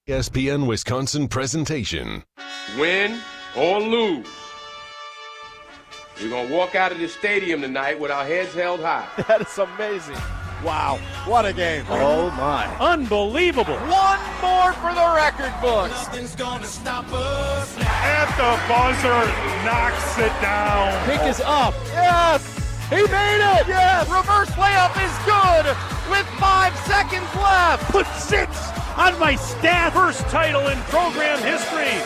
ESPN Wisconsin presentation. Win or lose, we're going to walk out of this stadium tonight with our heads held high. That is amazing. Wow, what a game. Oh, my. Unbelievable. One more for the record books. Nothing's gonna stop us now. At the buzzer, knocks it down. Pick is up. Yes. He made it. Yes. Reverse layup is good with 5 seconds left. Put 6 on my stat. First title in program history.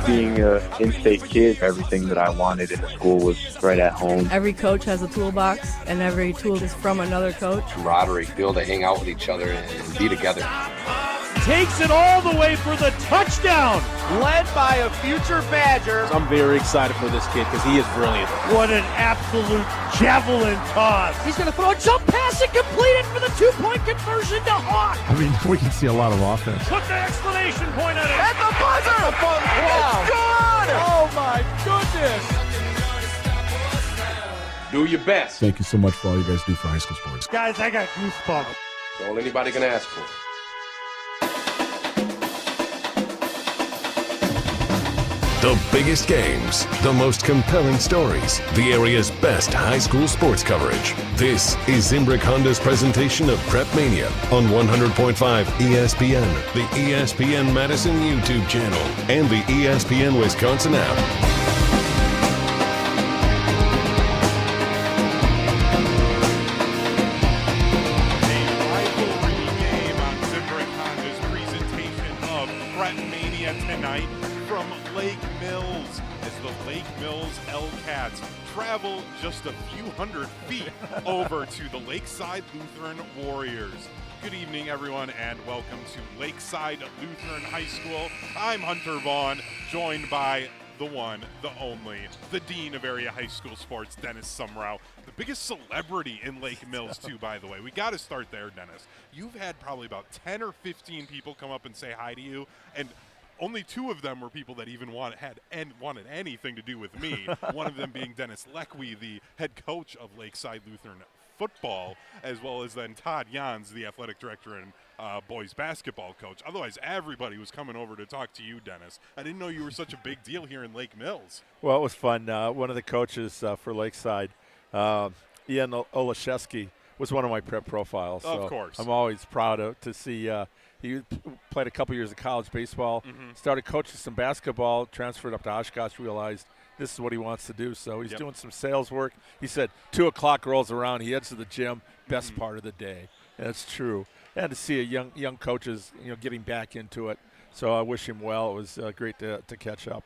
Being an in-state kid, everything that I wanted in the school was right at home. Every coach has a toolbox, and every tool is from another coach. Camaraderie, be able to hang out with each other and be together. Takes it all the way for the touchdown. Led by a future Badger. I'm very excited for this kid because he is brilliant. What an absolute javelin toss. He's going to throw a jump pass and complete it for the 2-point conversion to Hawk. I mean, we can see a lot of offense. Put the exclamation point on it. At the buzzer. Wow. It's good. Oh, my goodness. Do your best. Thank you so much for all you guys do for high school sports. Guys, I got goosebumps. That's all anybody can ask for. The biggest games, the most compelling stories, the area's best high school sports coverage. This is Zimbrick Honda's presentation of PrepMania on 100.5 ESPN, the ESPN Madison YouTube channel, and the ESPN Wisconsin app. Rivalry game on Zimbrick Honda's presentation of PrepMania tonight from Lake Mills as the Lake Mills L-Cats travel just a few hundred feet over to the Lakeside Lutheran Warriors. Good evening, everyone, and welcome to Lakeside Lutheran High School. I'm Hunter Vaughn, joined by the one, the only, the Dean of Area High School Sports, Dennis Semrau. The biggest celebrity in Lake Mills, too, by the way. We got to start there, Dennis. You've had probably about 10 or 15 people come up and say hi to you, and only 2 of them were people that even wanted anything to do with me. One of them being Dennis Leckwey, the head coach of Lakeside Lutheran football, as well as then Todd Jans, the athletic director and boys basketball coach. Otherwise, everybody was coming over to talk to you, Dennis. I didn't know you were such a big deal here in Lake Mills. Well, it was fun. One of the coaches for Lakeside, Ian Olaszewski, was one of my prep profiles. So of course. I'm always proud to see he played a couple years of college baseball, started coaching some basketball, transferred up to Oshkosh, realized this is what he wants to do. So he's doing some sales work. He said 2 o'clock rolls around, he heads to the gym, best part of the day. And it's true. And to see a young coaches, getting back into it. So I wish him well. It was great to catch up.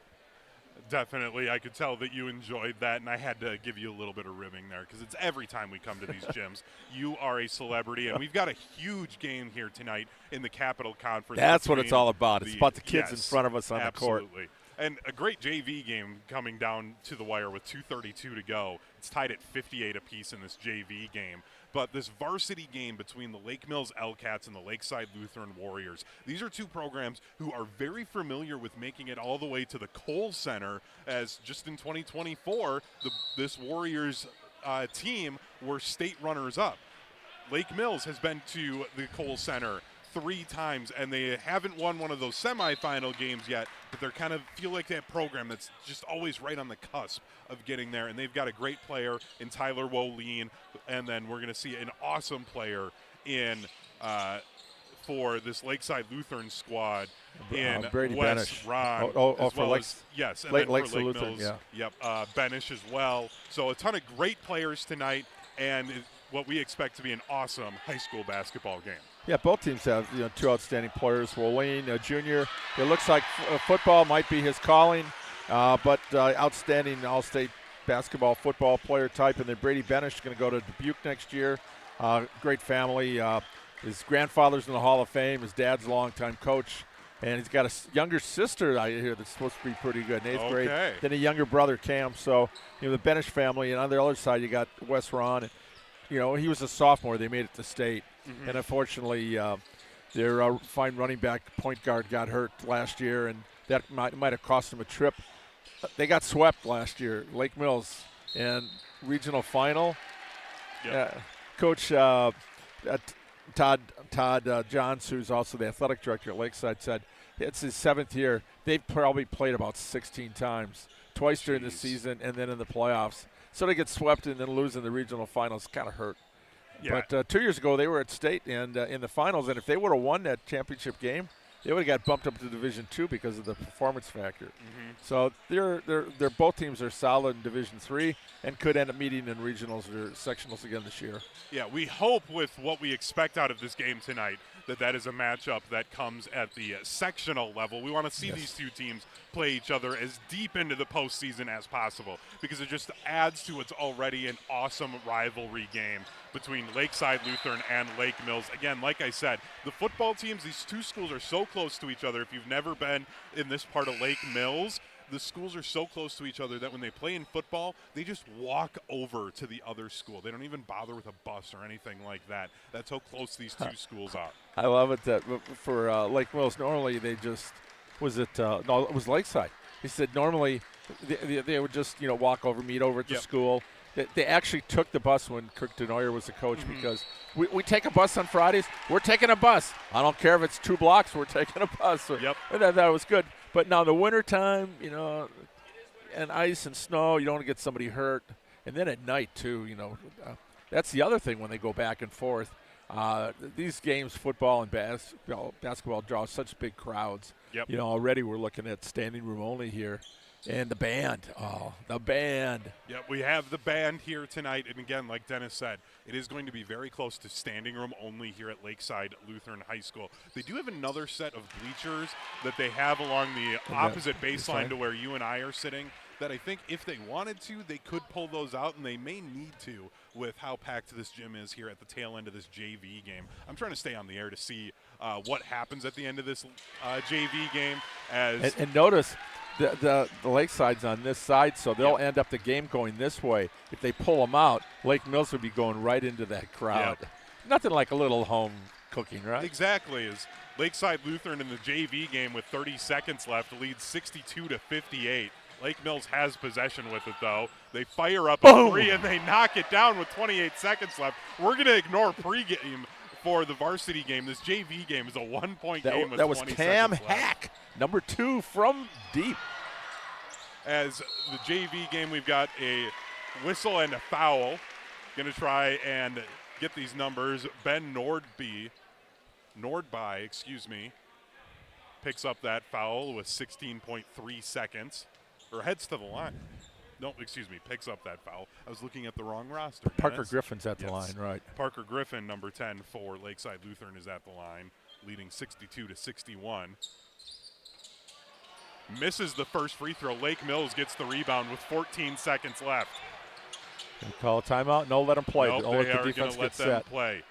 Definitely. I could tell that you enjoyed that, and I had to give you a little bit of ribbing there because it's every time we come to these gyms. You are a celebrity, and we've got a huge game here tonight in the Capital Conference. That's what it's all about. It's about the kids in front of us on the court. Absolutely. And a great JV game coming down to the wire with 2:32 to go. It's tied at 58 apiece in this JV game. But this varsity game between the Lake Mills L-Cats and the Lakeside Lutheran Warriors, these are 2 programs who are very familiar with making it all the way to the Kohl Center, as just in 2024, this Warriors team were state runners-up. Lake Mills has been to the Kohl Center 3 times, and they haven't won one of those semifinal games yet, but they're kind of feel like that program that's just always right on the cusp of getting there, and they've got a great player in Tyler Woline, and then we're going to see an awesome player in for this Lakeside Lutheran squad in Brady Wes Benish. Ron, for well Lakes, as, yes, and Lake, then for Lakeside Lake Lutheran, Mills, Benish as well. So a ton of great players tonight, and what we expect to be an awesome high school basketball game. Yeah, both teams have 2 outstanding players. Woline, junior, it looks like football might be his calling, but outstanding all-state basketball, football player type. And then Brady Benish is going to go to Dubuque next year. Great family. His grandfather's in the Hall of Fame. His dad's a longtime coach. And he's got a younger sister I hear that's supposed to be pretty good in 8th grade. Then a younger brother, Cam. So, the Benish family. And on the other side, you got Wes Ron. And, he was a sophomore. They made it to state. And unfortunately, their fine running back point guard got hurt last year, and that might have cost them a trip. They got swept last year, Lake Mills, and regional final. Coach Todd Johns, who's also the athletic director at Lakeside, said it's his 7th year. They've probably played about 16 times, twice during the season and then in the playoffs. So they get swept and then lose in the regional finals. Kind of hurt. Yeah. But 2 years ago, they were at state and in the finals, and if they would have won that championship game, they would have got bumped up to Division II because of the performance factor. Mm-hmm. So they're both teams are solid in Division III and could end up meeting in regionals or sectionals again this year. Yeah, we hope with what we expect out of this game tonight that is a matchup that comes at the sectional level. We want to see these two teams play each other as deep into the postseason as possible because it just adds to what's already an awesome rivalry game between Lakeside Lutheran and Lake Mills. Again, like I said, the football teams, these two schools are so close to each other. If you've never been in this part of Lake Mills, the schools are so close to each other that when they play in football, they just walk over to the other school. They don't even bother with a bus or anything like that. That's how close these two schools are. I love it that for Lake Mills, normally they just – no, it was Lakeside. He said normally they would just, walk over, meet over at the school. They actually took the bus when Kirk DeNoyer was the coach because we take a bus on Fridays. We're taking a bus. I don't care if it's 2 blocks. We're taking a bus. And that was good. But now the wintertime, and ice and snow, you don't want to get somebody hurt. And then at night, too, that's the other thing when they go back and forth. These games, football and basketball, draw such big crowds. Yep. Already we're looking at standing room only here. And the band. Oh, the band. Yeah, we have the band here tonight. And again, like Dennis said, it is going to be very close to standing room only here at Lakeside Lutheran High School. They do have another set of bleachers that they have along the opposite baseline to where you and I are sitting that I think if they wanted to, they could pull those out, and they may need to with how packed this gym is here at the tail end of this JV game. I'm trying to stay on the air to see what happens at the end of this JV game. And notice – The Lakeside's on this side, so they'll end up the game going this way. If they pull them out, Lake Mills would be going right into that crowd. Nothing like a little home cooking, right? Exactly. As Lakeside Lutheran in the JV game with 30 seconds left leads 62-58. Lake Mills has possession with it, though. They fire up a 3, and they knock it down with 28 seconds left. We're going to ignore pregame for the varsity game. This JV game is a 1-point game with 20 seconds left. That was Cam Hack, number 2 from deep. As the JV game, we've got a whistle and a foul. Going to try and get these numbers. Ben Nordby, picks up that foul with 16.3 seconds, or heads to the line. No, picks up that foul. I was looking at the wrong roster. Parker Griffin's at the line, right. Parker Griffin, number 10 for Lakeside Lutheran, is at the line, leading 62-61. Misses the first free throw. Lake Mills gets the rebound with 14 seconds left. Gonna call a timeout? No, let them play. Nope, Don't they let the are defense gonna let get them set. play.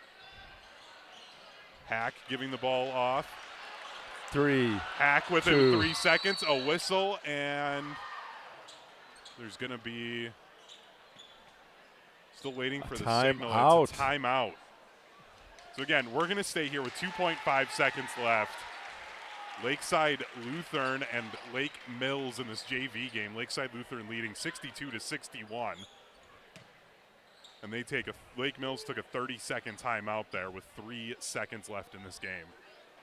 Hack giving the ball off. 3. Hack within 2. 3 seconds. A whistle, and there's going to be still waiting for the signal. It's a timeout. So again, we're going to stay here with 2.5 seconds left. Lakeside Lutheran and Lake Mills in this JV game. Lakeside Lutheran leading 62-61. And Lake Mills took a 30-second timeout there with 3 seconds left in this game.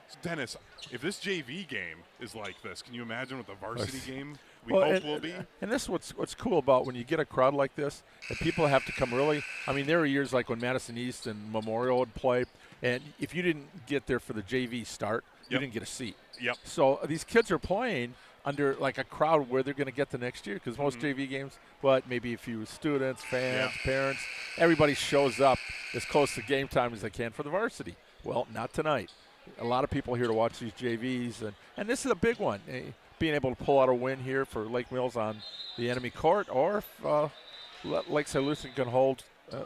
So Dennis, if this JV game is like this, can you imagine what the varsity game hope will be? And this is what's cool about when you get a crowd like this, and people have to come early. I mean, there were years like when Madison East and Memorial would play, and if you didn't get there for the JV start, you didn't get a seat. Yep. So these kids are playing under like a crowd where they're going to get the next year because most JV games, maybe a few students, fans, parents, everybody shows up as close to game time as they can for the varsity. Well, not tonight. A lot of people here to watch these JVs, and this is a big one. Being able to pull out a win here for Lake Mills on the enemy court, or if Lakeside Lutheran can hold.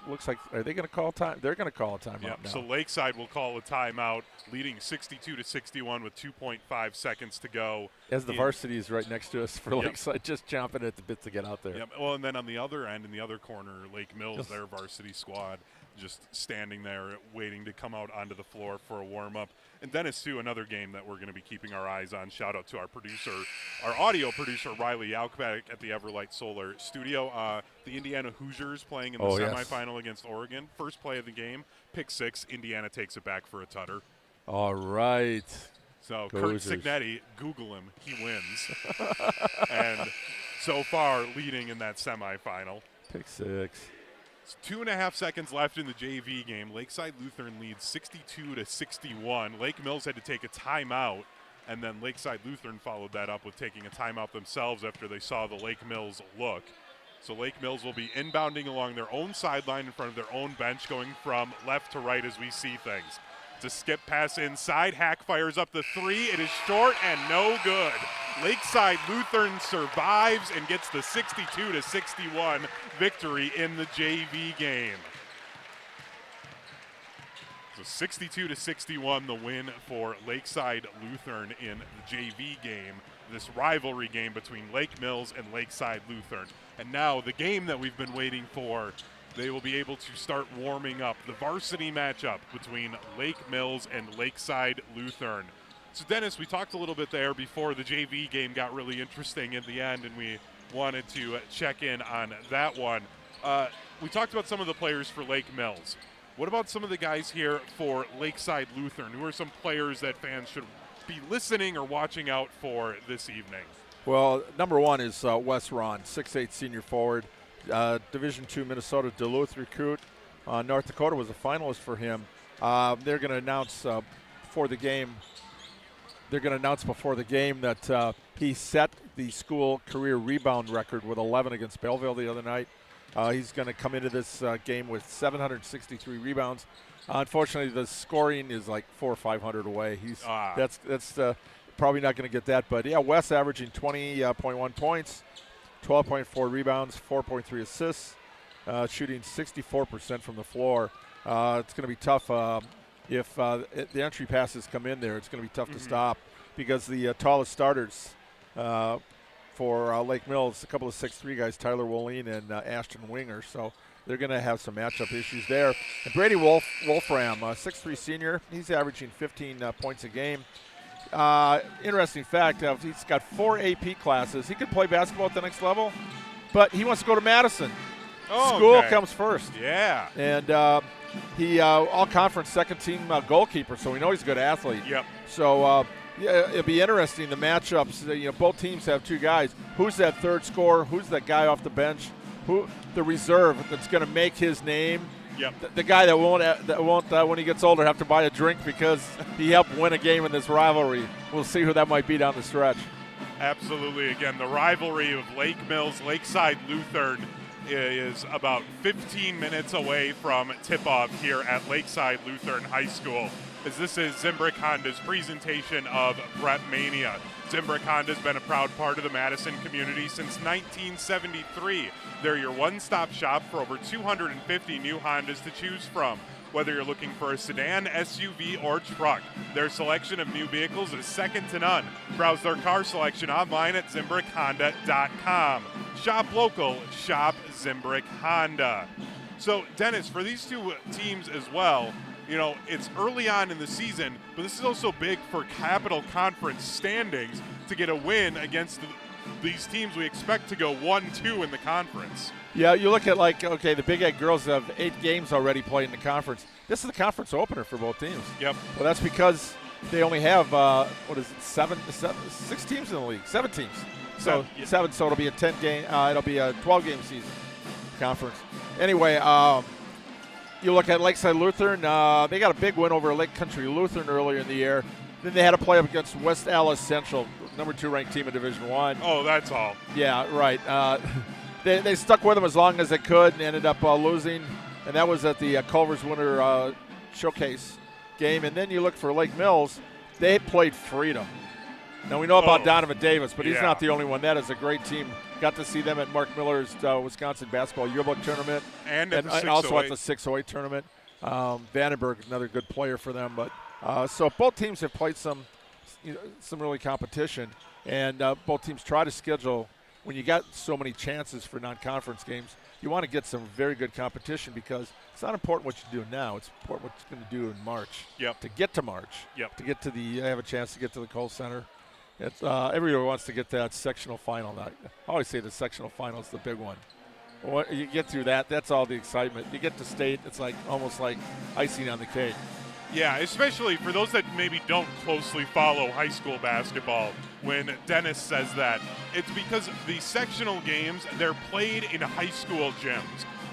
Looks like, are they going to call time? They're going to call a timeout now. So Lakeside will call a timeout, leading 62-61 with 2.5 seconds to go. As the varsity is right next to us for Lakeside, just chomping at the bit to get out there. Yep. Well, and then on the other end, in the other corner, Lake Mills, their varsity squad, just standing there waiting to come out onto the floor for a warm-up. And Dennis, too, another game that we're going to be keeping our eyes on. Shout out to our producer, our audio producer, Riley Alkback at the Everlight Solar Studio. the Indiana Hoosiers playing in the semifinal against Oregon. First play of the game, pick 6. Indiana takes it back for a tutter. All right. So Kurt Signetti, Google him, he wins. And so far leading in that semifinal. Pick 6. It's 2.5 seconds left in the JV game. Lakeside Lutheran leads 62-61. Lake Mills had to take a timeout, and then Lakeside Lutheran followed that up with taking a timeout themselves after they saw the Lake Mills look. So Lake Mills will be inbounding along their own sideline in front of their own bench, going from left to right as we see things. It's a skip pass inside. Hack fires up the 3. It is short and no good. Lakeside Lutheran survives and gets the 62-61 victory in the JV game. So 62-61 the win for Lakeside Lutheran in the JV game, this rivalry game between Lake Mills and Lakeside Lutheran. And now the game that we've been waiting for, they will be able to start warming up. The varsity matchup between Lake Mills and Lakeside Lutheran. So Dennis, we talked a little bit there before the JV game got really interesting in the end, and we wanted to check in on that one. We talked about some of the players for Lake Mills. What about some of the guys here for Lakeside Lutheran? Who are some players that fans should be listening or watching out for this evening? Well, number 1 is Wes Ron, 6'8" senior forward. Division II Minnesota Duluth recruit. North Dakota was a finalist for him. They're going to announce before the game. They're going to announce before the game that he set the school career rebound record with 11 against Belleville the other night. He's going to come into this game with 763 rebounds. Unfortunately, the scoring is like 400 or 500 away. That's probably not going to get that. But yeah, Wes averaging 20.1 points. 12.4 rebounds, 4.3 assists, shooting 64% from the floor. It's going to be tough if the entry passes come in there. It's going to be tough to stop because the tallest starters for Lake Mills, a couple of 6'3" guys, Tyler Wolene and Ashton Winger. So they're going to have some matchup issues there. And Brady Wolfram, 6'3" senior, he's averaging 15 points a game. Interesting fact, he's got 4 AP classes. He could play basketball at the next level, but he wants to go to Madison. School comes first. Yeah. And he all-conference second-team goalkeeper, so we know he's a good athlete. Yep. So, yeah, it'll be interesting, the matchups. Both teams have 2 guys. Who's that third scorer? Who's that guy off the bench? Who the reserve that's going to make his name? Yep. The guy that won't when he gets older, have to buy a drink because he helped win a game in this rivalry. We'll see who that might be down the stretch. Absolutely. Again, the rivalry of Lake Mills, Lakeside Lutheran is about 15 minutes away from tip-off here at Lakeside Lutheran High School, as this is Zimbrick Honda's presentation of PrepMania. Zimbrick Honda has been a proud part of the Madison community since 1973. They're your one-stop shop for over 250 new Hondas to choose from. Whether you're looking for a sedan, SUV, or truck, their selection of new vehicles is second to none. Browse their car selection online at ZimbrickHonda.com. Shop local, shop Zimbrick Honda. So, Dennis, for these 2 teams as well, it's early on in the season, but this is also big for Capital Conference standings to get a win against these teams we expect to go 1-2 in the conference. Yeah, you look at the Big Egg girls have 8 games already played in the conference. This is the conference opener for both teams. Yep. Well, that's because they only have, 6 teams in the league, 7 teams. So 7, so it'll be a 10-game, it'll be a 12-game season conference. Anyway, you look at Lakeside Lutheran, they got a big win over Lake Country Lutheran earlier in the year. Then they had to play up against West Allis Central, number 2 ranked team in Division I. Oh, that's all. Yeah, right. They stuck with them as long as they could and ended up losing, and that was at the Culver's Winter Showcase game. And then you look for Lake Mills, they played Freedom. Now, we know about Donovan Davis, but he's not the only one. That is a great team. Got to see them at Mark Miller's Wisconsin Basketball Yearbook Tournament. And also at the 608 tournament. Vandenberg, another good player for them. But so both teams have played some really competition. And both teams try to schedule, when you got so many chances for non-conference games, you want to get some very good competition because it's not important what you do now. It's important what you're going to do in March. Yep. To get to March. Yep. To get to have a chance to get to the Kohl Center. Everybody wants to get that sectional final. I always say the sectional final is the big one. You get through that. That's all the excitement. You get to state. It's like almost like icing on the cake. Yeah, especially for those that maybe don't closely follow high school basketball. When Dennis says that, it's because the sectional games, they're played in high school gyms.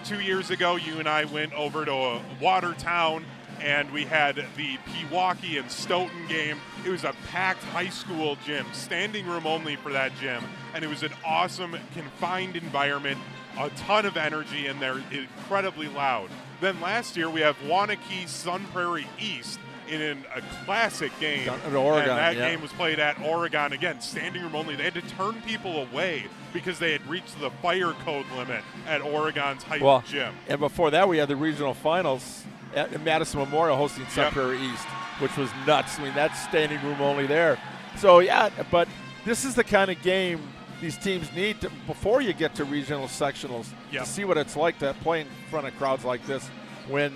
2 years ago, you and I went over to Watertown, and we had the Pewaukee and Stoughton game. It was a packed high school gym, standing room only for that gym, and it was an awesome, confined environment, a ton of energy in there, incredibly loud. Then last year, we have Waunakee Sun Prairie East in a classic game. At Oregon, and that game was played at Oregon. Again, standing room only. They had to turn people away because they had reached the fire code limit at Oregon's high gym. And before that, we had the regional finals at Madison Memorial hosting Sun Prairie East, which was nuts. I mean, that's standing room only there. So, yeah, but this is the kind of game these teams need to, before you get to regional sectionals, to see what it's like to play in front of crowds like this when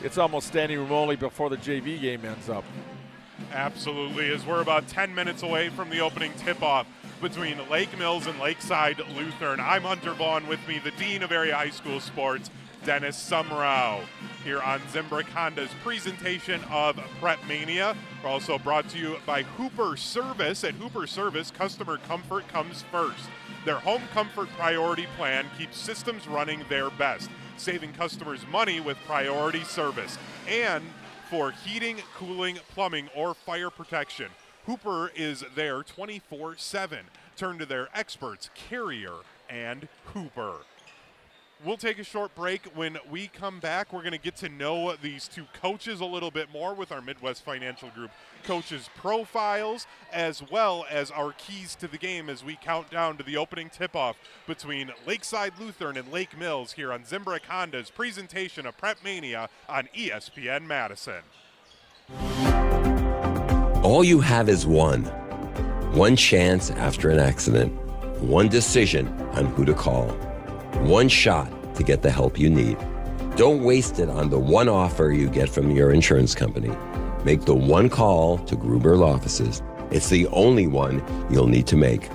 it's almost standing room only before the JV game ends up. Absolutely, as we're about 10 minutes away from the opening tip-off between Lake Mills and Lakeside Lutheran. I'm Hunter Vaughn, with me, the Dean of Area High School Sports, Dennis Semrau, here on Zimbrick Honda's presentation of PrepMania. We're also brought to you by Hooper Service. At Hooper Service, customer comfort comes first. Their home comfort priority plan keeps systems running their best, saving customers money with priority service. And for heating, cooling, plumbing, or fire protection, Hooper is there 24/7. Turn to their experts, Carrier and Hooper. We'll take a short break. When we come back, we're going to get to know these two coaches a little bit more with our Midwest Financial Group coaches' profiles, as well as our keys to the game as we count down to the opening tip-off between Lakeside Lutheran and Lake Mills here on Zimbrick Honda's presentation of PrepMania on ESPN Madison. All you have is one chance after an accident, one decision on who to call, one shot to get the help you need. Don't waste it on the one offer you get from your insurance company. Make the one call to Gruber Law Offices. It's the only one you'll need to make.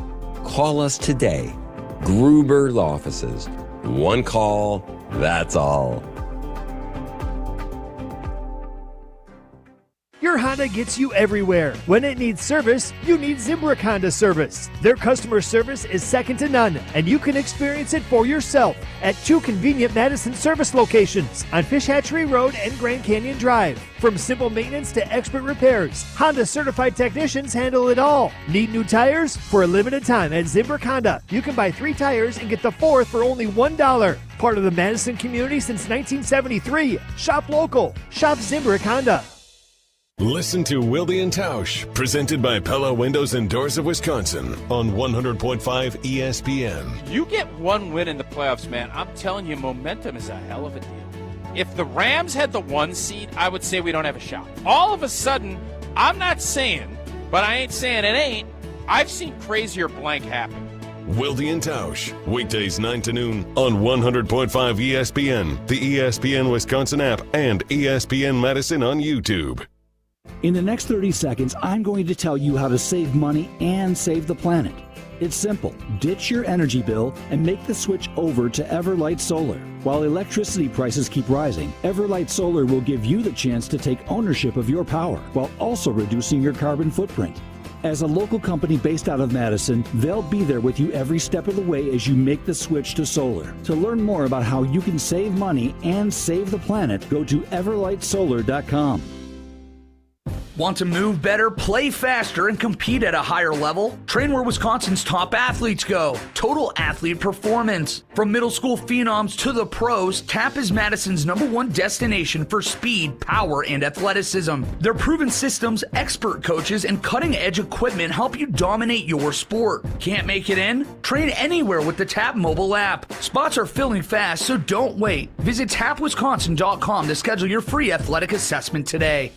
Call us today. Gruber Law Offices. One call, that's all. Your Honda gets you everywhere. When it needs service, you need Zimbrick Honda service. Their customer service is second to none, and you can experience it for yourself at 2 convenient Madison service locations on Fish Hatchery Road and Grand Canyon Drive. From simple maintenance to expert repairs, Honda certified technicians handle it all. Need new tires? For a limited time at Zimbrick Honda, you can buy 3 tires and get the 4th for only $1. Part of the Madison community since 1973. Shop local. Shop Zimbrick Honda. Listen to Wilde and Tausch, presented by Pella Windows and Doors of Wisconsin on 100.5 ESPN. You get one win in the playoffs, man. I'm telling you, momentum is a hell of a deal. If the Rams had the 1 seed, I would say we don't have a shot. All of a sudden, I'm not saying, but I ain't saying it ain't, I've seen crazier blank happen. Wilde and Tausch, weekdays 9 to noon on 100.5 ESPN, the ESPN Wisconsin app, and ESPN Madison on YouTube. In the next 30 seconds, I'm going to tell you how to save money and save the planet. It's simple. Ditch your energy bill and make the switch over to Everlight Solar. While electricity prices keep rising, Everlight Solar will give you the chance to take ownership of your power while also reducing your carbon footprint. As a local company based out of Madison, they'll be there with you every step of the way as you make the switch to solar. To learn more about how you can save money and save the planet, go to everlightsolar.com. Want to move better, play faster, and compete at a higher level? Train where Wisconsin's top athletes go. Total Athlete Performance. From middle school phenoms to the pros, TAP is Madison's #1 destination for speed, power, and athleticism. Their proven systems, expert coaches, and cutting-edge equipment help you dominate your sport. Can't make it in? Train anywhere with the TAP mobile app. Spots are filling fast, so don't wait. Visit tapwisconsin.com to schedule your free athletic assessment today.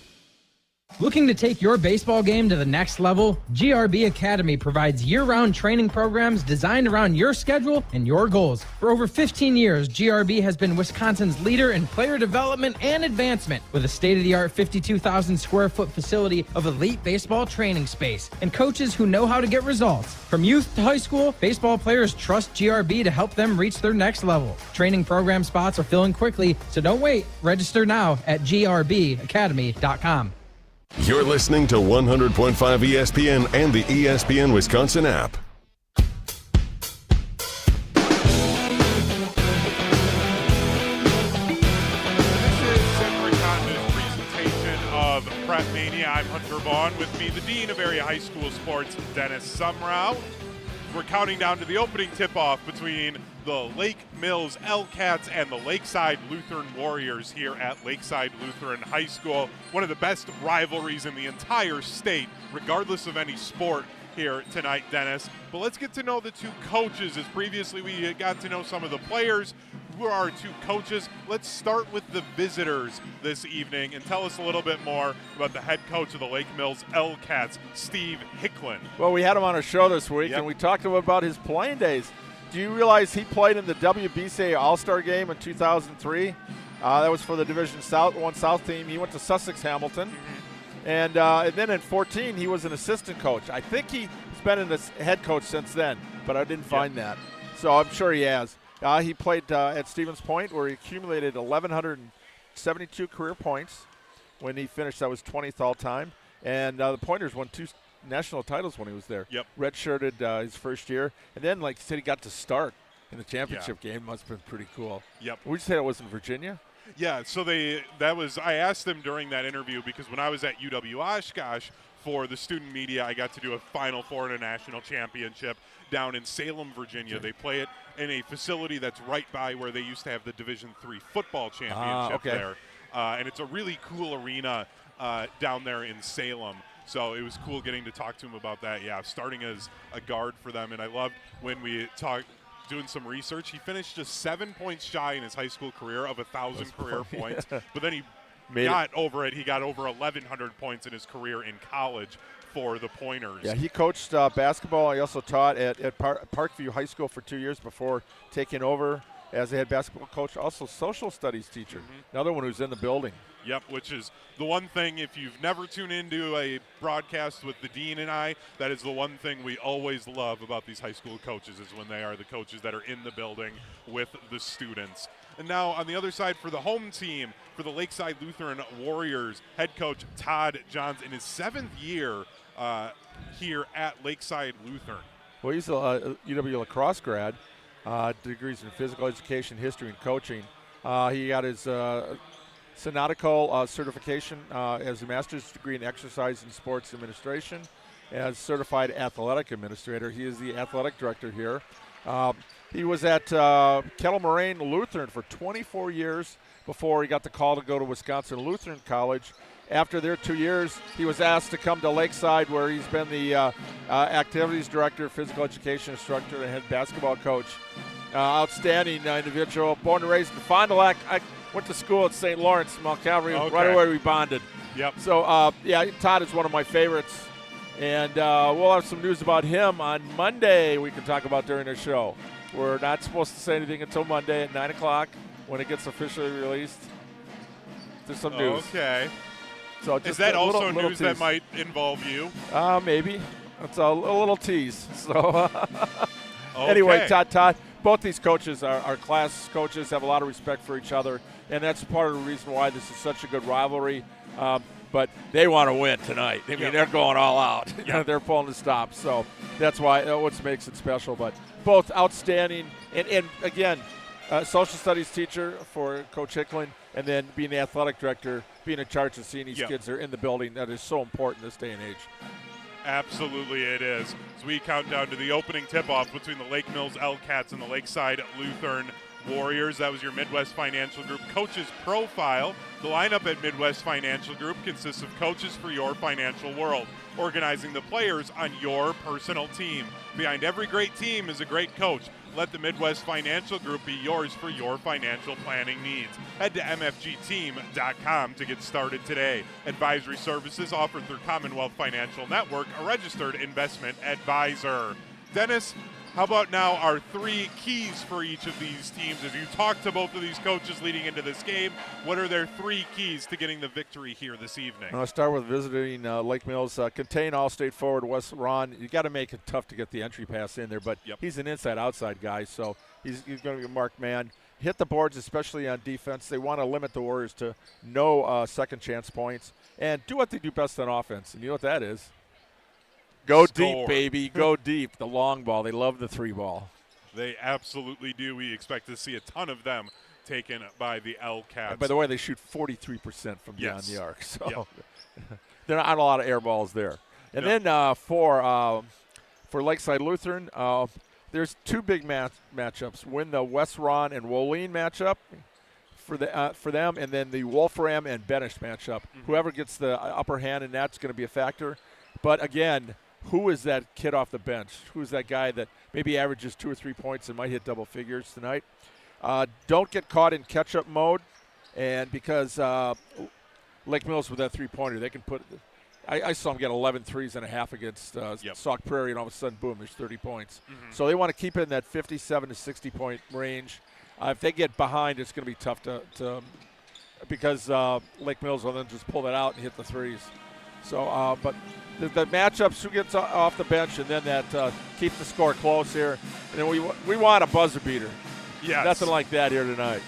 Looking to take your baseball game to the next level? GRB Academy provides year-round training programs designed around your schedule and your goals. For over 15 years, GRB has been Wisconsin's leader in player development and advancement with a state-of-the-art 52,000 square foot facility of elite baseball training space and coaches who know how to get results. From youth to high school, baseball players trust GRB to help them reach their next level. Training program spots are filling quickly, so don't wait. Register now at grbacademy.com. You're listening to 100.5 ESPN and the ESPN Wisconsin app. Of PrepMania. I'm Hunter Vaughn. With me, the Dean of Area High School Sports, Dennis Semrau. We're counting down to the opening tip-off between the Lake Mills L-Cats and the Lakeside Lutheran Warriors here at Lakeside Lutheran High School. One of the best rivalries in the entire state, regardless of any sport here tonight, Dennis. But let's get to know the two coaches, as previously we got to know some of the players. Who are our two coaches? Let's start with the visitors this evening and tell us a little bit more about the head coach of the Lake Mills L-Cats, Steve Hicklin. Well, we had him on our show this week, and we talked to him about his playing days. Do you realize he played in the WBCA All-Star game in 2003? That was for the Division One South team. He went to Sussex Hamilton. And then in 14, he was an assistant coach. I think he's been in the head coach since then, but I didn't find that. So I'm sure he has. He played at Stevens Point, where he accumulated 1,172 career points. When he finished, that was 20th all-time. And the Pointers won 2 national titles when he was there. Redshirted his first year. And then, like you said, he got to start in the championship game. Must have been pretty cool. Would you say it was in Virginia? Yeah, so I asked them during that interview because when I was at UW Oshkosh for the student media, I got to do a Final Four in a national championship down in Salem, Virginia. They play it in a facility that's right by where they used to have the Division III football championship there. And it's a really cool arena down there in Salem. So it was cool getting to talk to him about that. Yeah, starting as a guard for them. And I loved when we talked, doing some research, he finished just 7 points shy in his high school career of 1,000 career points. But then he got over it. He got over 1,100 points in his career in college for the Pointers. Yeah, he coached basketball. He also taught at Parkview High School for 2 years before taking over as a head basketball coach. Also social studies teacher. Another one who's in the building. Yep, which is the one thing, if you've never tuned into a broadcast with the Dean and I, that is the one thing we always love about these high school coaches is when they are the coaches that are in the building with the students. And now on the other side for the home team, for the Lakeside Lutheran Warriors, head coach Todd Johns in his 7th year here at Lakeside Lutheran. Well, he's a UW lacrosse grad, degrees in physical education, history, and coaching. He got his synodical certification as a master's degree in exercise and sports administration, as certified athletic administrator. He is the athletic director here. He was at Kettle Moraine Lutheran for 24 years before he got the call to go to Wisconsin Lutheran College. After their 2 years, he was asked to come to Lakeside, where he's been the activities director, physical education instructor, and head basketball coach. Outstanding individual, born and raised in Fond du Lac. I went to school at St. Lawrence, Mount Calvary. Right away we bonded. So, Todd is one of my favorites. And we'll have some news about him on Monday we can talk about during the show. We're not supposed to say anything until Monday at 9 o'clock when it gets officially released. There's some news. Okay. So is that also news that might involve you? Maybe. It's a little tease. So anyway, Todd, both these coaches are class coaches, have a lot of respect for each other, and that's part of the reason why this is such a good rivalry. But they want to win tonight. I mean, they're going all out. They're pulling the stops. So that's why what makes it special. But both outstanding. And again, social studies teacher for Coach Hicklin, and then being the athletic director, being in charge of seeing these kids that are in the building. That is so important this day and age. Absolutely it is. As we count down to the opening tip-off between the Lake Mills L-Cats and the Lakeside Lutheran Warriors. That was your Midwest Financial Group Coaches Profile. The lineup at Midwest Financial Group consists of coaches for your financial world, organizing the players on your personal team. Behind every great team is a great coach. Let the Midwest Financial Group be yours for your financial planning needs. Head to mfgteam.com to get started today. Advisory services offered through Commonwealth Financial Network, a registered investment advisor. Dennis, how about now our 3 keys for each of these teams? As you talk to both of these coaches leading into this game, what are their 3 keys to getting the victory here this evening? I'll start with visiting Lake Mills. Contain All-State forward Wes Ron. You got to make it tough to get the entry pass in there, but he's an inside-outside guy, so he's going to be a marked man. Hit the boards, especially on defense. They want to limit the Warriors to no second chance points, and do what they do best on offense. And you know what that is? Go deep, baby. Go deep. The long ball. They love the 3 ball. They absolutely do. We expect to see a ton of them taken by the L-Cats. And by the way, they shoot 43% from beyond the arc. So there are not a lot of air balls there. And then for Lakeside Lutheran, there's 2 big matchups. Win the West Ron and Woleen matchup for them, and then the Wolfram and Benish matchup. Whoever gets the upper hand, and that's going to be a factor. But again, who is that kid off the bench? Who's that guy that maybe averages 2 or 3 points and might hit double figures tonight? Don't get caught in catch-up mode, and because Lake Mills with that 3-pointer, they can put I saw them get 11 threes and a half against Sauk Prairie, and all of a sudden, boom, there's 30 points. So they want to keep it in that 57 to 60-point range. If they get behind, it's going to be tough to because Lake Mills will then just pull that out and hit the threes. So, but the matchups, who gets off the bench, and then that keep the score close here. And then we want a buzzer beater. Yes. Nothing like that here tonight.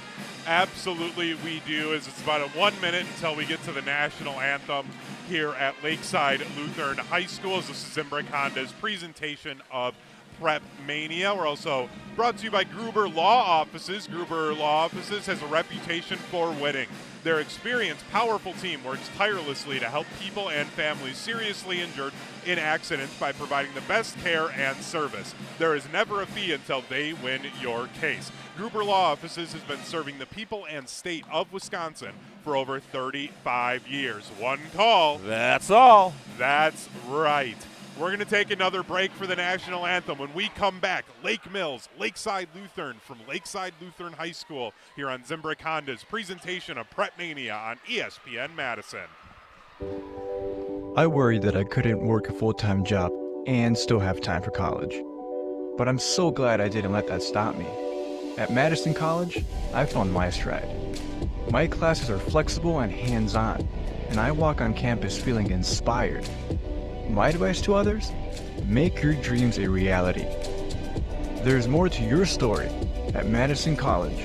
Absolutely we do. As it's about 1 minute until we get to the national anthem here at Lakeside Lutheran High School. This is Zimbrick Honda's presentation of PrepMania. We're also brought to you by Gruber Law Offices. Gruber Law Offices has a reputation for winning. Their experienced, powerful team works tirelessly to help people and families seriously injured in accidents by providing the best care and service. There is never a fee until they win your case. Gruber Law Offices has been serving the people and state of Wisconsin for over 35 years. One call. That's all. That's right. We're going to take another break for the national anthem. When we come back, Lake Mills, Lakeside Lutheran from Lakeside Lutheran High School here on Zimbrick Honda's presentation of PrepMania on ESPN Madison. I worried that I couldn't work a full-time job and still have time for college. But I'm so glad I didn't let that stop me. At Madison College, I found my stride. My classes are flexible and hands-on, and I walk on campus feeling inspired. My advice to others? Make your dreams a reality. There's more to your story at Madison College.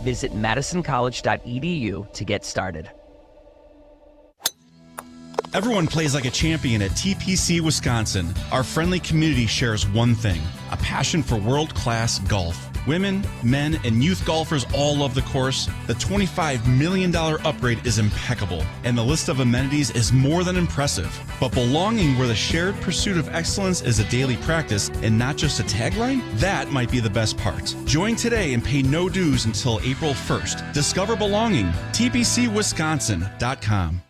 Visit madisoncollege.edu to get started. Everyone plays like a champion at TPC Wisconsin. Our friendly community shares one thing, a passion for world-class golf. Women, men, and youth golfers all love the course. The $25 million upgrade is impeccable, and the list of amenities is more than impressive. But belonging where the shared pursuit of excellence is a daily practice and not just a tagline? That might be the best part. Join today and pay no dues until April 1st. Discover belonging. TPCWisconsin.com.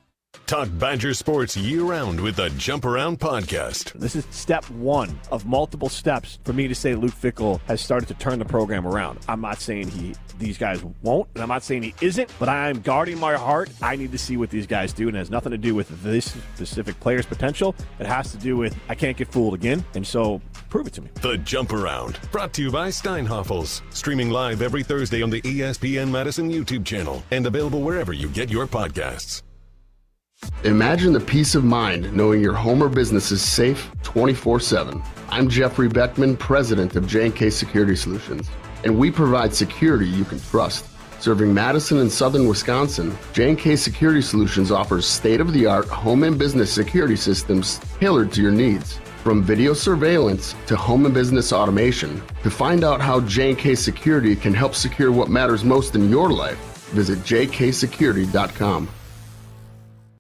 Talk Badger sports year-round with the Jump Around podcast. This is step 1 of multiple steps for me to say Luke Fickell has started to turn the program around. I'm not saying these guys won't, and I'm not saying he isn't, but I'm guarding my heart. I need to see what these guys do, and it has nothing to do with this specific player's potential. It has to do with I can't get fooled again, and so prove it to me. The Jump Around, brought to you by Steinhoffels. Streaming live every Thursday on the ESPN Madison YouTube channel and available wherever you get your podcasts. Imagine the peace of mind knowing your home or business is safe 24/7. I'm Jeffrey Beckman, president of J&K Security Solutions, and we provide security you can trust. Serving Madison and southern Wisconsin, J&K Security Solutions offers state-of-the-art home and business security systems tailored to your needs. From video surveillance to home and business automation, to find out how J&K Security can help secure what matters most in your life, visit jksecurity.com.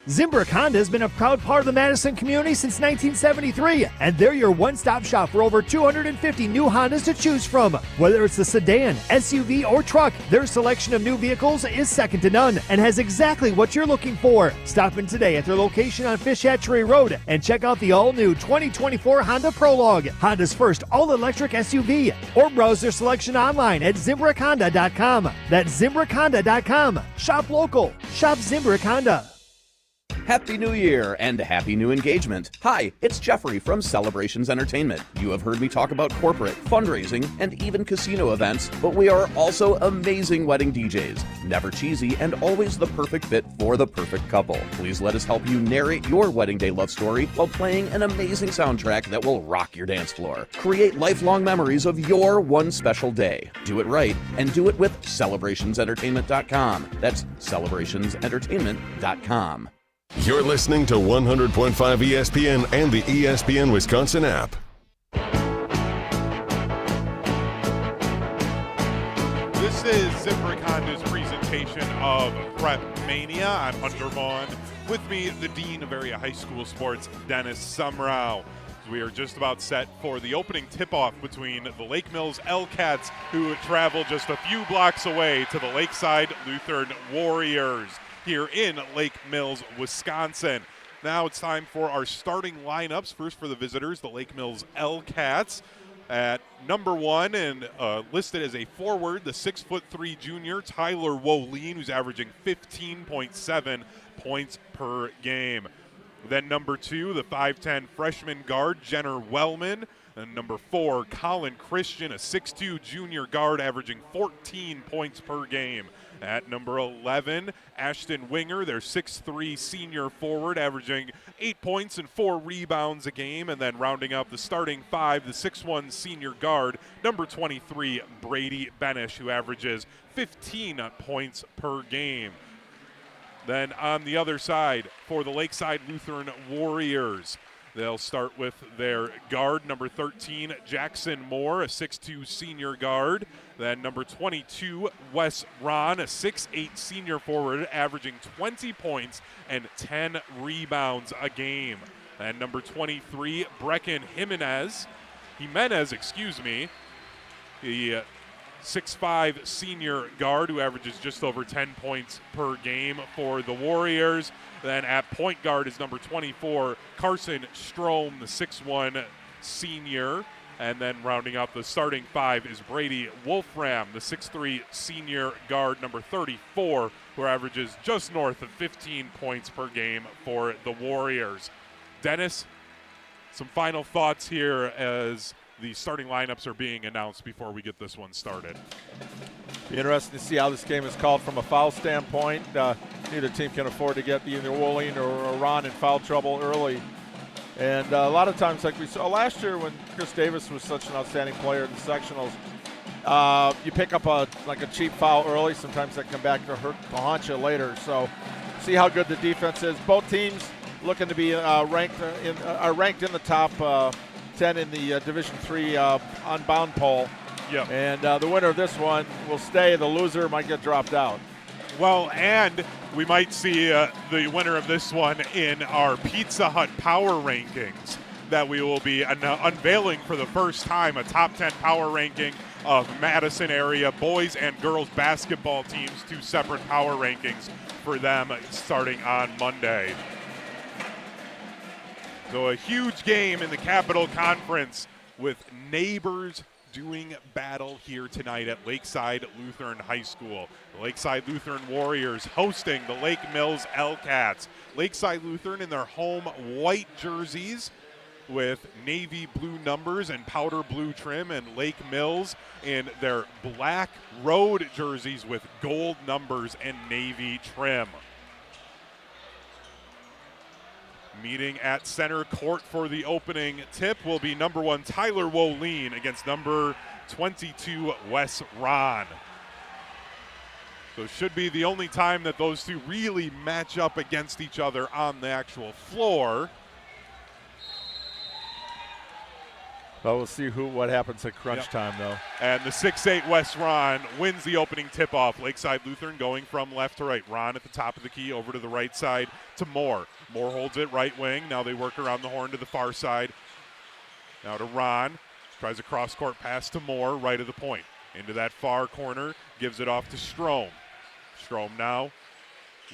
Zimbrick Honda has been a proud part of the Madison community since 1973, and they're your one-stop shop for over 250 new Hondas to choose from. Whether it's the sedan, SUV, or truck, their selection of new vehicles is second to none and has exactly what you're looking for. Stop in today at their location on Fish Hatchery Road and check out the all-new 2024 Honda Prologue, Honda's first all-electric SUV, or browse their selection online at ZimbrickHonda.com. That's ZimbrickHonda.com. Shop local. Shop Zimbrick Honda. Happy New Year and happy new engagement. Hi, it's Jeffrey from Celebrations Entertainment. You have heard me talk about corporate, fundraising, and even casino events, but we are also amazing wedding DJs. Never cheesy and always the perfect fit for the perfect couple. Please let us help you narrate your wedding day love story while playing an amazing soundtrack that will rock your dance floor. Create lifelong memories of your one special day. Do it right and do it with CelebrationsEntertainment.com. That's CelebrationsEntertainment.com. You're listening to 100.5 ESPN and the ESPN Wisconsin app. This is Zimbrick Honda's presentation of PrepMania. I'm Hunter Vaughn. With me, the Dean of Area High School Sports, Dennis Semrau. We are just about set for the opening tip-off between the Lake Mills L-Cats, who travel just a few blocks away, to the Lakeside Lutheran Warriors here in Lake Mills, Wisconsin. Now it's time for our starting lineups. First for the visitors, the Lake Mills L-Cats. At number 1 and listed as a forward, the 6'3" junior Tyler Woline, who's averaging 15.7 points per game. Then number 2, the 5'10" freshman guard Jenner Wellman. And number 4, Colin Christian, a 6'2" junior guard averaging 14 points per game. At number 11, Ashton Winger, their 6'3" senior forward, averaging 8 points and 4 rebounds a game. And then rounding out the starting 5, the 6'1" senior guard, number 23, Brady Benish, who averages 15 points per game. Then on the other side, for the Lakeside Lutheran Warriors, they'll start with their guard, number 13, Jackson Moore, a 6'2" senior guard. Then number 22, Wes Ron, a 6'8" senior forward, averaging 20 points and 10 rebounds a game. And number 23, Brecken Jimenez, the 6'5" senior guard who averages just over 10 points per game for the Warriors. Then at point guard is number 24, Carson Strom, the 6'1" senior. And then rounding out the starting 5 is Brady Wolfram, the 6'3" senior guard, number 34, who averages just north of 15 points per game for the Warriors. Dennis, some final thoughts here as the starting lineups are being announced before we get this one started. Be interesting to see how this game is called from a foul standpoint. Neither team can afford to get either Woline or Ron in foul trouble early. And a lot of times, like we saw last year when Chris Davis was such an outstanding player in the sectionals, you pick up a cheap foul early. Sometimes that come back to haunt you later. So see how good the defense is. Both teams looking to be ranked in the top 10 in the Division III unbound poll. Yep. And the winner of this one will stay. The loser might get dropped out. Well, and we might see the winner of this one in our Pizza Hut power rankings that we will be unveiling for the first time, a top 10 power ranking of Madison area boys and girls basketball teams, 2 separate power rankings for them starting on Monday. So a huge game in the Capital Conference with neighbors doing battle here tonight at Lakeside Lutheran High School. The Lakeside Lutheran Warriors hosting the Lake Mills L-Cats. Lakeside Lutheran in their home white jerseys with navy blue numbers and powder blue trim, and Lake Mills in their black road jerseys with gold numbers and navy trim. Meeting at center court for the opening tip will be number 1 Tyler Woline against number 22 Wes Ron. So it should be the only time that those two really match up against each other on the actual floor. Well, we'll see what happens at crunch time, though. And the 6'8" Wes Ron wins the opening tip-off. Lakeside Lutheran going from left to right. Ron at the top of the key, over to the right side to Moore. Moore holds it right wing. Now they work around the horn to the far side. Now to Ron. Tries a cross-court pass to Moore, right of the point. Into that far corner, gives it off to Strom. Strom now.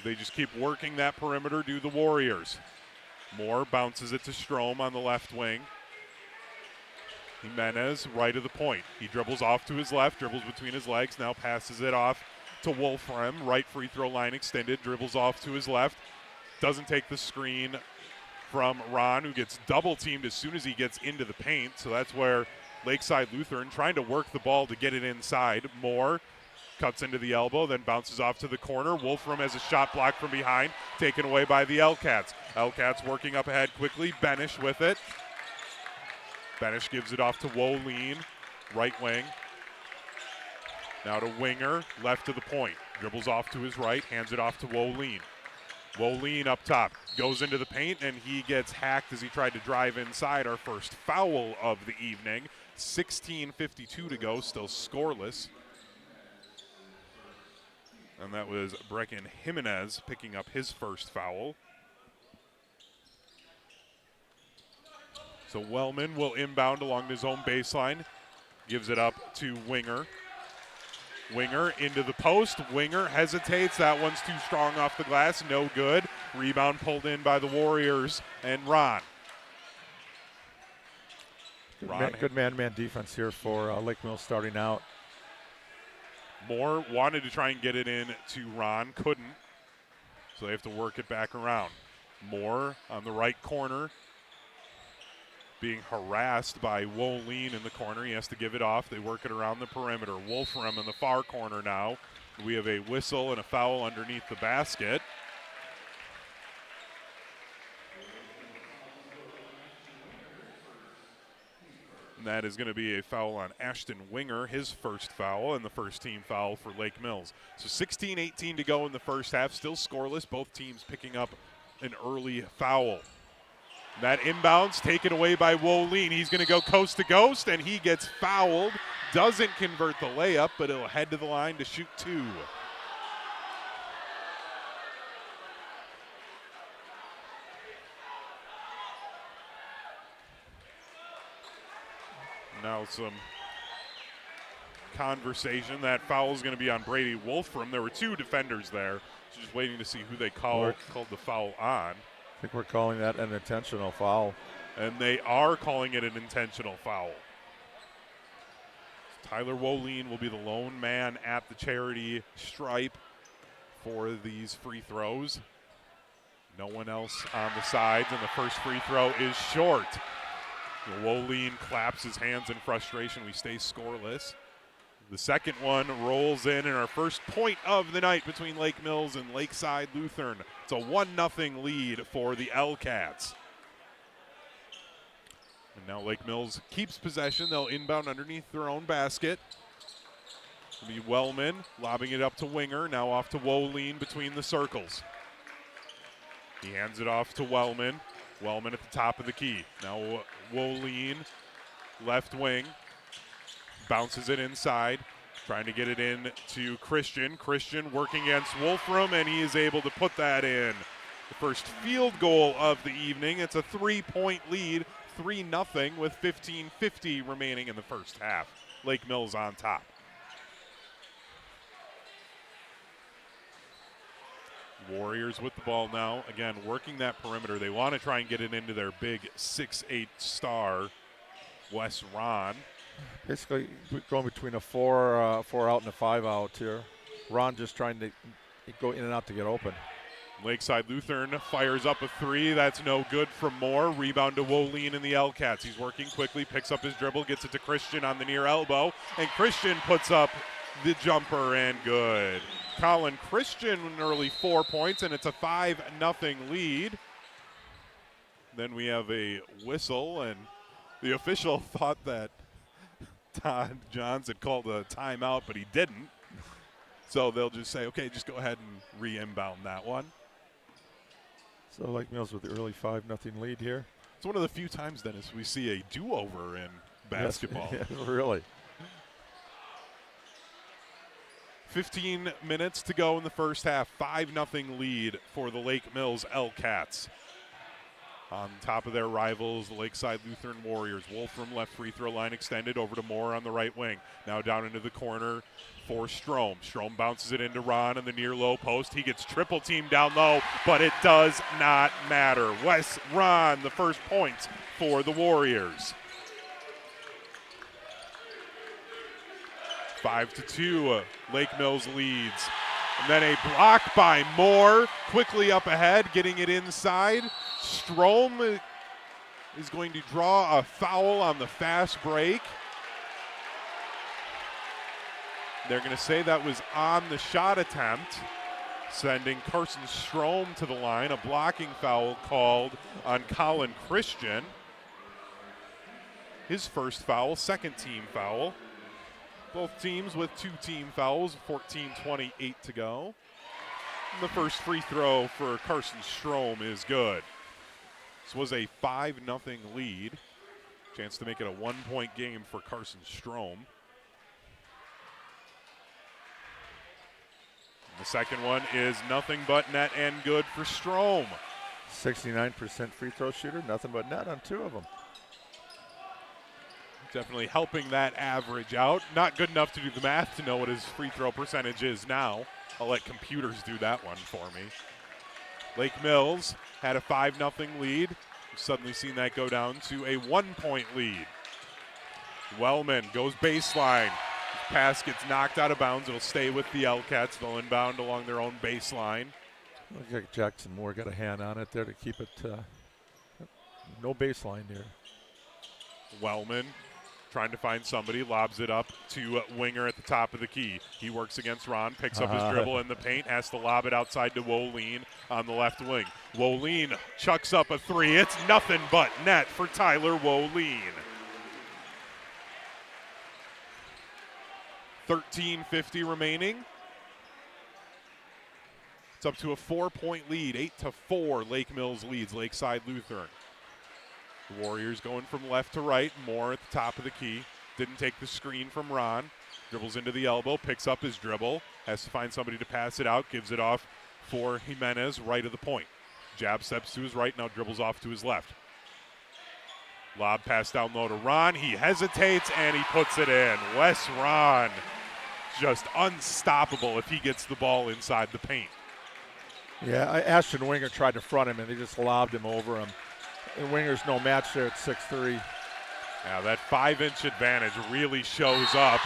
They just keep working that perimeter, do the Warriors. Moore bounces it to Strom on the left wing. Jimenez, right of the point. He dribbles off to his left, dribbles between his legs, now passes it off to Wolfram. Right free throw line extended, dribbles off to his left. Doesn't take the screen from Ron, who gets double teamed as soon as he gets into the paint. So that's where Lakeside Lutheran trying to work the ball to get it inside. Moore cuts into the elbow, then bounces off to the corner. Wolfram has a shot blocked from behind, taken away by the L-Cats. L-Cats working up ahead quickly. Benish with it. Benish gives it off to Woleen, right wing. Now to Winger, left to the point. Dribbles off to his right, hands it off to Woleen. Woleen up top, goes into the paint, and he gets hacked as he tried to drive inside. Our first foul of the evening. 16:52 to go, still scoreless. And that was Brecken Jimenez picking up his first foul. So Wellman will inbound along his own baseline. Gives it up to Winger. Winger into the post. Winger hesitates. That one's too strong off the glass. No good. Rebound pulled in by the Warriors and Ron. Good man-to-man defense here for Lake Mills starting out. Moore wanted to try and get it in to Ron. Couldn't. So they have to work it back around. Moore on the right corner, being harassed by Woleen in the corner. He has to give it off. They work it around the perimeter. Wolfram in the far corner now. We have a whistle and a foul underneath the basket. And that is going to be a foul on Ashton Winger, his first foul, and the first team foul for Lake Mills. So 16:18 to go in the first half, still scoreless. Both teams picking up an early foul. That inbounds taken away by Woleen. He's going to go coast to coast, and he gets fouled. Doesn't convert the layup, but he'll head to the line to shoot two. Now some conversation. That foul is going to be on Brady Wolfram. There were two defenders there. Just waiting to see who they called the foul on. I think we're calling that an intentional foul. And they are calling it an intentional foul. Tyler Woleen will be the lone man at the charity stripe for these free throws. No one else on the sides, and the first free throw is short. Woleen claps his hands in frustration. We stay scoreless. The second one rolls in, and our first point of the night between Lake Mills and Lakeside Lutheran. It's a 1-0 lead for the L-Cats. And now Lake Mills keeps possession. They'll inbound underneath their own basket. It'll be Wellman lobbing it up to Winger. Now off to Woleen between the circles. He hands it off to Wellman. Wellman at the top of the key. Now Woleen, left wing, bounces it inside, trying to get it in to Christian. Christian working against Wolfram, and he is able to put that in. The first field goal of the evening. It's a 3-point lead, 3-0 with 15:50 remaining in the first half. Lake Mills on top. Warriors with the ball now. Again, working that perimeter. They want to try and get it into their big 6'8" star, Wes Ron. Basically going between a 4 out and a 5 out here. Ron just trying to go in and out to get open. Lakeside Lutheran fires up a three. That's no good from Moore. Rebound to Woleen in the L-Cats. He's working quickly, picks up his dribble, gets it to Christian on the near elbow, and Christian puts up the jumper and good. Colin Christian an early 4 points, and it's a 5-0 lead. Then we have a whistle, and the official thought that Todd Johns had called a timeout, but he didn't. So they'll just say, okay, just go ahead and re-inbound that one. So Lake Mills with the early 5-0 lead here. It's one of the few times, Dennis, we see a do-over in basketball. Yes, really. 15 minutes to go in the first half. 5-0 lead for the Lake Mills L-Cats. On top of their rivals, the Lakeside Lutheran Warriors. Wolf from left free throw line extended over to Moore on the right wing. Now down into the corner for Strom. Strom bounces it into Ron in the near low post. He gets triple teamed down low, but it does not matter. Wes Ron, the first points for the Warriors. 5-2, Lake Mills leads. And then a block by Moore, quickly up ahead, getting it inside. Strom is going to draw a foul on the fast break. They're going to say that was on the shot attempt, sending Carson Strom to the line. A blocking foul called on Colin Christian. His first foul, second team foul. Both teams with 2 team fouls, 14:28 to go. And the first free throw for Carson Strom is good. This was a 5-0 lead. Chance to make it a 1-point game for Carson Strom. The second one is nothing but net and good for Strom. 69% free throw shooter, nothing but net on 2 of them. Definitely helping that average out. Not good enough to do the math to know what his free throw percentage is now. I'll let computers do that one for me. Lake Mills had a 5-0 lead. We've suddenly seen that go down to a 1-point lead. Wellman goes baseline. Pass gets knocked out of bounds. It'll stay with the L-Cats. They'll inbound along their own baseline. Looks like Jackson Moore got a hand on it there to keep it no baseline there. Wellman trying to find somebody, lobs it up to Winger at the top of the key. He works against Ron, picks up his dribble in the paint, has to lob it outside to Woleen on the left wing. Woleen chucks up a 3. It's nothing but net for Tyler Woleen. 13:50 remaining. It's up to a 4-point lead, 8-4. Lake Mills leads Lakeside Lutheran. The Warriors going from left to right. Moore at the top of the key. Didn't take the screen from Ron. Dribbles into the elbow, picks up his dribble. Has to find somebody to pass it out. Gives it off for Jimenez right of the point. Jab steps to his right, now dribbles off to his left. Lob pass down low to Ron. He hesitates and he puts it in. Wes Ron, just unstoppable if he gets the ball inside the paint. Yeah, Ashton Winger tried to front him and they just lobbed him over him. And Winger's no match there at 6'3". Now that 5-inch advantage really shows up.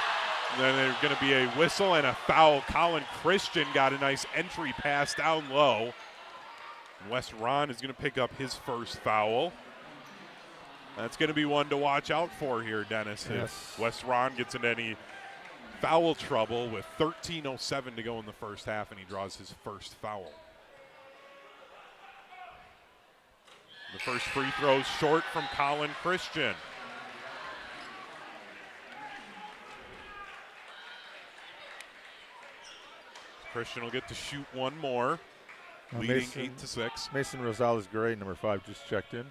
And then there's going to be a whistle and a foul. Colin Christian got a nice entry pass down low. Wes Ron is going to pick up his first foul. That's going to be one to watch out for here, Dennis. Yes. If Wes Ron gets into any foul trouble with 13:07 to go in the first half and he draws his first foul. The first free throw short from Colin Christian. Christian will get to shoot one more, leading 8-6. Mason Rosales-Gray, number 5, just checked in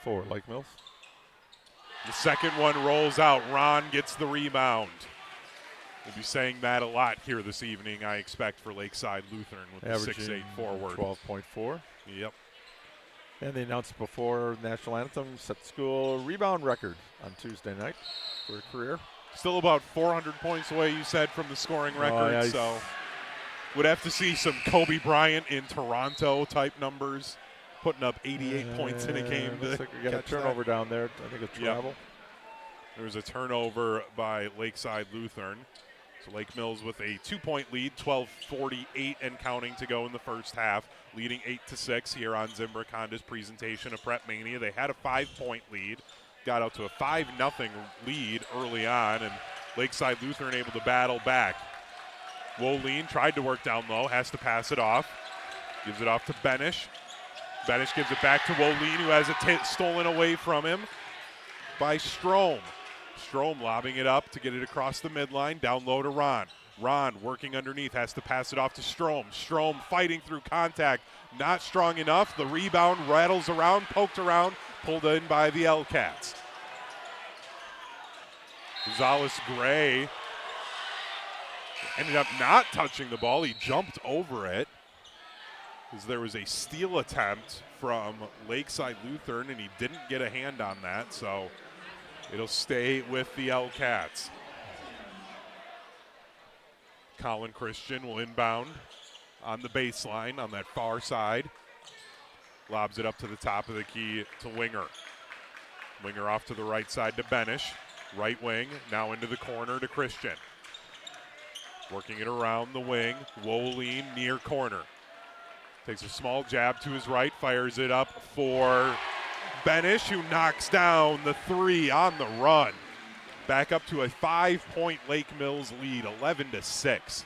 for Lake Mills. The second one rolls out. Ron gets the rebound. We'll be saying that a lot here this evening, I expect, for Lakeside Lutheran with Averaging the 6'8" forward. 12.4. Yep. And they announced before national anthem, set the school rebound record on Tuesday night for a career. Still about 400 points away, you said, from the scoring record. Yeah, so would have to see some Kobe Bryant in Toronto type numbers, putting up 88 points in a game. Looks like we got a turnover down there. I think it's travel. Yep. There was a turnover by Lakeside Lutheran. So Lake Mills with a 2-point lead, 12:48 and counting to go in the first half, leading 8-6 here on Zimbrick Honda's presentation of PrepMania. They had a 5-point lead, got out to a 5-0 lead early on, and Lakeside Lutheran able to battle back. Woleen tried to work down low, has to pass it off, gives it off to Benish. Benish gives it back to Woleen, who has it stolen away from him by Strom. Strom lobbing it up to get it across the midline, down low to Ron. Ron working underneath, has to pass it off to Strom. Strom fighting through contact, not strong enough. The rebound rattles around, poked around, pulled in by the L-Cats. Gonzalez-Gray ended up not touching the ball. He jumped over it as there was a steal attempt from Lakeside Lutheran, and he didn't get a hand on that, so it'll stay with the L-Cats. Colin Christian will inbound on the baseline on that far side. Lobs it up to the top of the key to Winger. Winger off to the right side to Benish. Right wing, now into the corner to Christian. Working it around the wing. Woline near corner. Takes a small jab to his right, fires it up for Benish, who knocks down the three on the run. Back up to a 5-point Lake Mills lead, 11-6.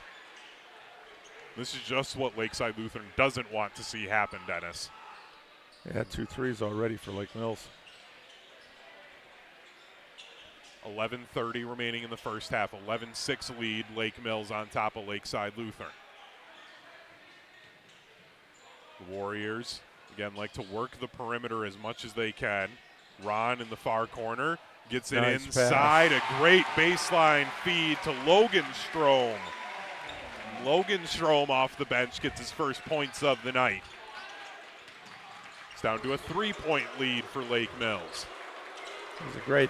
This is just what Lakeside Lutheran doesn't want to see happen, Dennis. They had 2 threes already for Lake Mills. 11:30 remaining in the first half. 11-6 lead, Lake Mills on top of Lakeside Lutheran. The Warriors, again, like to work the perimeter as much as they can. Ron in the far corner gets it nice inside. pass. A great baseline feed to Logan Strom. Logan Strom off the bench gets his first points of the night. It's down to a 3-point lead for Lake Mills. It was a great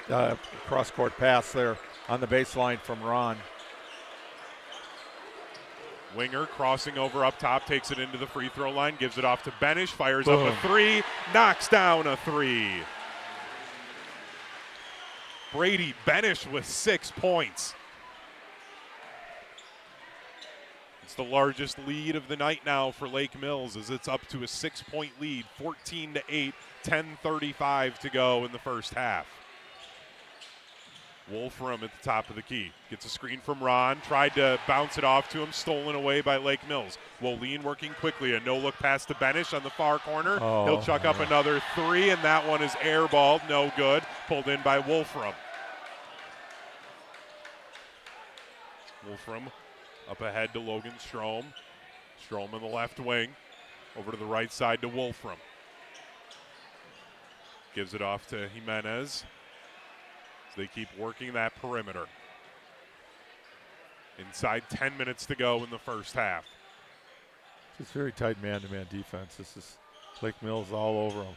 cross-court pass there on the baseline from Ron. Winger crossing over up top, takes it into the free throw line, gives it off to Benish, fires Boom. up a three, knocks down a three. Brady Benish with 6 points. It's the largest lead of the night now for Lake Mills as it's up to a 6-point lead, 14-8, 10:35 to go in the first half. Wolfram at the top of the key. Gets a screen from Ron. Tried to bounce it off to him. Stolen away by Lake Mills. Woline working quickly. A no-look pass to Benish on the far corner. He'll chuck up another three, and that one is airballed. No good. Pulled in by Wolfram. Wolfram up ahead to Logan Strom. Strom on the left wing. Over to the right side to Wolfram. Gives it off to Jimenez. They keep working that perimeter. Inside 10 minutes to go in the first half. It's very tight man-to-man defense. This is Lake Mills all over them.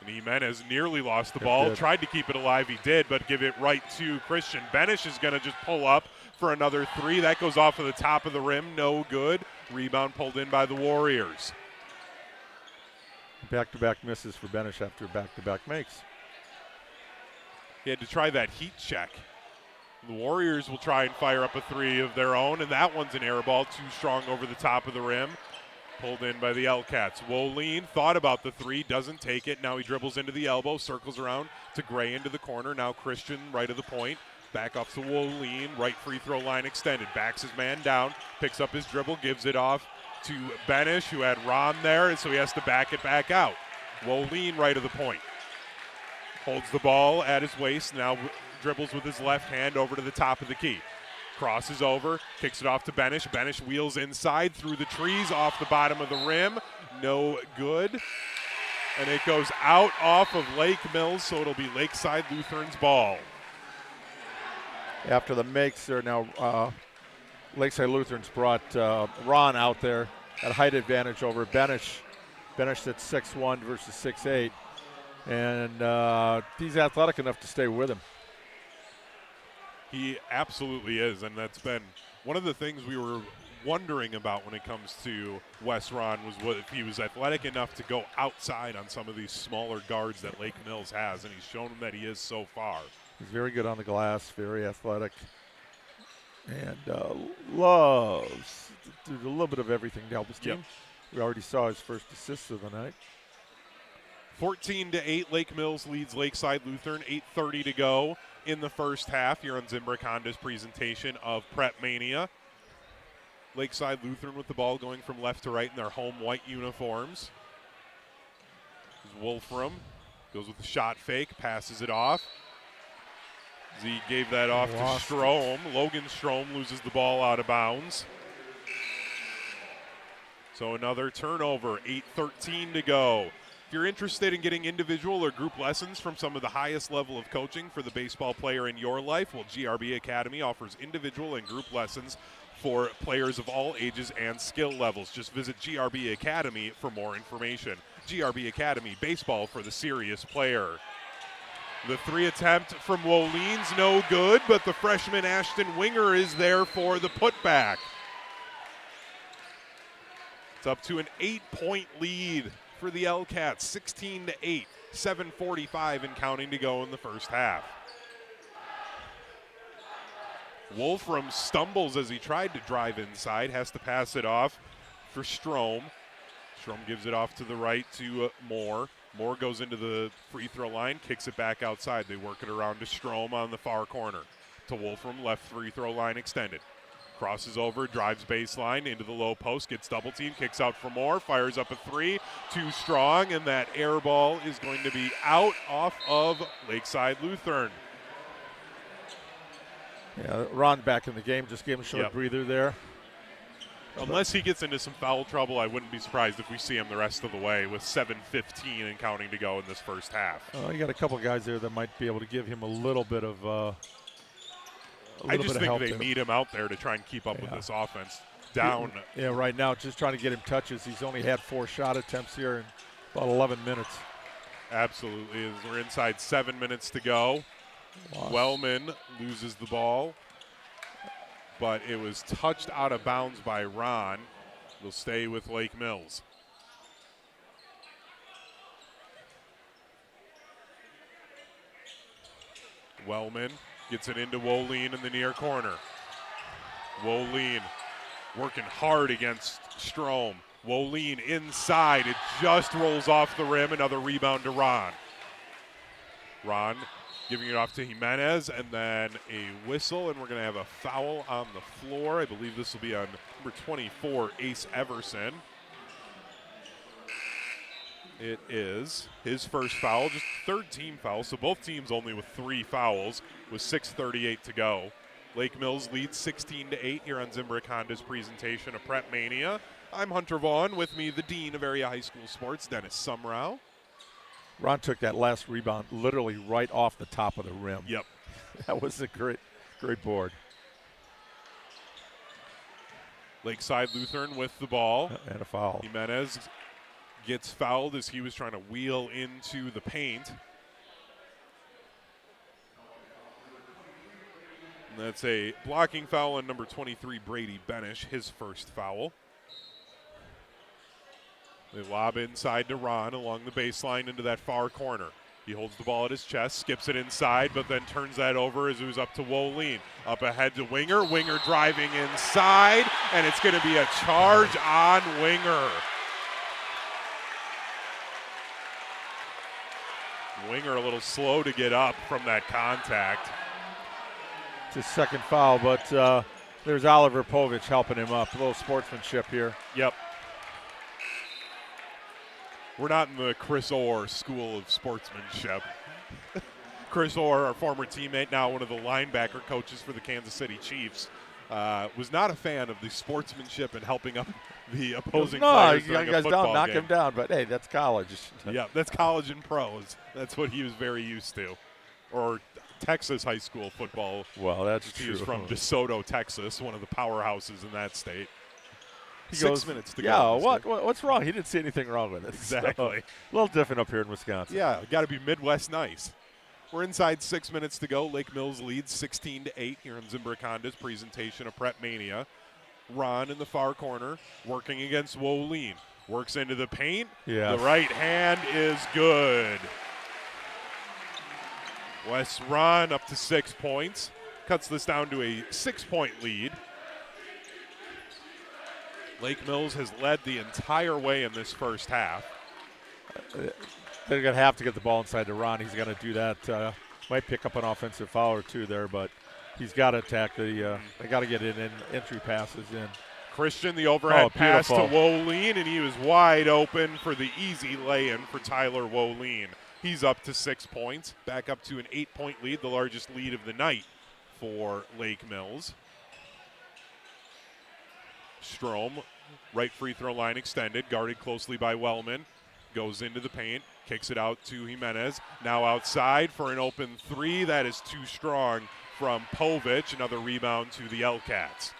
And Jimenez nearly lost the ball. Tried to keep it alive. He did, but give it right to Christian. Benish is going to just pull up for another three. That goes off of the top of the rim. No good. Rebound pulled in by the Warriors. Back-to-back misses for Benish after back-to-back makes. He had to try that heat check. The Warriors will try and fire up a three of their own, and that one's an air ball, too strong over the top of the rim. Pulled in by the L-Cats. Woline thought about the three, doesn't take it. Now he dribbles into the elbow, circles around to Gray into the corner. Now Christian right of the point. Back off to Woline, right free throw line extended. Backs his man down, picks up his dribble, gives it off to Benish, who had Ron there, and so he has to back it back out. Woline right of the point. Holds the ball at his waist, now dribbles with his left hand over to the top of the key. Crosses over, kicks it off to Benish. Benish wheels inside through the trees, off the bottom of the rim. No good. And it goes out off of Lake Mills, so it'll be Lakeside Lutheran's ball. After the makes, they're now Lakeside Lutheran's brought Ron out there at height advantage over Benish. Benish at 6'1" versus 6'8". And he's athletic enough to stay with him. He absolutely is, and that's been one of the things we were wondering about when it comes to Wes Ron was what if he was athletic enough to go outside on some of these smaller guards that Lake Mills has, and he's shown him that he is so far. He's very good on the glass, very athletic, and loves to do a little bit of everything to help his team. Yep. We already saw his first assist of the night. 14-8, Lake Mills leads Lakeside Lutheran. 8:30 to go in the first half here on Zimbrick Honda's presentation of PrepMania. Lakeside Lutheran with the ball going from left to right in their home white uniforms. Wolfram goes with the shot fake, passes it off. Z gave that off to Strom. Logan Strom loses the ball out of bounds. So another turnover, 8:13 to go. If you're interested in getting individual or group lessons from some of the highest level of coaching for the baseball player in your life, well, GRB Academy offers individual and group lessons for players of all ages and skill levels. Just visit GRB Academy for more information. GRB Academy, baseball for the serious player. The 3 attempt from Wolean's no good, but the freshman Ashton Winger is there for the putback. It's up to an 8-point lead for the L-Cats, 16-8, 7:45 and counting to go in the first half. Wolfram stumbles as he tried to drive inside, has to pass it off for Strom. Strom gives it off to the right to Moore. Moore goes into the free throw line, kicks it back outside. They work it around to Strom on the far corner. To Wolfram, left free throw line extended. Crosses over, drives baseline into the low post, gets double teamed, kicks out for Moore, fires up a 3, too strong, and that air ball is going to be out off of Lakeside Lutheran. Yeah, Ron back in the game, just gave him a short breather there. Unless he gets into some foul trouble, I wouldn't be surprised if we see him the rest of the way with 7:15 and counting to go in this first half. You got a couple guys there that might be able to give him a little bit of I just think they need him out there to try and keep up with this offense. Down. Yeah, right now, just trying to get him touches. He's only had 4 shot attempts here in about 11 minutes. Absolutely. We're inside 7 minutes to go. Wellman loses the ball, but it was touched out of bounds by Ron. Will stay with Lake Mills. Wellman gets it into Woleen in the near corner. Woleen working hard against Strom. Woleen inside. It just rolls off the rim. Another rebound to Ron. Ron giving it off to Jimenez, and then a whistle, and we're going to have a foul on the floor. I believe this will be on number 24, Ace Everson. It is his first foul, just third team foul, so both teams only with 3 fouls with 6:38 to go. Lake Mills leads 16-8 here on Zimbrick Honda's presentation of PrepMania. I'm Hunter Vaughn, with me the Dean of Area High School Sports, Dennis Semrau. Ron took that last rebound literally right off the top of the rim. Yep. That was a great board. Lakeside Lutheran with the ball. And a foul. Jimenez gets fouled as he was trying to wheel into the paint. And that's a blocking foul on number 23, Brady Benish, his first foul. They lob inside to Ron along the baseline into that far corner. He holds the ball at his chest, skips it inside, but then turns that over as it was up to Woleen. Up ahead to Winger. Winger driving inside, and it's going to be a charge on Winger. Winger a little slow to get up from that contact. It's his second foul, but there's Oliver Povich helping him up. A little sportsmanship here. Yep. We're not in the Chris Orr school of sportsmanship. Chris Orr, our former teammate, now one of the linebacker coaches for the Kansas City Chiefs, was not a fan of the sportsmanship and helping up the opposing players during a football knock game. him down, but hey, that's college. Yeah, that's college and pros. That's what he was very used to. Or Texas high school football. Well, that's true. true. He was from DeSoto, Texas, one of the powerhouses in that state. He 6 goes, minutes to yeah, go. what's wrong? He didn't see anything wrong with it. Exactly. So, a little different up here in Wisconsin. Yeah, got to be Midwest nice. We're inside 6 minutes to go. Lake Mills leads 16-8 here on Zimbrick Honda's presentation of PrepMania. Ron in the far corner working against Woleen. Works into the paint. Yes. The right hand is good. Wes Ron up to 6 points. Cuts this down to a 6-point lead. Lake Mills has led the entire way in this first half. They're going to have to get the ball inside to Ron. He's going to do that. Might pick up an offensive foul or two there, but he's got to attack the they got to get it in, entry passes in. Christian, the overhead pass to beautiful. Woleen, and he was wide open for the easy lay-in for Tyler Woleen. He's up to 6 points, back up to an 8-point lead, the largest lead of the night for Lake Mills. Strom, right free throw line extended, guarded closely by Wellman. goes into the paint, kicks it out to Jimenez. Now outside for an open three. That is too strong from Povich. Another rebound to the L-Cats.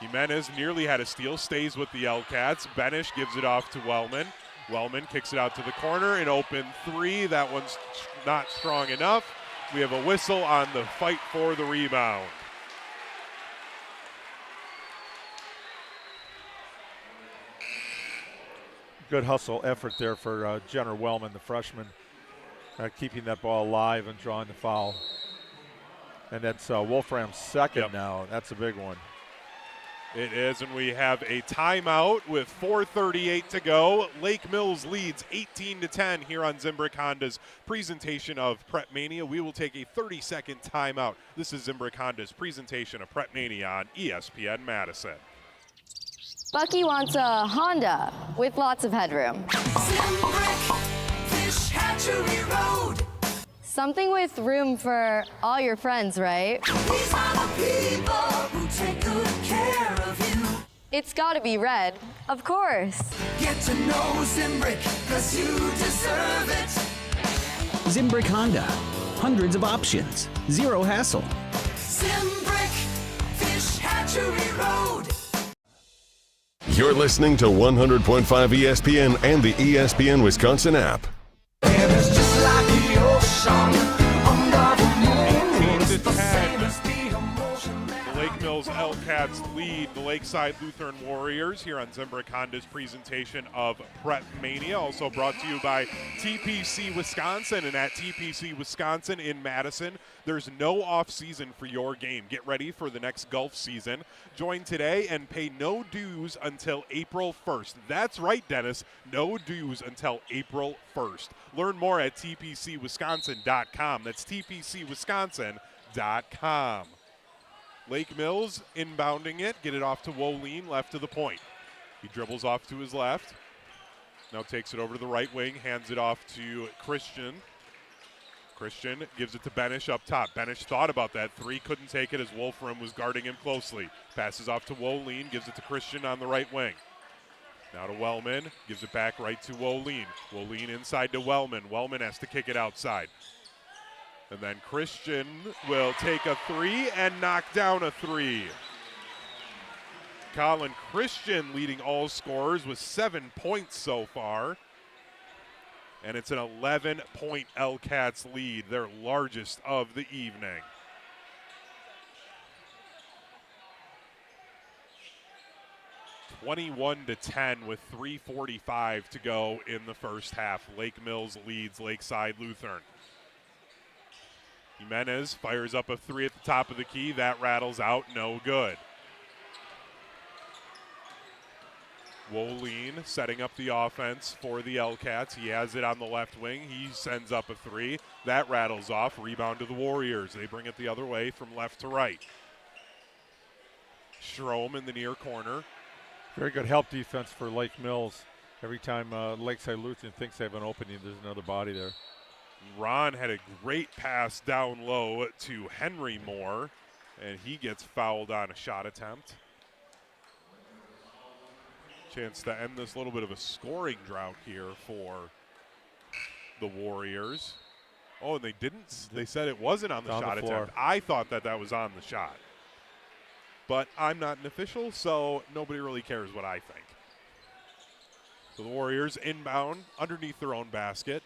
Jimenez nearly had a steal, stays with the L-Cats. Benish gives it off to Wellman. Wellman kicks it out to the corner. An open three. That one's not strong enough. We have a whistle on the fight for the rebound. Good hustle effort there for Jenner Wellman, the freshman, keeping that ball alive and drawing the foul. And that's Wolfram's second now. That's a big one. It is, and we have a timeout with 4:38 to go. Lake Mills leads 18-10 here on Zimbrick Honda's presentation of PrepMania. We will take a 30-second timeout. This is Zimbrick Honda's presentation of PrepMania on ESPN Madison. Bucky wants a Honda with lots of headroom. Zimbrick Fish Hatchery Road. Something with room for all your friends, right? These are the people who take good care of you. It's gotta be red, of course. Get to know Zimbrick, 'cause you deserve it. Zimbrick Honda. Hundreds of options. Zero hassle. Zimbrick Fish Hatchery Road. You're listening to 100.5 ESPN and the ESPN Wisconsin app. And it's just like the ocean under the moon. 18-10. The Lake Mills L-Cats lead the Lakeside Lutheran Warriors here on Zimbrick Honda's presentation of PrepMania. Also brought to you by TPC Wisconsin. And at TPC Wisconsin in Madison, there's no off-season for your game. Get ready for the next golf season. Join today and pay no dues until April 1st. That's right, Dennis. No dues until April 1st. Learn more at tpcwisconsin.com. That's tpcwisconsin.com. Lake Mills inbounding it. Get it off to Woline, left to the point. He dribbles off to his left. Now takes it over to the right wing, hands it off to Christian. Christian gives it to Benish up top. Benish thought about that three, couldn't take it as Wolfram was guarding him closely. Passes off to Woline, gives it to Christian on the right wing. Now to Wellman, gives it back right to Woline. Woline inside to Wellman. Wellman has to kick it outside. And then Christian will take a three and knock down a three. Colin Christian leading all scorers with 7 points so far. And it's an 11-point L-Cats lead, their largest of the evening. (21-10) with 3:45 to go in the first half. Lake Mills leads Lakeside Lutheran. Jimenez fires up a three at the top of the key. That rattles out, no good. Woline setting up the offense for the L-Cats. He has it on the left wing. He sends up a three. That rattles off. Rebound to the Warriors. They bring it the other way from left to right. Strom in the near corner. Very good help defense for Lake Mills. Every time Lakeside Lutheran thinks they have an opening, there's another body there. Ron had a great pass down low to Henry Moore, and he gets fouled on a shot attempt. Chance to end this little bit of a scoring drought here for the Warriors. Oh, and they didn't. They said it wasn't on the shot attempt. I thought that was on the shot. But I'm not an official, so nobody really cares what I think. So the Warriors inbound underneath their own basket.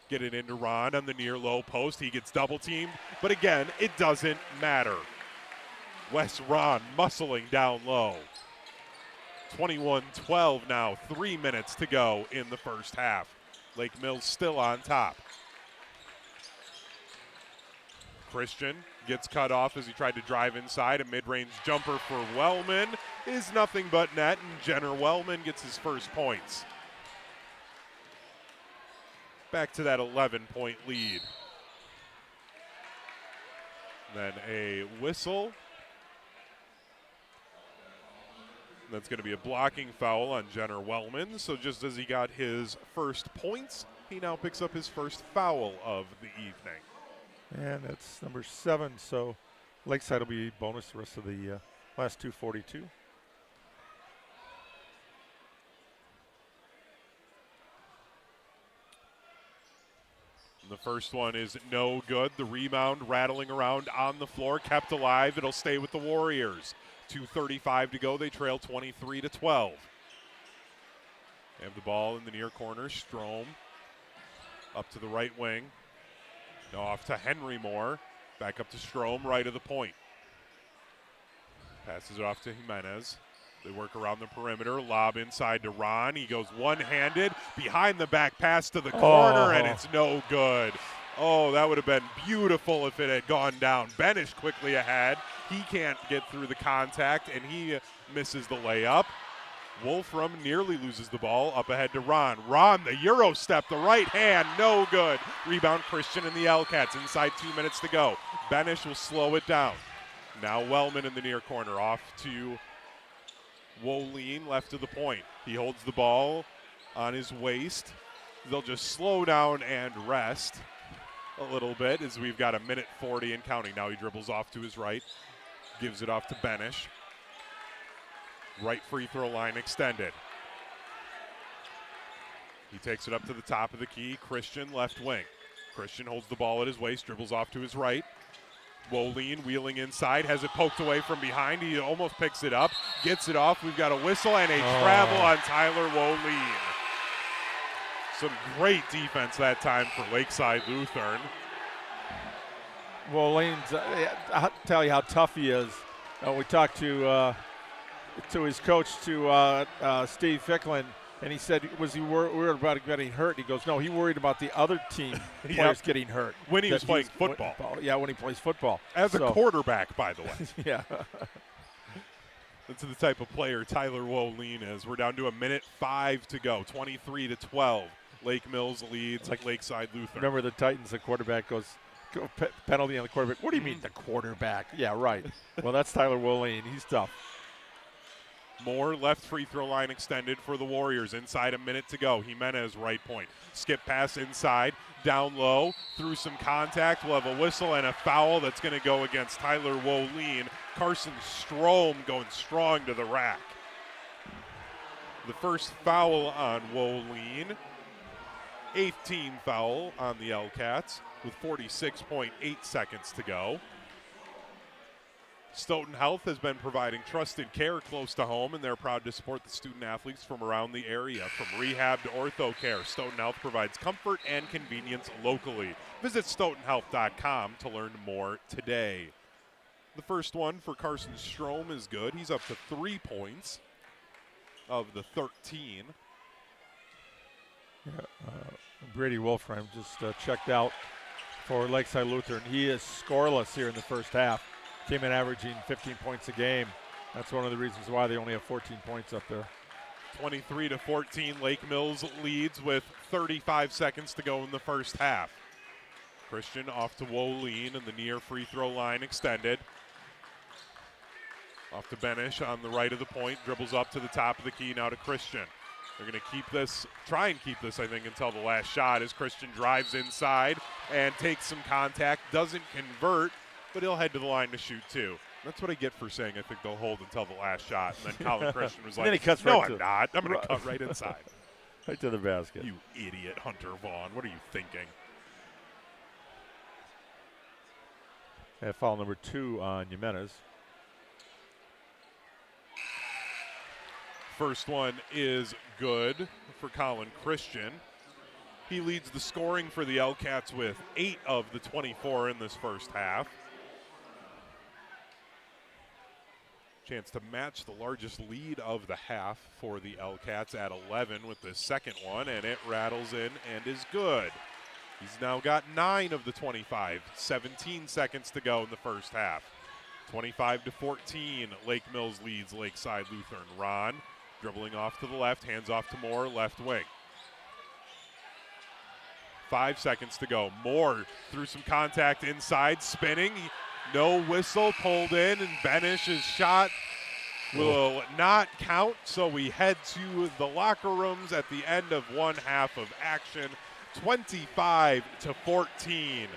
Get it into Ron on the near low post. He gets double teamed, but again, it doesn't matter. Wes Ron muscling down low. 21-12 now, 3 minutes to go in the first half. Lake Mills still on top. Christian gets cut off as he tried to drive inside. A mid-range jumper for Wellman is nothing but net, and Jenner Wellman gets his first points. Back to that 11-point lead. Then a whistle. That's going to be a blocking foul on Jenner Wellman. So just as he got his first points, he now picks up his first foul of the evening. And that's number 7, so Lakeside will be bonus the rest of the last 2:42. The first one is no good. The rebound rattling around on the floor, kept alive. It'll stay with the Warriors. 2:35 to go. They trail 23-12. They have the ball in the near corner. Strom up to the right wing. Now off to Henry Moore. Back up to Strom, right of the point. Passes it off to Jimenez. They work around the perimeter. Lob inside to Ron. He goes one-handed. Behind the back pass to the corner, and it's no good. Oh, that would have been beautiful if it had gone down. Benish quickly ahead. He can't get through the contact, and he misses the layup. Wolfram nearly loses the ball. Up ahead to Ron. Ron, the Euro step, the right hand, no good. Rebound Christian and the L-Cats. Inside 2 minutes to go. Benish will slow it down. Now Wellman in the near corner. Off to Woline, left of the point. He holds the ball on his waist. They'll just slow down and rest a little bit as we've got 1:40 and counting. Now he dribbles off to his right. Gives it off to Benish. Right free throw line extended. He takes it up to the top of the key. Christian left wing. Christian holds the ball at his waist, dribbles off to his right. Woline wheeling inside, has it poked away from behind. He almost picks it up, gets it off. We've got a whistle and a travel on Tyler Woline. Some great defense that time for Lakeside Lutheran. Woline's, I'll tell you how tough he is. We talked to his coach, to Steve Ficklin, and he said, was he worried about getting hurt? He goes, no, he worried about the other team players getting hurt. When he was playing football. When he plays football. As a quarterback, by the way. Yeah. That's the type of player Tyler Woline is. We're down to 1:05 to go, 23-12. Lake Mills leads Lakeside Lutheran. Remember the Titans, the quarterback goes, penalty on the quarterback. What do you mean the quarterback? Yeah, right. Well, that's Tyler Woline. He's tough. Moore left free throw line extended for the Warriors. Inside 1 minute to go. Jimenez right point. Skip pass inside. Down low. Through some contact. We'll have a whistle and a foul that's going to go against Tyler Woline. Carson Strom going strong to the rack. The first foul on Woline. 8th team foul on the L-Cats with 46.8 seconds to go. Stoughton Health has been providing trusted care close to home, and they're proud to support the student athletes from around the area. From rehab to ortho care, Stoughton Health provides comfort and convenience locally. Visit stoughtonhealth.com to learn more today. The first one for Carson Strom is good. He's up to 3 points of the 13. Yeah, Brady Wolfram just checked out for Lakeside Lutheran. He is scoreless here in the first half. Came in averaging 15 points a game. That's one of the reasons why they only have 14 points up there. 23-14, Lake Mills leads with 35 seconds to go in the first half. Christian off to Woline and the near free throw line extended. Off to Benish on the right of the point, dribbles up to the top of the key, now to Christian. They're going to keep this, try and keep this, I think, until the last shot as Christian drives inside and takes some contact, doesn't convert, but he'll head to the line to shoot two. That's what I get for saying I think they'll hold until the last shot. And then Colin Christian was like, then he cuts no, right I'm not. I'm going to cut right inside. Right to the basket. You idiot, Hunter Vaughn. What are you thinking? Foul number 2 on Jimenez. First one is good for Colin Christian. He leads the scoring for the L-Cats with 8 of the 24 in this first half. Chance to match the largest lead of the half for the L-Cats at 11 with the second one, and it rattles in and is good. He's now got 9 of the 25, 17 seconds to go in the first half. 25-14, Lake Mills leads Lakeside Lutheran. Ron dribbling off to the left, hands off to Moore, left wing. 5 seconds to go. Moore through some contact inside, spinning. No whistle, pulled in, and Benish's shot will not count. So we head to the locker rooms at the end of one half of action. 25-14.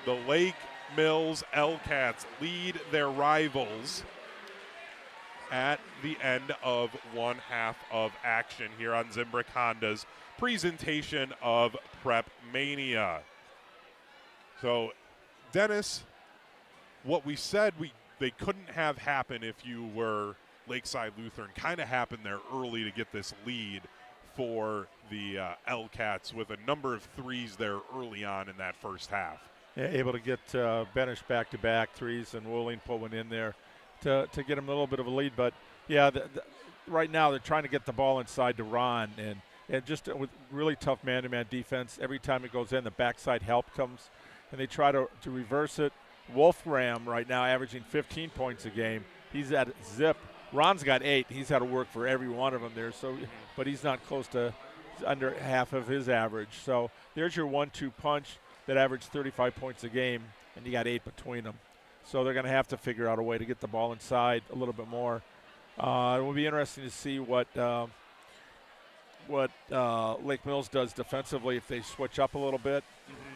The Lake Mills L-Cats lead their rivals at the end of one half of action here on Zimbrick Honda's presentation of PrepMania. So, Dennis, what we said they couldn't have happen if you were Lakeside Lutheran kind of happened there early to get this lead for the L-Cats with a number of threes there early on in that first half. Yeah, able to get Benish back-to-back threes and Wooling put one in there to get him a little bit of a lead. But, yeah, right now they're trying to get the ball inside to Ron. And just with really tough man-to-man defense, every time it goes in, the backside help comes. And they try to reverse it. Wolfram right now averaging 15 points a game. He's at zip. Ron's got 8. He's had to work for every one of them there. So, but he's not close to under half of his average. So there's your 1-2 punch that averaged 35 points a game, and you got 8 between them. So they're going to have to figure out a way to get the ball inside a little bit more. It will be interesting to see what Lake Mills does defensively if they switch up a little bit,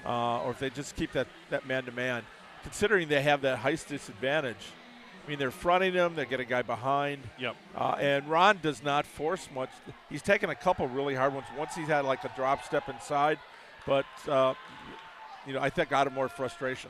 or if they just keep that man-to-man. Considering they have that height disadvantage, I mean, they're fronting him. They get a guy behind. Yep. And Ron does not force much. He's taken a couple really hard ones. Once he's had like a drop step inside, but I think out of more frustration.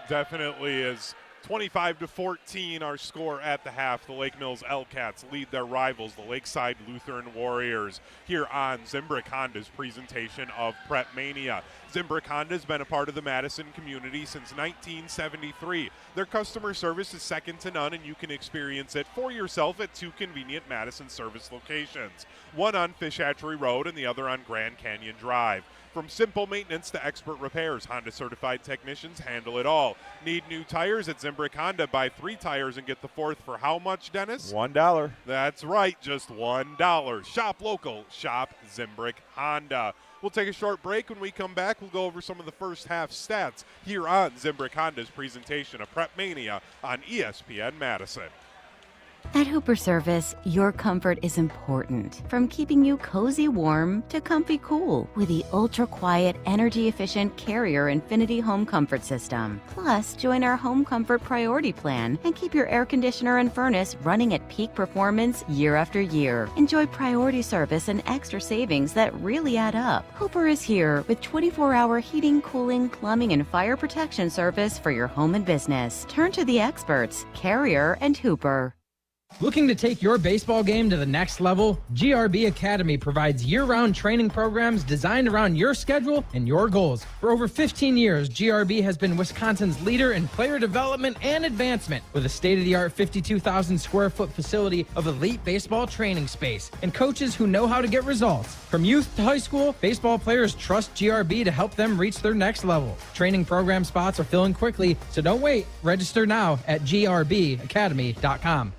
Definitely is. 25-14 our score at the half. The Lake Mills L-Cats lead their rivals, the Lakeside Lutheran Warriors, here on Zimbrick Honda's presentation of PrepMania. Zimbrick Honda has been a part of the Madison community since 1973. Their customer service is second to none, and you can experience it for yourself at 2 convenient Madison service locations, one on Fish Hatchery Road and the other on Grand Canyon Drive. From simple maintenance to expert repairs, Honda-certified technicians handle it all. Need new tires at Zimbrick Honda? Buy 3 tires and get the 4th for how much, Dennis? $1. That's right, just $1. Shop local, shop Zimbrick Honda. We'll take a short break. When we come back, we'll go over some of the first half stats here on Zimbrick Honda's presentation of PrepMania on ESPN Madison. At Hooper Service, your comfort is important. From keeping you cozy warm to comfy cool with the ultra-quiet, energy-efficient Carrier Infinity Home Comfort System. Plus, join our Home Comfort Priority Plan and keep your air conditioner and furnace running at peak performance year after year. Enjoy priority service and extra savings that really add up. Hooper is here with 24-hour heating, cooling, plumbing, and fire protection service for your home and business. Turn to the experts, Carrier and Hooper. Looking to take your baseball game to the next level? GRB Academy provides year-round training programs designed around your schedule and your goals. For over 15 years, GRB has been Wisconsin's leader in player development and advancement with a state-of-the-art 52,000 square foot facility of elite baseball training space and coaches who know how to get results. From youth to high school, baseball players trust GRB to help them reach their next level. Training program spots are filling quickly, so don't wait. Register now at grbacademy.com.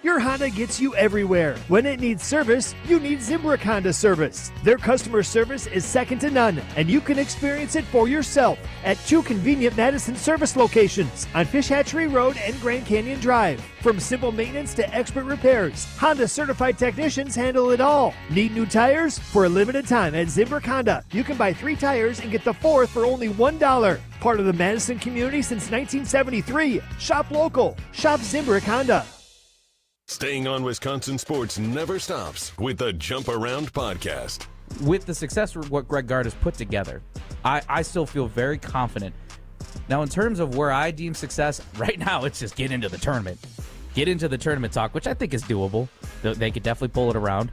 Your Honda gets you everywhere. When it needs service, you need Zimbrick Honda service. Their customer service is second to none, and you can experience it for yourself at 2 convenient Madison service locations on Fish Hatchery Road and Grand Canyon Drive. From simple maintenance to expert repairs, Honda certified technicians handle it all. Need new tires? For a limited time at Zimbrick Honda, you can buy 3 tires and get the 4th for only $1. Part of the Madison community since 1973. Shop local. Shop Zimbrick Honda. Staying on Wisconsin sports never stops with the Jump Around podcast. With the success of what Greg Gard has put together, I still feel very confident. Now, in terms of where I deem success, right now it's just get into the tournament. Get into the tournament talk, which I think is doable. They could definitely pull it around.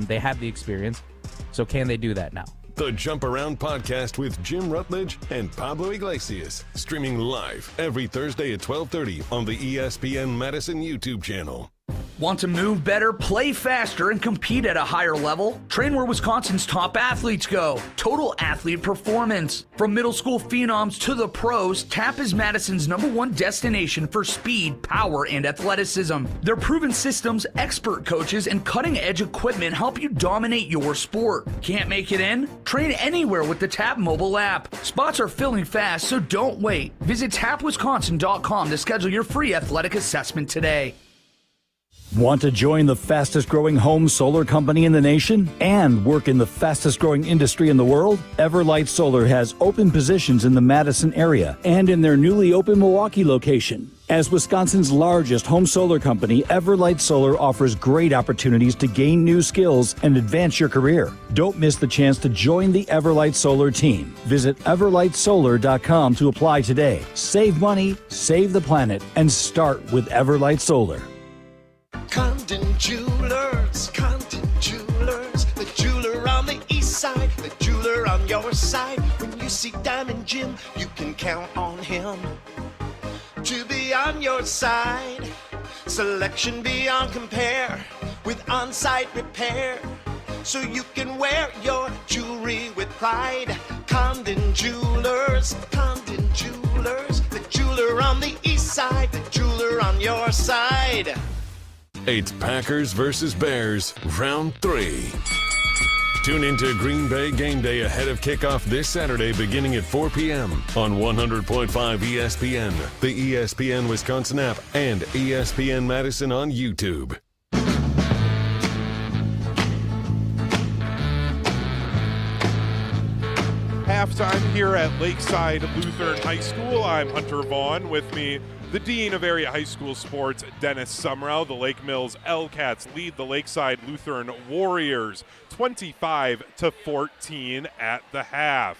They have the experience. So can they do that now? The Jump Around podcast with Jim Rutledge and Pablo Iglesias. Streaming live every Thursday at 12:30 on the ESPN Madison YouTube channel. Want to move better, play faster, and compete at a higher level? Train where Wisconsin's top athletes go. Total Athlete Performance. From middle school phenoms to the pros, TAP is Madison's #1 destination for speed, power, and athleticism. Their proven systems, expert coaches, and cutting-edge equipment help you dominate your sport. Can't make it in? Train anywhere with the TAP mobile app. Spots are filling fast, so don't wait. Visit tapwisconsin.com to schedule your free athletic assessment today. Want to join the fastest growing home solar company in the nation and work in the fastest growing industry in the world? Everlight Solar has open positions in the Madison area and in their newly opened Milwaukee location. As Wisconsin's largest home solar company, Everlight Solar offers great opportunities to gain new skills and advance your career. Don't miss the chance to join the Everlight Solar team. Visit everlightsolar.com to apply today. Save money, save the planet, and start with Everlight Solar. Condon Jewelers, the jeweler on the east side, the jeweler on your side. When you see Diamond Jim, you can count on him to be on your side. Selection beyond compare with on-site repair, so you can wear your jewelry with pride. Condon Jewelers, the jeweler on the east side, the jeweler on your side. It's Packers versus Bears, round 3. Tune into Green Bay Game Day ahead of kickoff this Saturday beginning at 4 p.m. on 100.5 ESPN, the ESPN Wisconsin app, and ESPN Madison on YouTube. Halftime here at Lakeside Lutheran High School. I'm Hunter Vaughn. With me, the Dean of Area High School Sports, Dennis Semrau. The Lake Mills L-Cats lead the Lakeside Lutheran Warriors 25-14 at the half.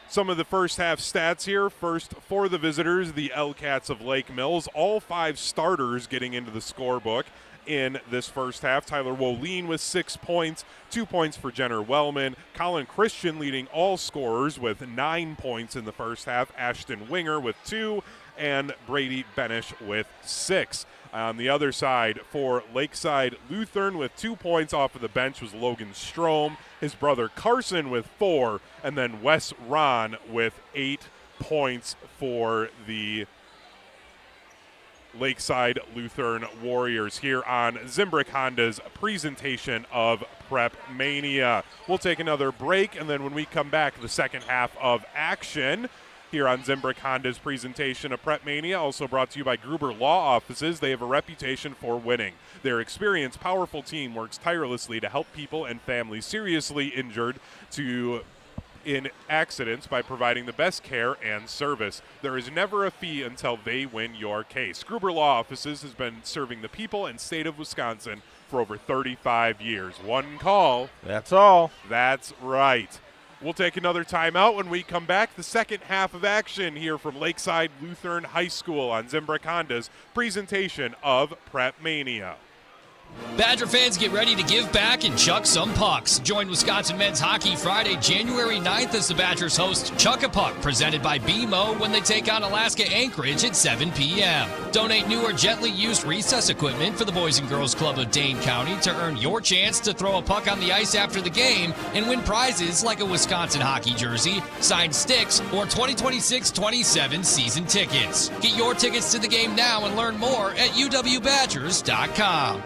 Some of the first half stats here. First, for the visitors, the L-Cats of Lake Mills. All 5 starters getting into the scorebook in this first half. Tyler Woline with 6 points, 2 points for Jenner Wellman. Colin Christian leading all scorers with 9 points in the first half. Ashton Winger with 2, and Brady Benish with 6. On the other side, for Lakeside Lutheran with 2 points off of the bench was Logan Strom, his brother Carson with 4, and then Wes Ron with 8 points for the Lakeside Lutheran Warriors here on Zimbrick Honda's presentation of PrepMania. We'll take another break, and then when we come back, the second half of action here on Zimbrick Honda's presentation of PrepMania, also brought to you by Gruber Law Offices. They have a reputation for winning. Their experienced, powerful team works tirelessly to help people and families seriously injured in accidents by providing the best care and service. There is never a fee until they win your case. Gruber Law Offices has been serving the people and state of Wisconsin for over 35 years. One call. That's all. That's right. We'll take another timeout. When we come back, the second half of action here from Lakeside Lutheran High School on Zimbrick Honda's presentation of PrepMania. Badger fans, get ready to give back and chuck some pucks. Join Wisconsin Men's Hockey Friday, January 9th as the Badgers host Chuck a Puck, presented by BMO, when they take on Alaska Anchorage at 7 p.m. Donate new or gently used recess equipment for the Boys and Girls Club of Dane County to earn your chance to throw a puck on the ice after the game and win prizes like a Wisconsin hockey jersey, signed sticks, or 2026-27 season tickets. Get your tickets to the game now and learn more at uwbadgers.com.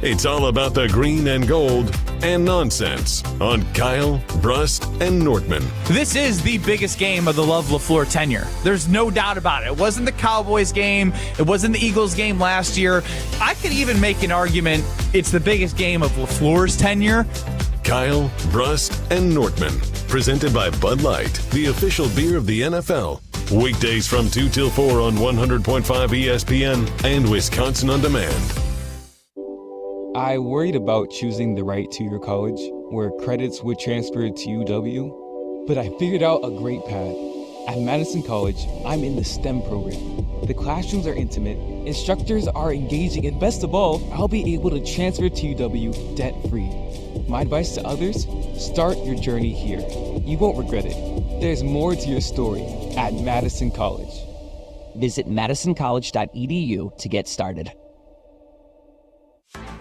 It's all about the green and gold and nonsense on Kyle, Brust, and Nortman. This is the biggest game of the Love LaFleur tenure. There's no doubt about it. It wasn't the Cowboys game. It wasn't the Eagles game last year. I could even make an argument it's the biggest game of LaFleur's tenure. Kyle, Brust, and Nortman. Presented by Bud Light, the official beer of the NFL. Weekdays from 2 till 4 on 100.5 ESPN and Wisconsin On Demand. I worried about choosing the right two-year college where credits would transfer to UW, but I figured out a great path. At Madison College, I'm in the STEM program. The classrooms are intimate, instructors are engaging, and best of all, I'll be able to transfer to UW debt-free. My advice to others, start your journey here. You won't regret it. There's more to your story at Madison College. Visit madisoncollege.edu to get started.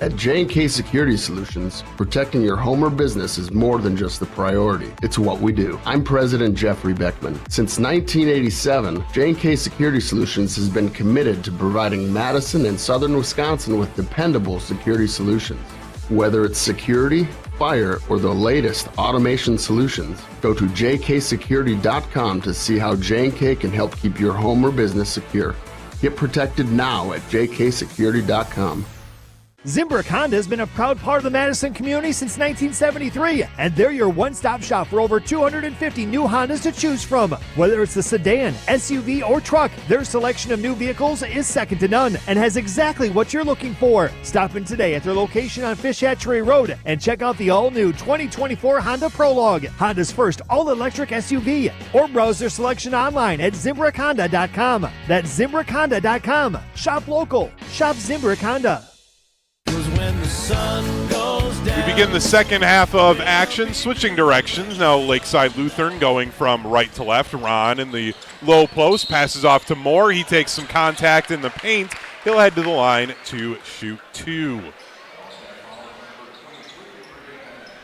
At J&K Security Solutions, protecting your home or business is more than just a priority. It's what we do. I'm President Jeffrey Beckman. Since 1987, J&K Security Solutions has been committed to providing Madison and Southern Wisconsin with dependable security solutions. Whether it's security, fire, or the latest automation solutions, go to jksecurity.com to see how J&K can help keep your home or business secure. Get protected now at jksecurity.com. Zimbrick Honda has been a proud part of the Madison community since 1973, and they're your one-stop shop for over 250 new Hondas to choose from. Whether it's the sedan, SUV, or truck, their selection of new vehicles is second to none and has exactly what you're looking for. Stop in today at their location on Fish Hatchery Road and check out the all-new 2024 Honda Prologue, Honda's first all-electric SUV, or browse their selection online at ZimbrickHonda.com. That's ZimbrickHonda.com. Shop local. Shop Zimbrick Honda. We begin the second half of action, switching directions. Now Lakeside Lutheran going from right to left. Ron in the low post, passes off to Moore. He takes some contact in the paint. He'll head to the line to shoot two.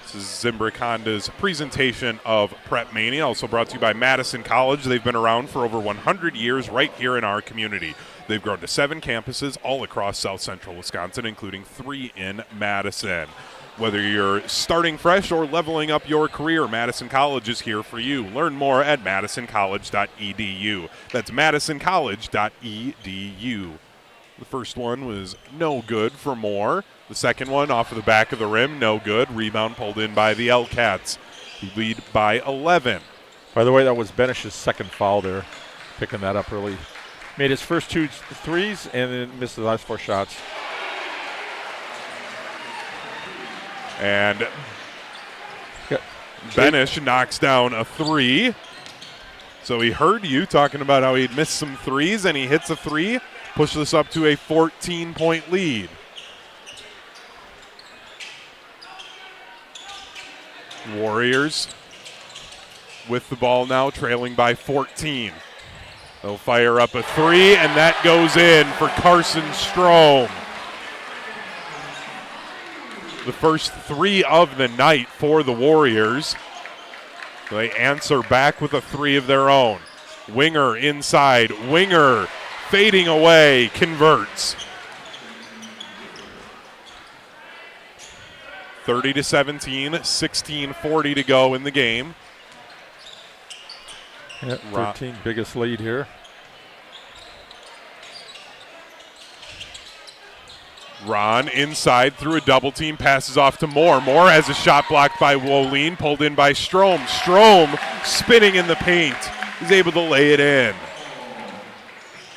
This is Zimbrick Honda's presentation of PrepMania, also brought to you by Madison College. They've been around for over 100 years right here in our community. They've grown to 7 campuses all across south central Wisconsin, including 3 in Madison. Whether you're starting fresh or leveling up your career, Madison College is here for you. Learn more at madisoncollege.edu. That's madisoncollege.edu. The first one was no good for Moore. The second one off of the back of the rim, no good. Rebound pulled in by the L-Cats. He lead by 11. By the way, that was Benish's second foul there, picking that up early. Made his first 2 threes and then missed the last 4 shots. And Benish knocks down a 3. So he heard you talking about how he'd missed some threes, and he hits a 3, pushes us up to a 14-point lead. Warriors with the ball now, trailing by 14. They'll fire up a 3, and that goes in for Carson Strom. The first 3 of the night for the Warriors. They answer back with a 3 of their own. Winger inside. Winger fading away, converts. 30-17, 16:40 to go in the game. Yeah, 13, biggest lead here. Ron inside through a double team, passes off to Moore. Moore has a shot blocked by Wolin, pulled in by Strom. Strom spinning in the paint. He's able to lay it in.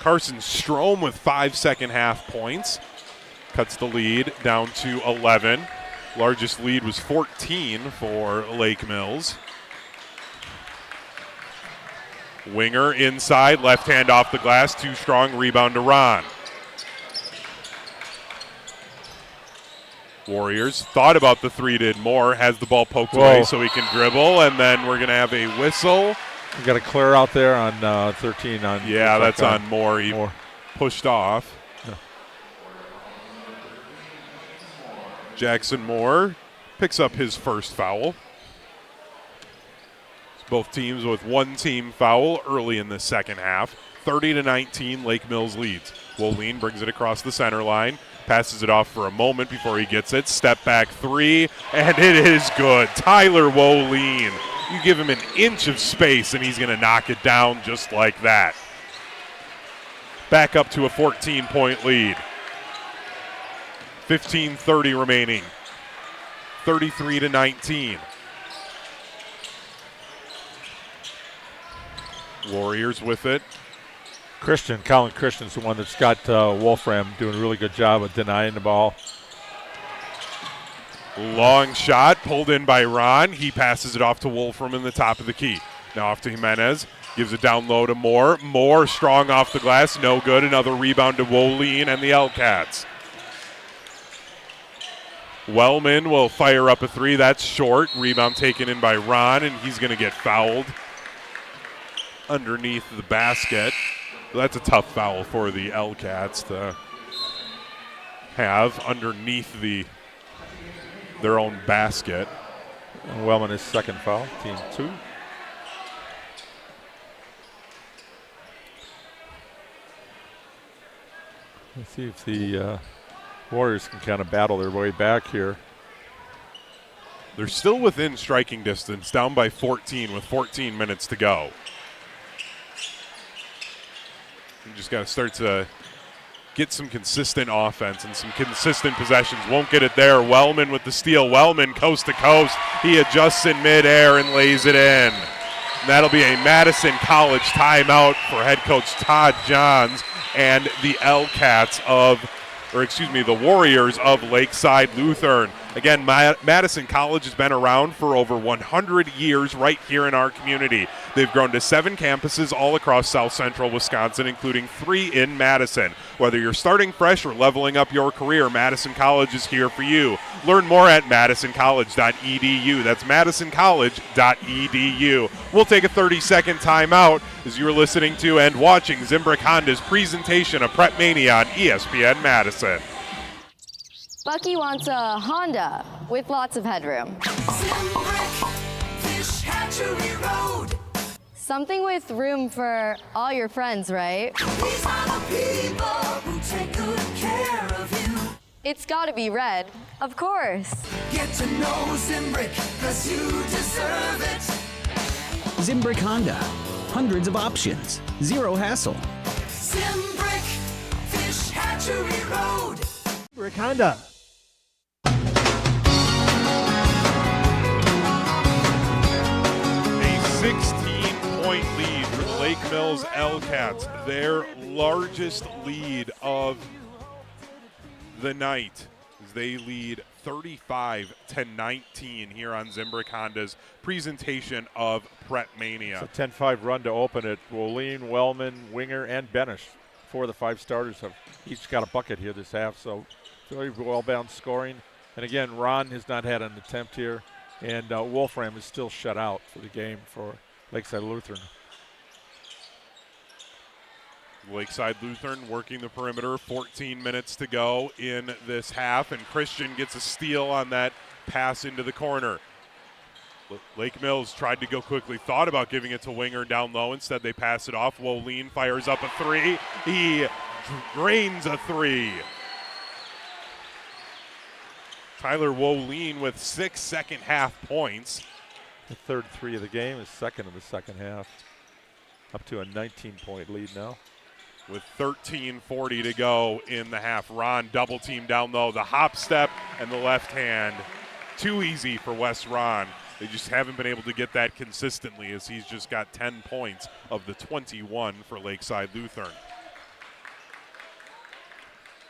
Carson Strom with 5 second half points. Cuts the lead down to 11. Largest lead was 14 for Lake Mills. Winger inside, left hand off the glass, too strong, rebound to Ron. Warriors thought about the 3, did Moore, has the ball poked away so he can dribble, and then we're going to have a whistle. You got a clear out there on 13. Yeah, that's on Moore. He pushed off. Yeah. Jackson Moore picks up his first foul. Both teams with 1 team foul early in the second half. 30-19, Lake Mills leads. Wolin brings it across the center line, passes it off for a moment before he gets it. Step back 3, and it is good. Tyler Wolin. You give him an inch of space, and he's going to knock it down just like that. Back up to a 14-point lead. 15:30 remaining. 33-19. Warriors with it. Colin Christian's the one that's got Wolfram doing a really good job of denying the ball. Long shot pulled in by Ron. He passes it off to Wolfram in the top of the key. Now off to Jimenez. Gives it down low to Moore. Moore strong off the glass. No good. Another rebound to Wolin and the L-Cats. Wellman will fire up a 3. That's short. Rebound taken in by Ron, and he's going to get fouled underneath the basket. That's a tough foul for the L-Cats to have underneath their own basket. Wellman his second foul, team 2. Let's see if the Warriors can kind of battle their way back here. They're still within striking distance, down by 14 with 14 minutes to go. You just got to start to get some consistent offense and some consistent possessions. Won't get it there. Wellman with the steal. Wellman coast to coast. He adjusts in midair and lays it in. And that'll be a Madison College timeout for head coach Todd Johns and the the Warriors of Lakeside Lutheran. Again, Madison College has been around for over 100 years right here in our community. They've grown to 7 campuses all across South Central Wisconsin, including 3 in Madison. Whether you're starting fresh or leveling up your career, Madison College is here for you. Learn more at madisoncollege.edu. That's madisoncollege.edu. We'll take a 30-second timeout as you're listening to and watching Zimbrick Honda's presentation of PrepMania on ESPN Madison. Bucky wants a Honda with lots of headroom. Something with room for all your friends, right? These are the people who take good care of you. It's gotta be red, of course. Get to know Zimbrick, 'cause you deserve it. Zimbrick Honda. Hundreds of options. Zero hassle. Zimbrick, Fish Hatchery Road. Zimbrick Honda. A 16-point lead for the Lake Mills L-Cats, their largest lead of the night, as they lead 35-19 here on Zimbrick Honda's presentation of PrepMania. It's a 10-5 run to open it. Woleen, Wellman, Winger, and Benish. 4 of the 5 starters have each got a bucket here this half, so very well-balanced scoring. And again, Ron has not had an attempt here. And Wolfram is still shut out for the game for Lakeside Lutheran. Lakeside Lutheran working the perimeter, 14 minutes to go in this half, and Christian gets a steal on that pass into the corner. Lake Mills tried to go quickly, thought about giving it to Winger down low. Instead, they pass it off. Woleen fires up a 3. He drains a 3. Tyler Woleen with 6 second-half points. The third 3 of the game, is second in the second half. Up to a 19-point lead now. With 13:40 to go in the half. Ron double team down low. The hop step and the left hand. Too easy for Wes Ron. They just haven't been able to get that consistently, as he's just got 10 points of the 21 for Lakeside Lutheran.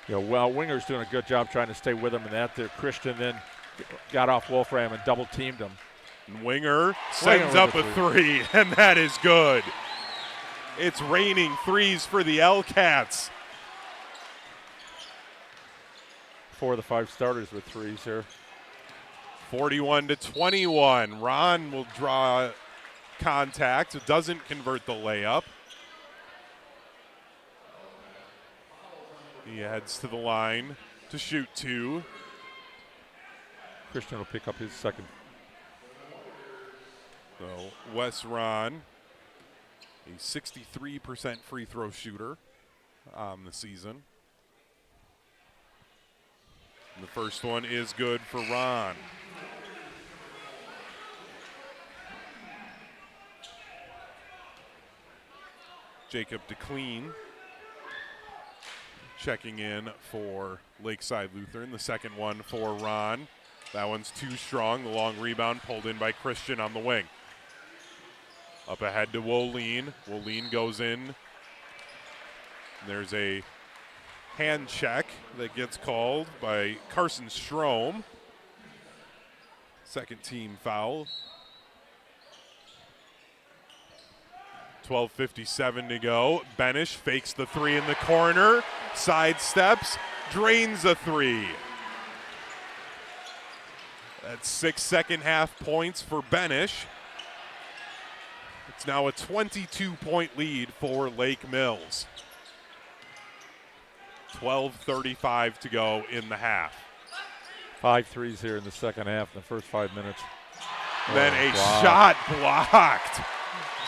Yeah, well, Winger's doing a good job trying to stay with him, and that there. Christian then got off Wolfram and double teamed him. And Winger sends up a 3, and that is good. It's raining threes for the L-Cats. 4 of the 5 starters with 3s here. 41-21. Ron will draw contact. It doesn't convert the layup. He heads to the line to shoot 2. Christian will pick up his second. So Wes Ron, a 63% free throw shooter on the season. And the first one is good for Ron. Jacob DeClean checking in for Lakeside Lutheran. The second one for Ron. That one's too strong. The long rebound pulled in by Christian on the wing. Up ahead to Woleen. Woleen goes in. There's a hand check that gets called by Carson Strom. Second team foul. 12:57 to go. Benish fakes the 3 in the corner, sidesteps, drains a 3. That's 6 second-half points for Benish. It's now a 22-point lead for Lake Mills. 12:35 to go in the half. 5 threes here in the second half in the first 5 minutes. Then a shot blocked.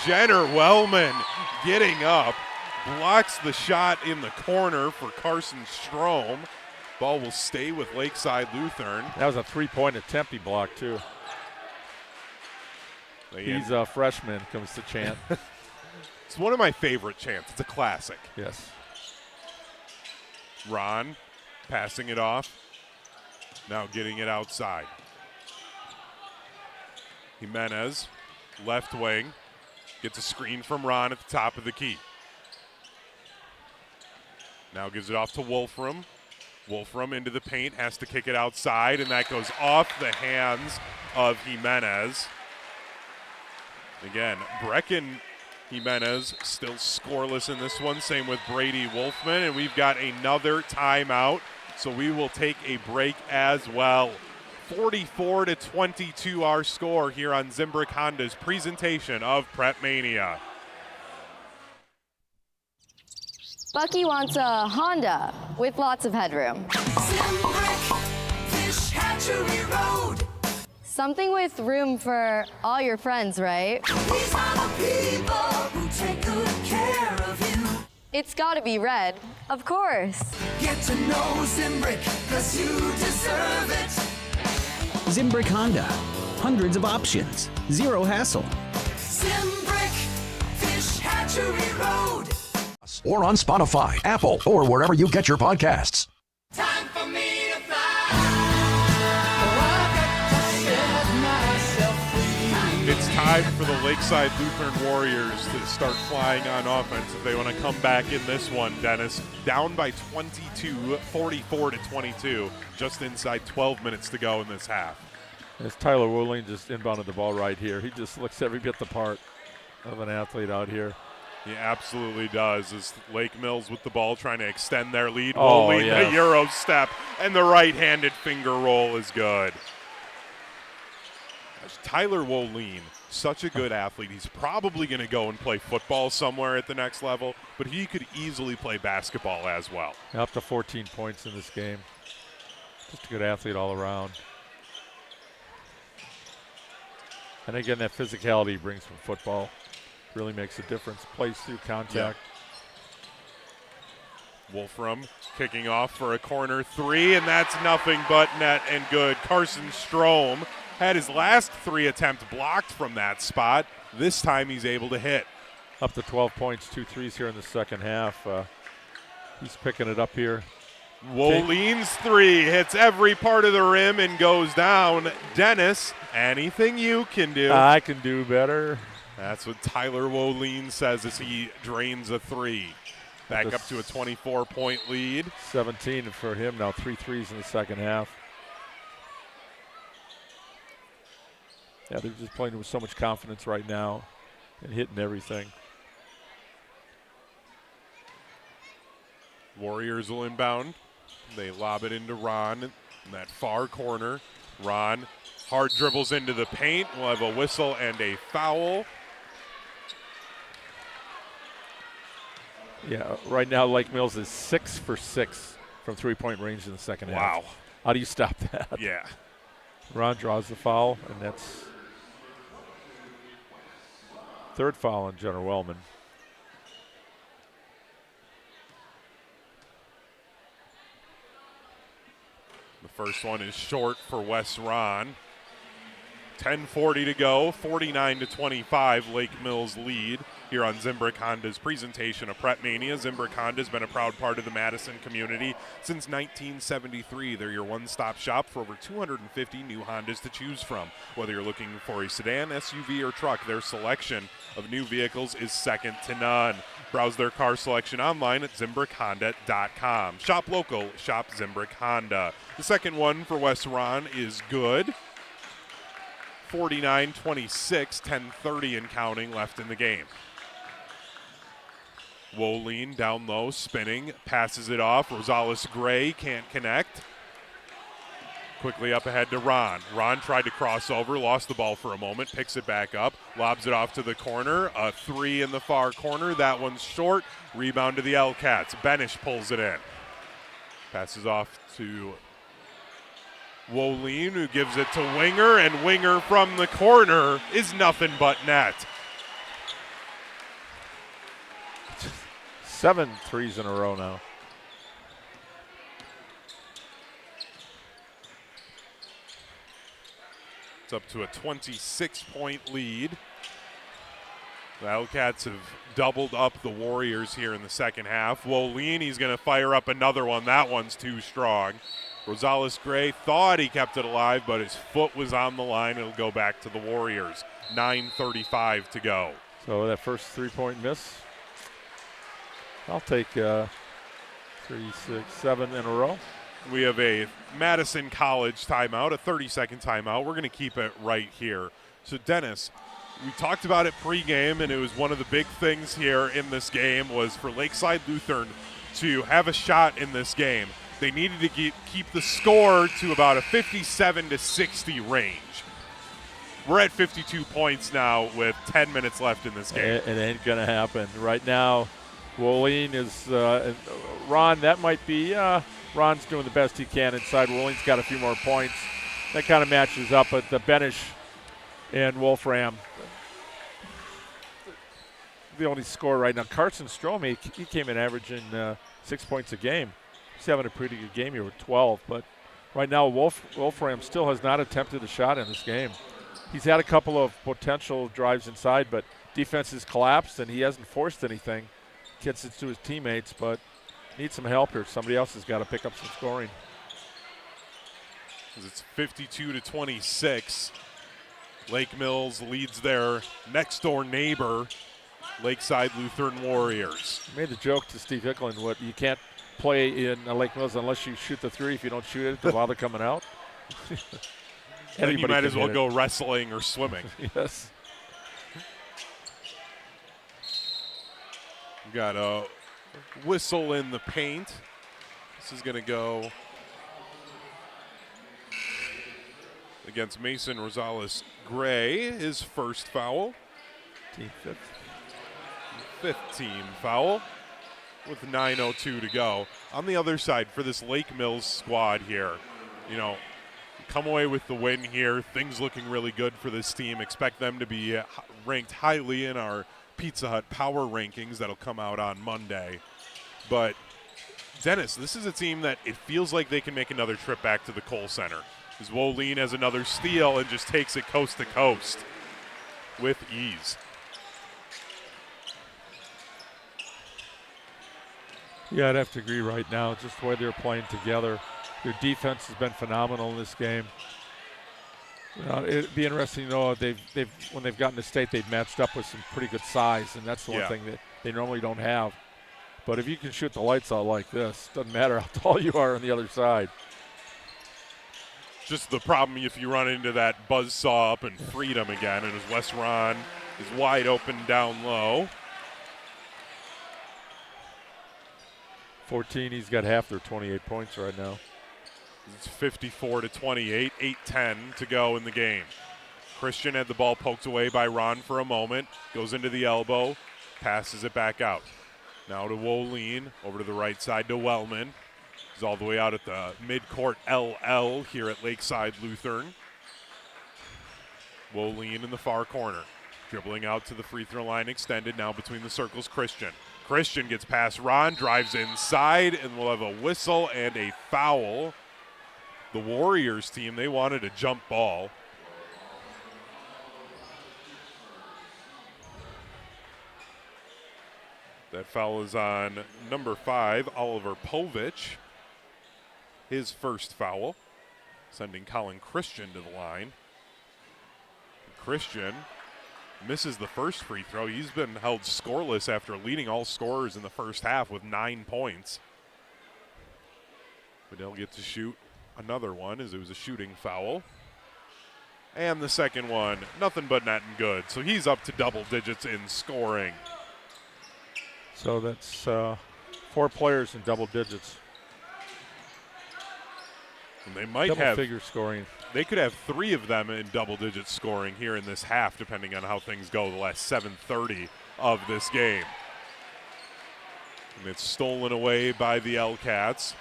Jenner Wellman getting up, blocks the shot in the corner for Carson Strom. Ball will stay with Lakeside Lutheran. That was a 3-point attempt he blocked, too. He's a freshman, comes to chant. It's one of my favorite chants. It's a classic. Yes. Ron passing it off. Now getting it outside. Jimenez, left wing, gets a screen from Ron at the top of the key. Now gives it off to Wolfram. Wolfram into the paint, has to kick it outside, and that goes off the hands of Jimenez. Again, Brecken Jimenez still scoreless in this one. Same with Brady Wolfman, and we've got another timeout, so we will take a break as well. 44-22 our score here on Zimbrick Honda's presentation of PrepMania. Bucky wants a Honda with lots of headroom. Zimbrick Fish Hatchery Road. Something with room for all your friends, right? These are the people who take good care of you. It's gotta be red, of course. Get to know Zimbrick, 'cause you deserve it. Zimbrick Honda. Hundreds of options. Zero hassle. Zimbrick Fish Hatchery Road. Or on Spotify, Apple, or wherever you get your podcasts. Time for me to fly. It's time for the Lakeside Lutheran Warriors to start flying on offense if they want to come back in this one, Dennis. Down by 22, 44-22, just inside 12 minutes to go in this half. As Tyler Wooling just inbounded the ball right here. He just looks every bit the part of an athlete out here. He absolutely does. As Lake Mills with the ball trying to extend their lead. Oh, Wooling, yes. the Euro step, and the right-handed finger roll is good. Tyler Wooling, such a good athlete. He's probably going to go and play football somewhere at the next level, but he could easily play basketball as well. Up to 14 points in this game. Just a good athlete all around. And again, that physicality he brings from football really makes a difference. Plays through contact. Yeah. Wolfram kicking off for a corner three, and that's nothing but net and good. Carson Strom had his last three attempt blocked from that spot. This time he's able to hit. Up to 12 points, 2 threes here in the second half. He's picking it up here. Woleen's three hits every part of the rim and goes down. Dennis, anything you can do. I can do better. That's what Tyler Woleen says as he drains a three. Back up to a 24-point lead. 17 for him now, 3 threes in the second half. Yeah, they're just playing with so much confidence right now and hitting everything. Warriors will inbound. They lob it into Ron in that far corner. Ron hard dribbles into the paint. We'll have a whistle and a foul. Yeah, right now Lake Mills is 6 for 6 from three-point range in the second half. Wow. How do you stop that? Yeah. Ron draws the foul, and that's third foul on Jenner Wellman. The first one is short for Wes Ron. 10:40 to go, 49-25, Lake Mills lead here on Zimbrick Honda's presentation of PrepMania. Zimbrick Honda has been a proud part of the Madison community since 1973. They're your one-stop shop for over 250 new Hondas to choose from. Whether you're looking for a sedan, SUV, or truck, their selection of new vehicles is second to none. Browse their car selection online at ZimbrickHonda.com. Shop local, shop Zimbrick Honda. The second one for Wes Ron is good. 49-26, 10:30 and counting left in the game. Woleen down low, spinning, passes it off. Rosales Gray can't connect. Quickly up ahead to Ron. Ron tried to cross over, lost the ball for a moment, picks it back up, lobs it off to the corner. A three in the far corner. That one's short. Rebound to the L-Cats. Benish pulls it in. Passes off to Woleen, who gives it to Winger, and Winger from the corner is nothing but net. 7 threes in a row now. It's up to a 26-point lead. The Hellcats have doubled up the Warriors here in the second half. Wolini's going to fire up another one. That one's too strong. Rosales Gray thought he kept it alive, but his foot was on the line. It'll go back to the Warriors. 9:35 to go. So that first three-point miss, I'll take 3, 6, 7 in a row. We have a Madison College timeout, a 30-second timeout. We're going to keep it right here. So, Dennis, we talked about it pregame, and it was one of the big things here in this game was for Lakeside Lutheran to have a shot in this game. They needed to keep the score to about a 57-60 range. We're at 52 points now with 10 minutes left in this game. It ain't going to happen. Right now, Wolin is Ron, that might be Ron's doing the best he can inside. Wolin's got a few more points. That kind of matches up at the Benish and Wolfram. The only score right now. Carson Strome, he came in averaging 6 points a game. He's having a pretty good game here with 12. But right now, Wolfram still has not attempted a shot in this game. He's had a couple of potential drives inside, but defense has collapsed, and he hasn't forced anything. Gets it to his teammates, but needs some help here. Somebody else has got to pick up some scoring. It's 52-26. Lake Mills leads their next-door neighbor, Lakeside Lutheran Warriors. I made the joke to Steve Hicklin, what you can't play in Lake Mills unless you shoot the three. If you don't shoot it, the ball to coming out. Then you might as well go wrestling or swimming. Yes. We got a whistle in the paint. This is going to go against Mason Rosales Gray, his first foul. Fifth team foul with 9:02 to go. On the other side for this Lake Mills squad here, you know, come away with the win here. Things looking really good for this team. Expect them to be ranked highly in our Pizza Hut power rankings that'll come out on Monday. But, Dennis, this is a team that it feels like they can make another trip back to the Kohl Center. As Wolin has another steal and just takes it coast to coast with ease. Yeah, I'd have to agree right now, just the way they're playing together. Their defense has been phenomenal in this game. It'd be interesting to know when they've gotten to state, they've matched up with some pretty good size, and that's the one thing that they normally don't have. But if you can shoot the lights out like this, doesn't matter how tall you are on the other side. Just the problem if you run into that buzzsaw up in Freedom again, and as Wes Ron is wide open down low. 14, he's got half their 28 points right now. It's 54-28, 8:10 to go in the game. Christian had the ball poked away by Ron for a moment, goes into the elbow, passes it back out. Now to Wolin, over to the right side to Wellman. He's all the way out at the midcourt LL here at Lakeside Lutheran. Wolin in the far corner, dribbling out to the free throw line extended, now between the circles, Christian. Christian gets past Ron, drives inside, and we'll have a whistle and a foul. The Warriors team, they wanted a jump ball. That foul is on number 5, Oliver Povich. His first foul, sending Colin Christian to the line. Christian misses the first free throw. He's been held scoreless after leading all scorers in the first half with 9 points. But he'll get to shoot another one as it was a shooting foul. And the second one, nothing but net and good. So he's up to double digits in scoring. So that's 4 players in double digits. And they might double have figure scoring. They could have 3 of them in double digit scoring here in this half, depending on how things go the last 7:30 of this game. And it's stolen away by the L-Cats.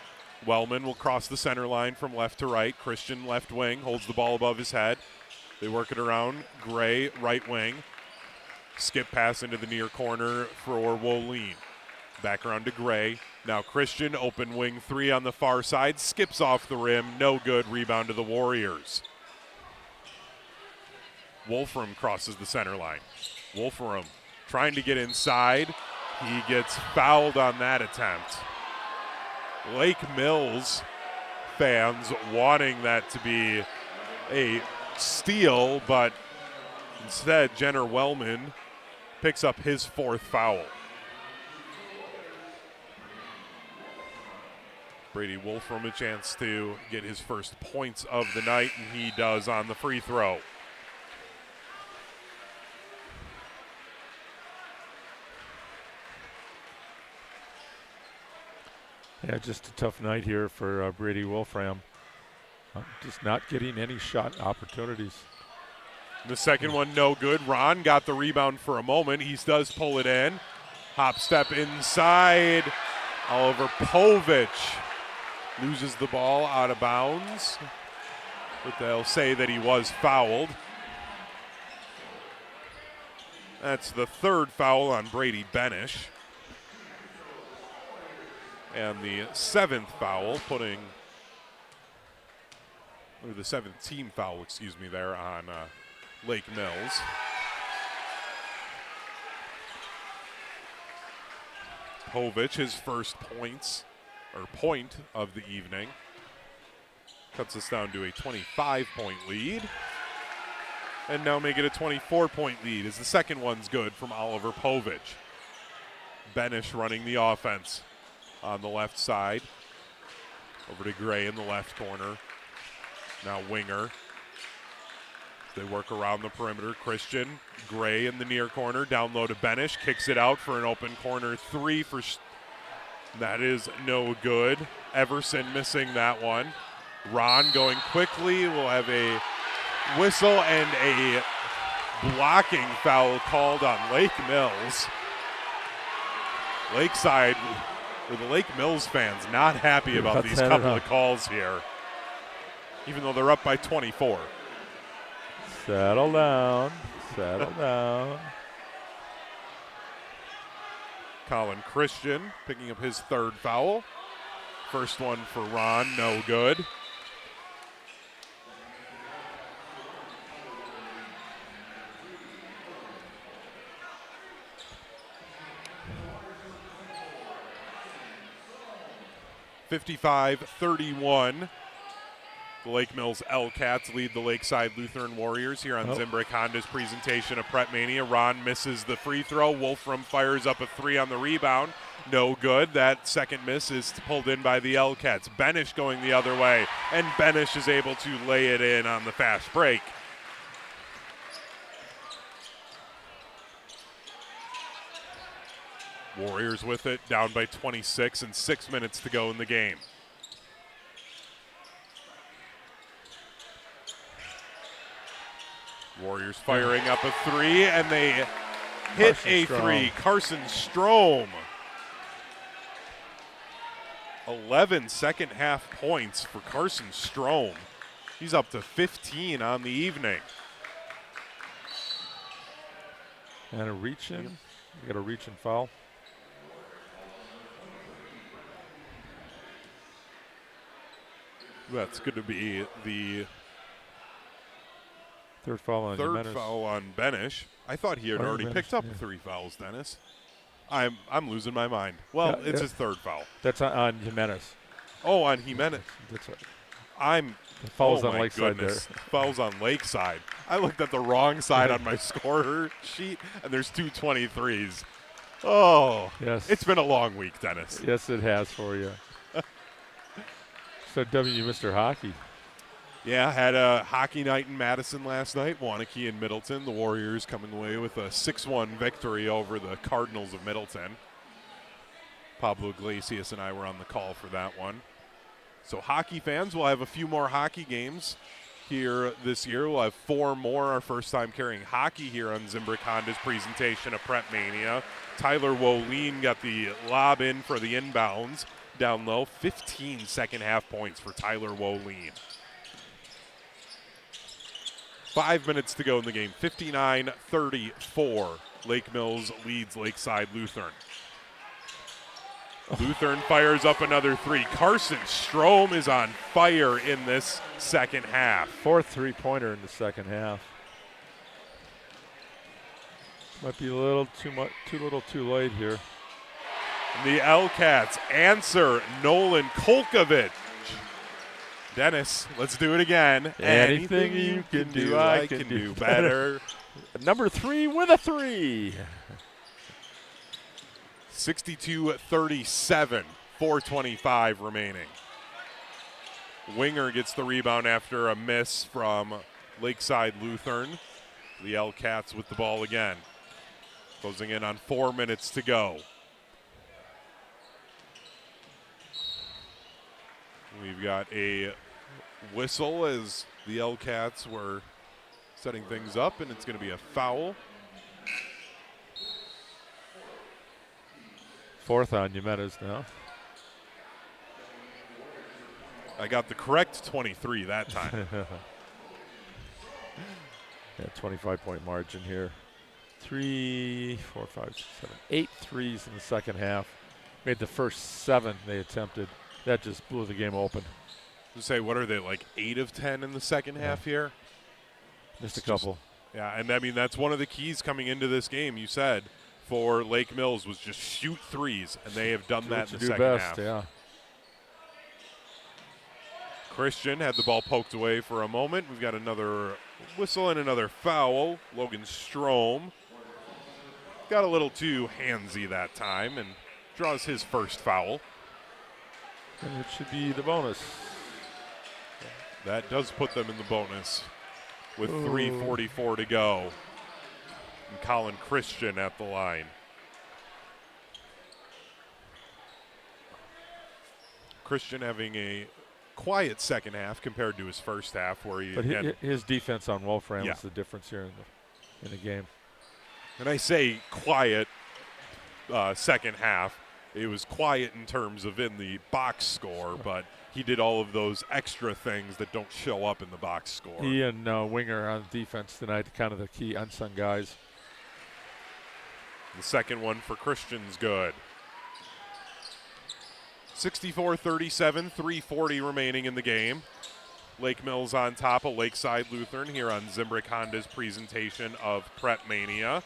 Wellman will cross the center line from left to right. Christian left wing holds the ball above his head. They work it around. Gray right wing. Skip pass into the near corner for Wolin. Back around to Gray. Now Christian, open wing 3 on the far side. Skips off the rim. No good. Rebound to the Warriors. Wolfram crosses the center line. Wolfram trying to get inside. He gets fouled on that attempt. Lake Mills fans wanting that to be a steal, but instead Jenner Wellman picks up his 4th foul. Brady Wolfram a chance to get his first points of the night, and he does on the free throw. Yeah, just a tough night here for Brady Wolfram. Just not getting any shot opportunities. The second one, no good. Ron got the rebound for a moment. He does pull it in. Hop step inside. Oliver Povich loses the ball out of bounds, but they'll say that he was fouled. That's the 3rd foul on Brady Benish. And the 7th foul, the 7th team foul, there on Lake Mills. Povich, his first point of the evening. Cuts us down to a 25-point lead. And now make it a 24-point lead as the second one's good from Oliver Povich. Benish running the offense on the left side. Over to Gray in the left corner. Now Winger. They work around the perimeter. Christian, Gray in the near corner. Down low to Benish. Kicks it out for an open corner 3 for that is no good. Everson missing that one. Ron going quickly. We'll have a whistle and a blocking foul called on Lake Mills. Lakeside, or the Lake Mills fans, not happy about these couple of calls here, even though they're up by 24. Settle down. Settle down. Colin Christian picking up his 3rd foul. First one for Ron, no good. (55-31). The Lake Mills L-Cats lead the Lakeside Lutheran Warriors here on Zimbrick Honda's presentation of PrepMania. Ron misses the free throw. Wolfram fires up a 3 on the rebound. No good. That second miss is pulled in by the L-Cats. Benish going the other way, and Benish is able to lay it in on the fast break. Warriors with it, down by 26 and 6 minutes to go in the game. Warriors firing up a 3, and they hit a 3. Carson Strom. 11 second half points for Carson Strom. He's up to 15 on the evening. And a reach in. You got a reach and foul. That's going to be the third foul on Benish. I thought he had already picked up 3 fouls, Dennis. I'm losing my mind. Well, it's his 3rd foul. That's on Jimenez. Oh, on Jimenez. That's right. Fouls on Lakeside there. Fouls on Lakeside. I looked at the wrong side on my scorer sheet, and there's 2 23s. Oh, yes. It's been a long week, Dennis. Yes, it has for you. So, Mr. Hockey. Yeah, had a hockey night in Madison last night. Wanakee and Middleton. The Warriors coming away with a 6-1 victory over the Cardinals of Middleton. Pablo Iglesias and I were on the call for that one. So hockey fans, we'll have a few more hockey games here this year. We'll have 4 more, our first time carrying hockey here on Zimbrick Honda's presentation of PrepMania. Tyler Woline got the lob in for the inbounds. Down low, 15 second half points for Tyler Woline. 5 minutes to go in the game. 59-34. Lake Mills leads Lakeside Lutheran. Lutheran fires up another 3. Carson Strom is on fire in this second half. 4th 3-pointer in the second half. Might be a little too late here. The L-Cats answer Nolan Kolkovich. Dennis, let's do it again. Anything you can do, I can do better. Number 3 with a 3. 62-37, 4:25 remaining. Winger gets the rebound after a miss from Lakeside Lutheran. The L-Cats with the ball again. Closing in on 4 minutes to go. We've got a whistle as the L-Cats were setting things up, and it's going to be a foul. 4th on Jimenez now. I got the correct 23 that time. Yeah, 25-point margin here. 3, 4, 5, 6, 7, 8 threes in the second half. Made the first 7 they attempted. That just blew the game open. Say, what are they, like 8 of 10 in the second half here? Missed a couple. Yeah, and I mean, that's one of the keys coming into this game, you said, for Lake Mills was just shoot threes, and they have done that in the second half. Yeah. Christian had the ball poked away for a moment. We've got another whistle and another foul. Logan Strom got a little too handsy that time and draws his first foul. And it should be the bonus. That does put them in the bonus with 3:44 to go. And Colin Christian at the line. Christian having a quiet second half compared to his first half, where he. But his defense on Wolfram was the difference here in the game. And I say quiet second half. It was quiet in terms of in the box score, but he did all of those extra things that don't show up in the box score. He and Winger on defense tonight, kind of the key unsung guys. The second one for Christian's good. 64-37, 3:40 remaining in the game. Lake Mills on top of Lakeside Lutheran here on Zimbrick Honda's presentation of PrepMania.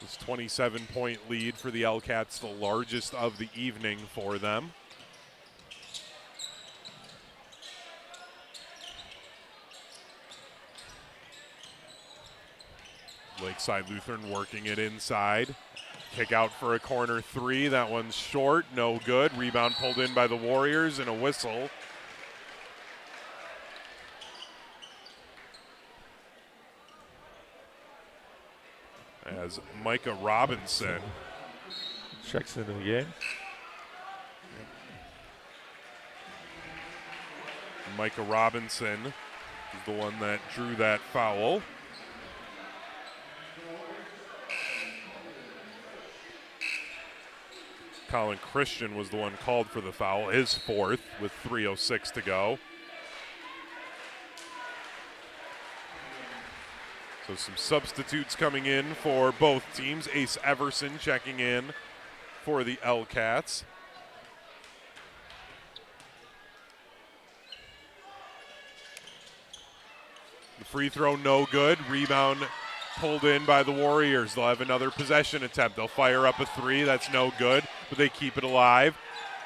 This 27-point lead for the L-Cats, the largest of the evening for them. Lakeside Lutheran working it inside. Kick out for a corner 3. That one's short, no good. Rebound pulled in by the Warriors and a whistle. As Micah Robinson checks into the game. Micah Robinson is the one that drew that foul. Colin Christian was the one called for the foul, his 4th with 3:06 to go. So some substitutes coming in for both teams. Ace Everson checking in for the L-Cats. The free throw no good. Rebound pulled in by the Warriors. They'll have another possession attempt. They'll fire up a 3. That's no good, but they keep it alive.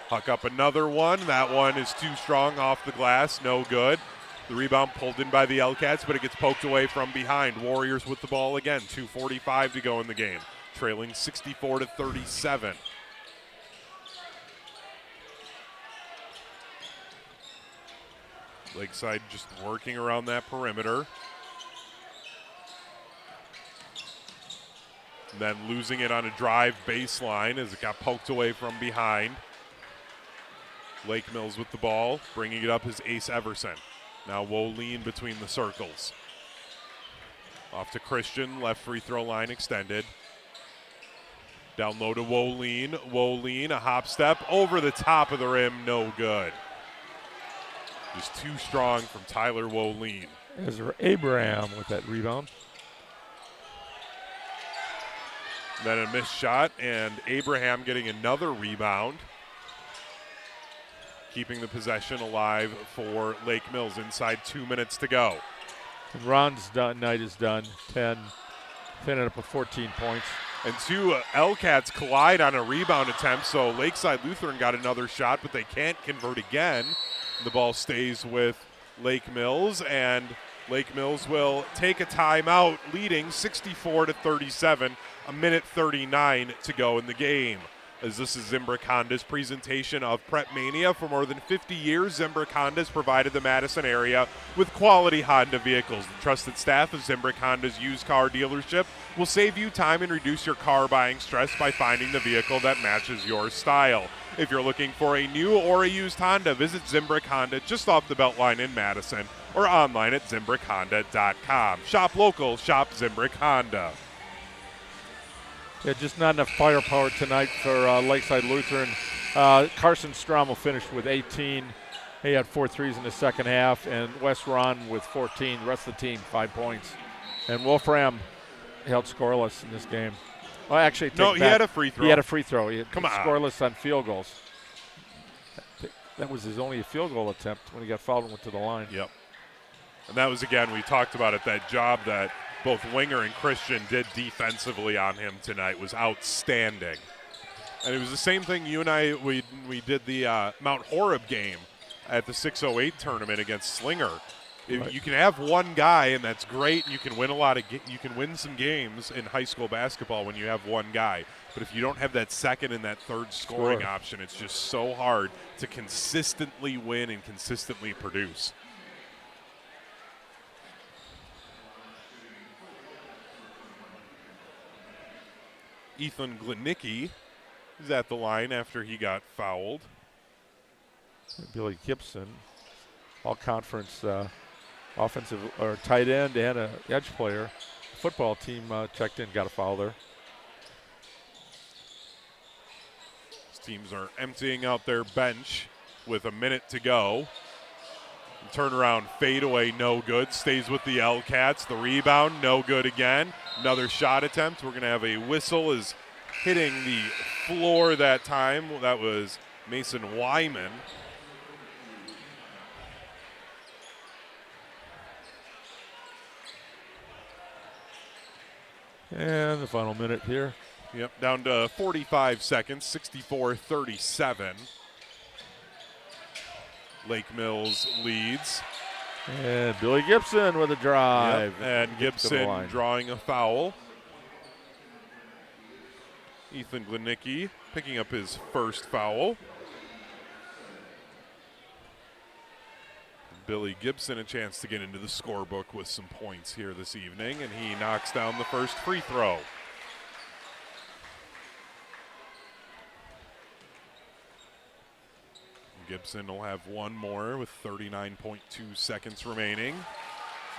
Huck up another one. That one is too strong off the glass. No good. The rebound pulled in by the L-Cats, but it gets poked away from behind. Warriors with the ball again. 2:45 to go in the game. Trailing 64-37. Lakeside just working around that perimeter. And then losing it on a drive baseline as it got poked away from behind. Lake Mills with the ball. Bringing it up is Ace Everson. Now Woleen between the circles. Off to Christian, left free throw line extended. Down low to Woleen. Woleen, a hop step over the top of the rim, no good. Just too strong from Tyler Woleen. Ezra Abraham with that rebound. Then a missed shot, and Abraham getting another rebound. Keeping the possession alive for Lake Mills inside 2 minutes to go. Ron's night is done. 10 up with 14 points. And two L-Cats collide on a rebound attempt, so Lakeside Lutheran got another shot, but they can't convert again. The ball stays with Lake Mills, and Lake Mills will take a timeout, leading 64-37, a minute 39 to go in the game. As this is Zimbrick Honda's presentation of PrepMania. For more than 50 years, Zimbrick Honda has provided the Madison area with quality Honda vehicles. The trusted staff of Zimbrick Honda's used car dealership will save you time and reduce your car buying stress by finding the vehicle that matches your style. If you're looking for a new or a used Honda, visit Zimbrick Honda just off the Beltline in Madison or online at ZimbrickHonda.com. Shop local, shop Zimbrick Honda. Yeah, just not enough firepower tonight for Lakeside Lutheran. Carson Strom will finish with 18. He had 4 threes in the second half, and Wes Ron with 14. The rest of the team, 5 points. And Wolfram held scoreless in this game. Well, actually, no, he had a free throw. He had a free throw. He had Come on. Scoreless on field goals. That was his only field goal attempt when he got fouled and went to the line. Yep. And that was, again, we talked about it, that job that both Winger and Christian did defensively on him tonight was outstanding. And it was the same thing you and I, we did the Mount Horeb game at the 608 tournament against Slinger. Right. You can have one guy, and that's great. You can win you can win some games in high school basketball when you have one guy. But if you don't have that second and that third scoring option, it's just so hard to consistently win and consistently produce. Ethan Glenicki is at the line after he got fouled. Billy Gibson, all-conference offensive or tight end and an edge player. Football team checked in, got a foul there. These teams are emptying out their bench with a minute to go. Turnaround fadeaway, no good. Stays with the L-Cats. The rebound, no good again. Another shot attempt. We're going to have a whistle is hitting the floor that time. That was Mason Wyman. And the final minute here. Yep, down to 45 seconds, 64-37. Lake Mills leads. And Billy Gibson with a drive. Yep. And Gibson drawing a foul. Ethan Glenicki picking up his first foul. Billy Gibson a chance to get into the scorebook with some points here this evening, and he knocks down the first free throw. Gibson will have one more with 39.2 seconds remaining.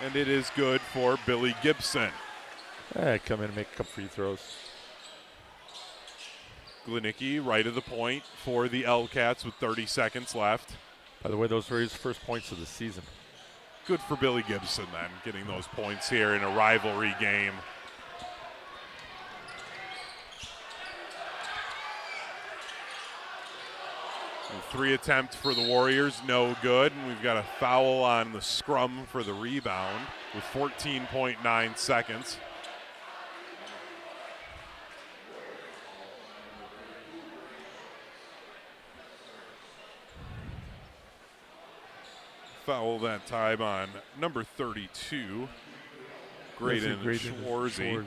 And it is good for Billy Gibson. Come in and make a couple free throws. Glenicki right of the point for the L-Cats with 30 seconds left. By the way, those were his first points of the season. Good for Billy Gibson then, getting those points here in a rivalry game. Three attempt for the Warriors, no good. And we've got a foul on the scrum for the rebound with 14.9 seconds. Foul that time on number 32, Graydon Schwarzy.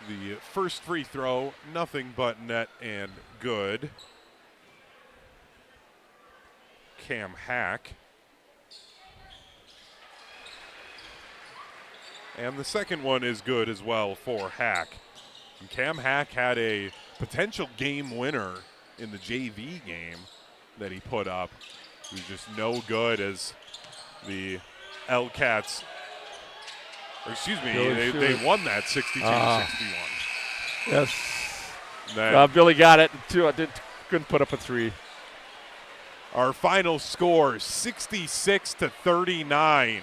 The first free throw, nothing but net and good. Cam Hack. And the second one is good as well for Hack. And Cam Hack had a potential game winner in the JV game that he put up. He was just no good as the L-Cats, or excuse me, they won that 62-61. Yes. Billy got it. Couldn't put up a three. Our final score, 66-39.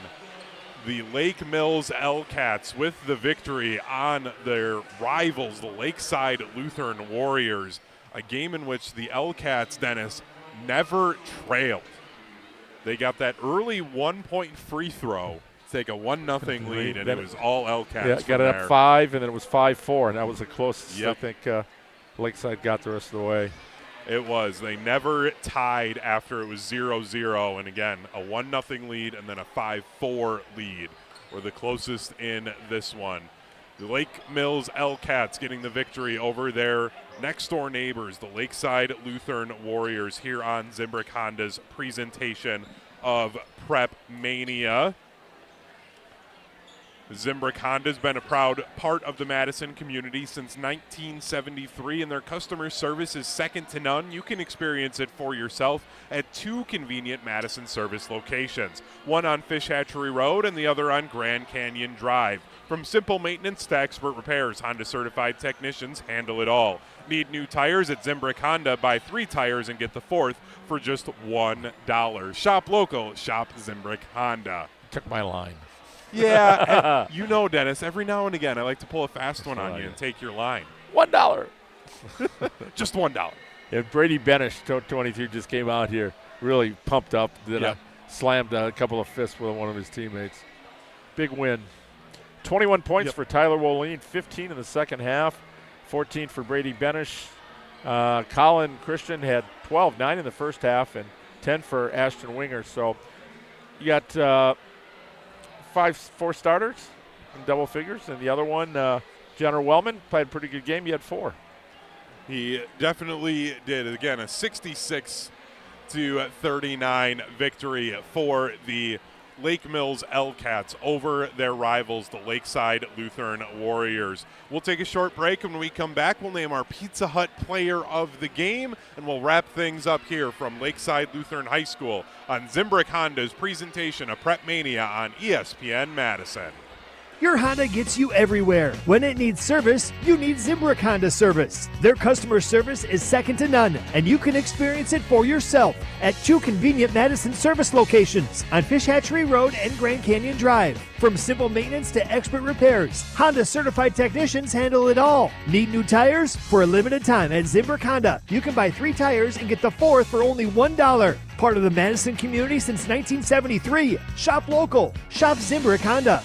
The Lake Mills L-Cats with the victory on their rivals, the Lakeside Lutheran Warriors, a game in which the L-Cats, Dennis, never trailed. They got that early 1-point free throw to take a 1-0 lead, and it was all L-Cats. Yeah, got it up 5, and then it was 5-4, and that was the closest I think Lakeside got the rest of the way. It was. They never tied after it was 0-0, and again, a 1-0 lead and then a 5-4 lead were the closest in this one. The Lake Mills L-Cats getting the victory over their next-door neighbors, the Lakeside Lutheran Warriors, here on Zimbrick Honda's presentation of PrepMania. Zimbrick Honda has been a proud part of the Madison community since 1973, and their customer service is second to none. You can experience it for yourself at 2 convenient Madison service locations, one on Fish Hatchery Road and the other on Grand Canyon Drive. From simple maintenance to expert repairs, Honda certified technicians handle it all. Need new tires at Zimbrick Honda? Buy 3 tires and get the 4th for just $1. Shop local, shop Zimbrick Honda. Took my line. Yeah, and you know, Dennis, every now and again I like to pull a fast one on you and take your line. $1. Just $1. Yeah, Brady Benish, 23, just came out here really pumped up. Slammed a couple of fists with one of his teammates. Big win. 21 points for Tyler Woline, 15 in the second half, 14 for Brady Benish. Colin Christian had 12, 9 in the first half, and 10 for Ashton Winger. So you got 4 starters in double figures, and the other one, Jenner Wellman, played a pretty good game. He had 4. He definitely did. Again, a 66-39 victory for the Lake Mills L-Cats over their rivals, the Lakeside Lutheran Warriors. We'll take a short break, and when we come back, we'll name our Pizza Hut player of the game, and we'll wrap things up here from Lakeside Lutheran High School on Zimbrick Honda's presentation of PrepMania on ESPN Madison. Your Honda gets you everywhere. When it needs service, you need Zimbrick Honda service. Their customer service is second to none, and you can experience it for yourself at 2 convenient Madison service locations on Fish Hatchery Road and Grand Canyon Drive. From simple maintenance to expert repairs, Honda certified technicians handle it all. Need new tires? For a limited time at Zimbrick Honda, you can buy 3 tires and get the 4th for only $1. Part of the Madison community since 1973. Shop local. Shop Zimbrick Honda.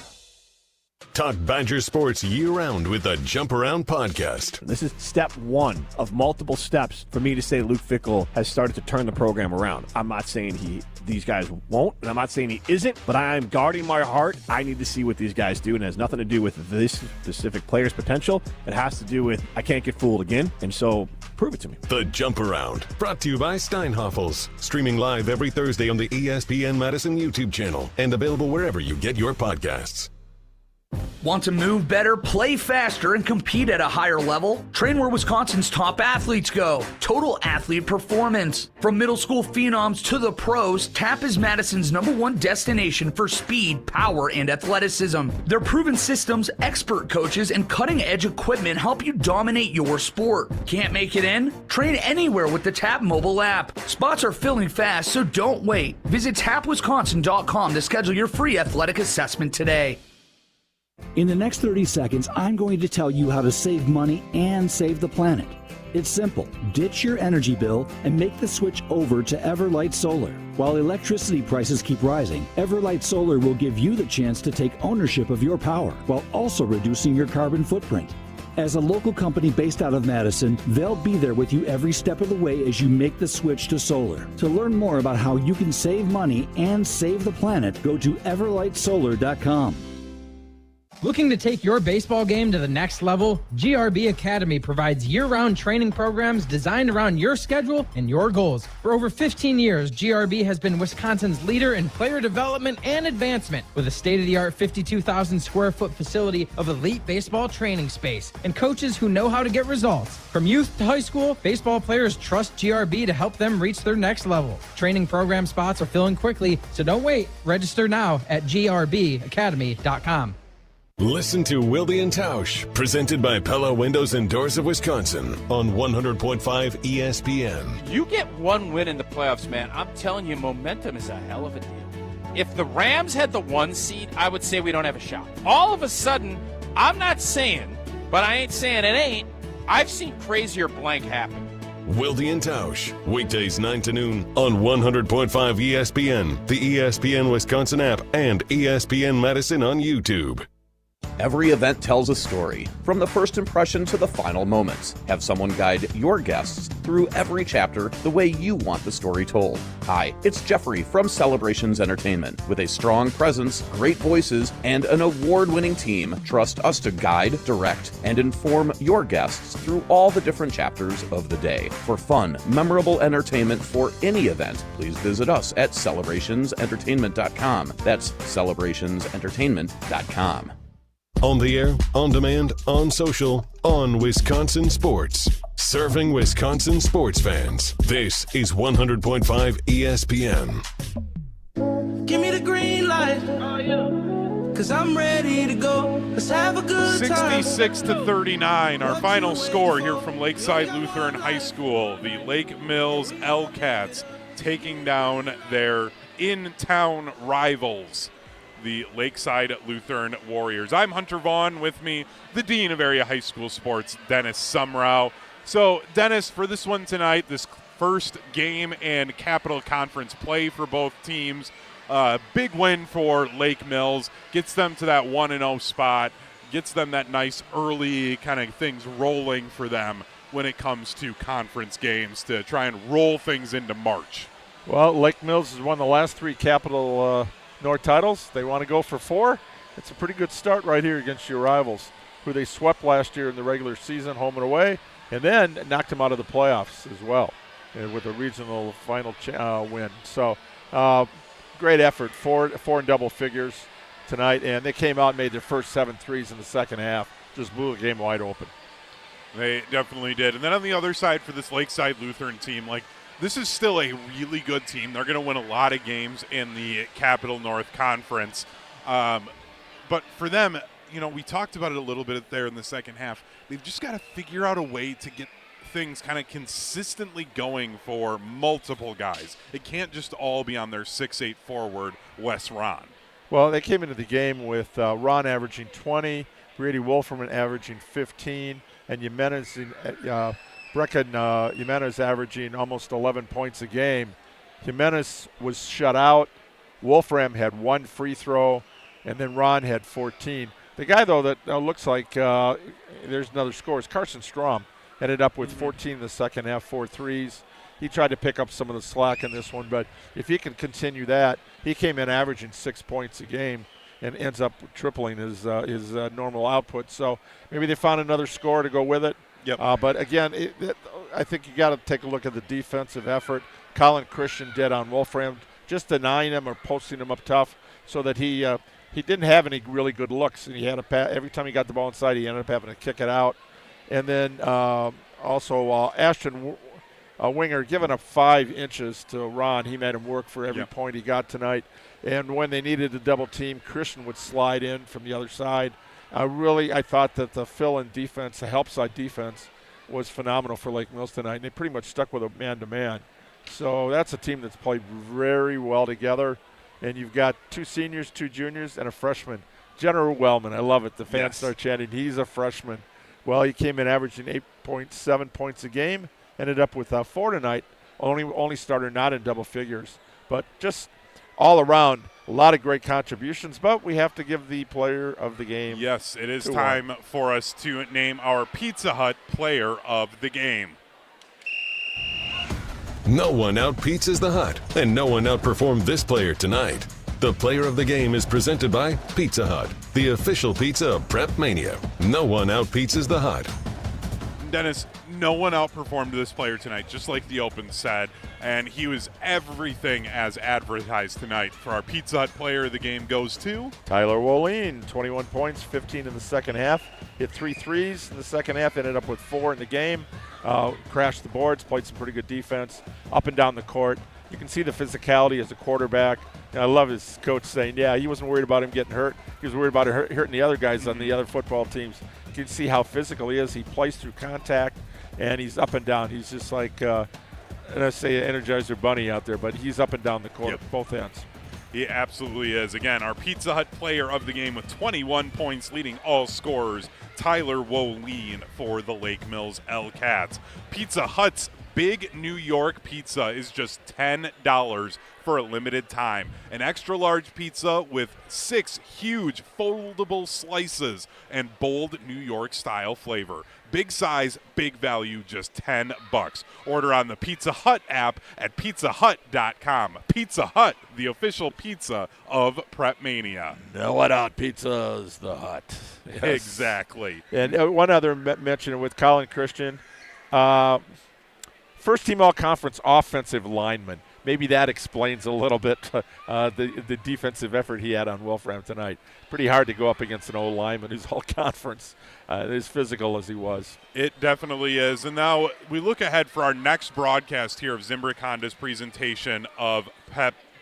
Talk Badger sports year-round with the Jump Around podcast. This is step 1 of multiple steps for me to say Luke Fickell has started to turn the program around. I'm not saying these guys won't, and I'm not saying he isn't, but I'm guarding my heart. I need to see what these guys do, and it has nothing to do with this specific player's potential. It has to do with I can't get fooled again, and so prove it to me. The Jump Around, brought to you by Steinhoffels, streaming live every Thursday on the ESPN Madison YouTube channel and available wherever you get your podcasts. Want to move better, play faster, and compete at a higher level? Train where Wisconsin's top athletes go. Total athlete performance. From middle school phenoms to the pros, TAP is Madison's #1 destination for speed, power, and athleticism. Their proven systems, expert coaches, and cutting-edge equipment help you dominate your sport. Can't make it in? Train anywhere with the TAP mobile app. Spots are filling fast, so don't wait. Visit tapwisconsin.com to schedule your free athletic assessment today. In the next 30 seconds, I'm going to tell you how to save money and save the planet. It's simple. Ditch your energy bill and make the switch over to Everlight Solar. While electricity prices keep rising, Everlight Solar will give you the chance to take ownership of your power while also reducing your carbon footprint. As a local company based out of Madison, they'll be there with you every step of the way as you make the switch to solar. To learn more about how you can save money and save the planet, go to everlightsolar.com. Looking to take your baseball game to the next level? GRB Academy provides year-round training programs designed around your schedule and your goals. For over 15 years, GRB has been Wisconsin's leader in player development and advancement with a state-of-the-art 52,000 square foot facility of elite baseball training space and coaches who know how to get results. From youth to high school, baseball players trust GRB to help them reach their next level. Training program spots are filling quickly, so don't wait. Register now at grbacademy.com. Listen to Wilde and Tausch, presented by Pella Windows and Doors of Wisconsin on 100.5 ESPN. You get one win in the playoffs, man. I'm telling you, momentum is a hell of a deal. If the Rams had the 1 seed, I would say we don't have a shot. All of a sudden, I'm not saying, but I ain't saying it ain't, I've seen crazier blank happen. Wilde and Tausch, weekdays 9 to noon on 100.5 ESPN, the ESPN Wisconsin app, and ESPN Madison on YouTube. Every event tells a story, from the first impression to the final moments. Have someone guide your guests through every chapter the way you want the story told. Hi, it's Jeffrey from Celebrations Entertainment. With a strong presence, great voices, and an award-winning team, trust us to guide, direct, and inform your guests through all the different chapters of the day. For fun, memorable entertainment for any event, please visit us at celebrationsentertainment.com. That's celebrationsentertainment.com. On the air, on demand, on social, on Wisconsin Sports. Serving Wisconsin sports fans. This is 100.5 ESPN. Give me the green light. Oh, yeah. 'Cause I'm ready to go. Let's have a good time. 66-39, our final score here from Lakeside Lutheran High School. The Lake Mills L-Cats taking down their in-town rivals, the Lakeside Lutheran Warriors. I'm Hunter Vaughn, with me, the Dean of Area High School Sports, Dennis Semrau. So, Dennis, for this one tonight, this first game and Capital Conference play for both teams, big win for Lake Mills, gets them to that 1-0 spot, gets them that nice early kind of things rolling for them when it comes to conference games to try and roll things into March. Well, Lake Mills has won the last 3 Capital North titles. They want to go for 4. It's a pretty good start right here against your rivals, who they swept last year in the regular season, home and away, and then knocked them out of the playoffs as well with a regional final win. So great effort, four in double figures tonight, and they came out and made their first 7 threes in the second half. Just blew the game wide open. They definitely did. And then on the other side for this Lakeside Lutheran team, this is still a really good team. They're going to win a lot of games in the Capital North Conference. But for them, we talked about it a little bit there in the second half. They've just got to figure out a way to get things kind of consistently going for multiple guys. It can't just all be on their 6'8" forward, Wes Ron. Well, they came into the game with Ron averaging 20, Brady Wolferman averaging 15, and Jimenez Jimenez averaging almost 11 points a game. Jimenez was shut out. Wolfram had 1 free throw, and then Ron had 14. The guy, though, that looks like there's another score is Carson Strom. Ended up with 14 in the second half, 4 threes. He tried to pick up some of the slack in this one, but if he can continue that, he came in averaging 6 points a game and ends up tripling his normal output. So maybe they found another score to go with it. Yep. But again, I think you got to take a look at the defensive effort Colin Christian did on Wolfram, just denying him or posting him up tough, so that he didn't have any really good looks, and he had every time he got the ball inside, he ended up having to kick it out. And then also Ashton Winger giving up 5 inches to Ron. He made him work for every point he got tonight. And when they needed a double team, Christian would slide in from the other side. I thought that the fill-in defense, the help side defense, was phenomenal for Lake Mills tonight. And they pretty much stuck with a man-to-man. So that's a team that's played very well together. And you've got 2 seniors, 2 juniors, and a freshman. General Wellman, I love it. The fans start chanting, he's a freshman. Well, he came in averaging 8.7 points a game, ended up with 4 tonight, only starter not in double figures. But just all around, a lot of great contributions, but we have to give the player of the game. Yes, it is time for us to name our Pizza Hut player of the game. No one out-pizzas the Hut, and no one outperformed this player tonight. The player of the game is presented by Pizza Hut, the official pizza of PrepMania. No one out-pizzas the Hut. Dennis, no one outperformed this player tonight, just like the Open said, and he was everything as advertised tonight. For our Pizza Hut player of the game goes to Tyler Wolene, 21 points, 15 in the second half. Hit 3 threes in the second half, ended up with 4 in the game. Crashed the boards, played some pretty good defense up and down the court. You can see the physicality as a quarterback. And I love his coach saying, he wasn't worried about him getting hurt. He was worried about hurting the other guys on the other football teams. You can see how physical he is. He plays through contact, and he's up and down. He's just like, I say Energizer Bunny out there, but he's up and down the court, both ends. He absolutely is. Again, our Pizza Hut player of the game with 21 points, leading all scorers, Tyler Woleen for the Lake Mills L-Cats. Pizza Hut's Big New York pizza is just $10 for a limited time. An extra large pizza with 6 huge foldable slices and bold New York style flavor. Big size, big value, just $10. Order on the Pizza Hut app at pizzahut.com. Pizza Hut, the official pizza of PrepMania. No, it out. Pizza's the Hut. Yes. Exactly. And one other mention with Colin Christian. First team all-conference offensive lineman. Maybe that explains a little bit the defensive effort he had on Wolfram tonight. Pretty hard to go up against an old lineman who's all-conference, as physical as he was. It definitely is. And now we look ahead for our next broadcast here of Zimbrick Honda's presentation of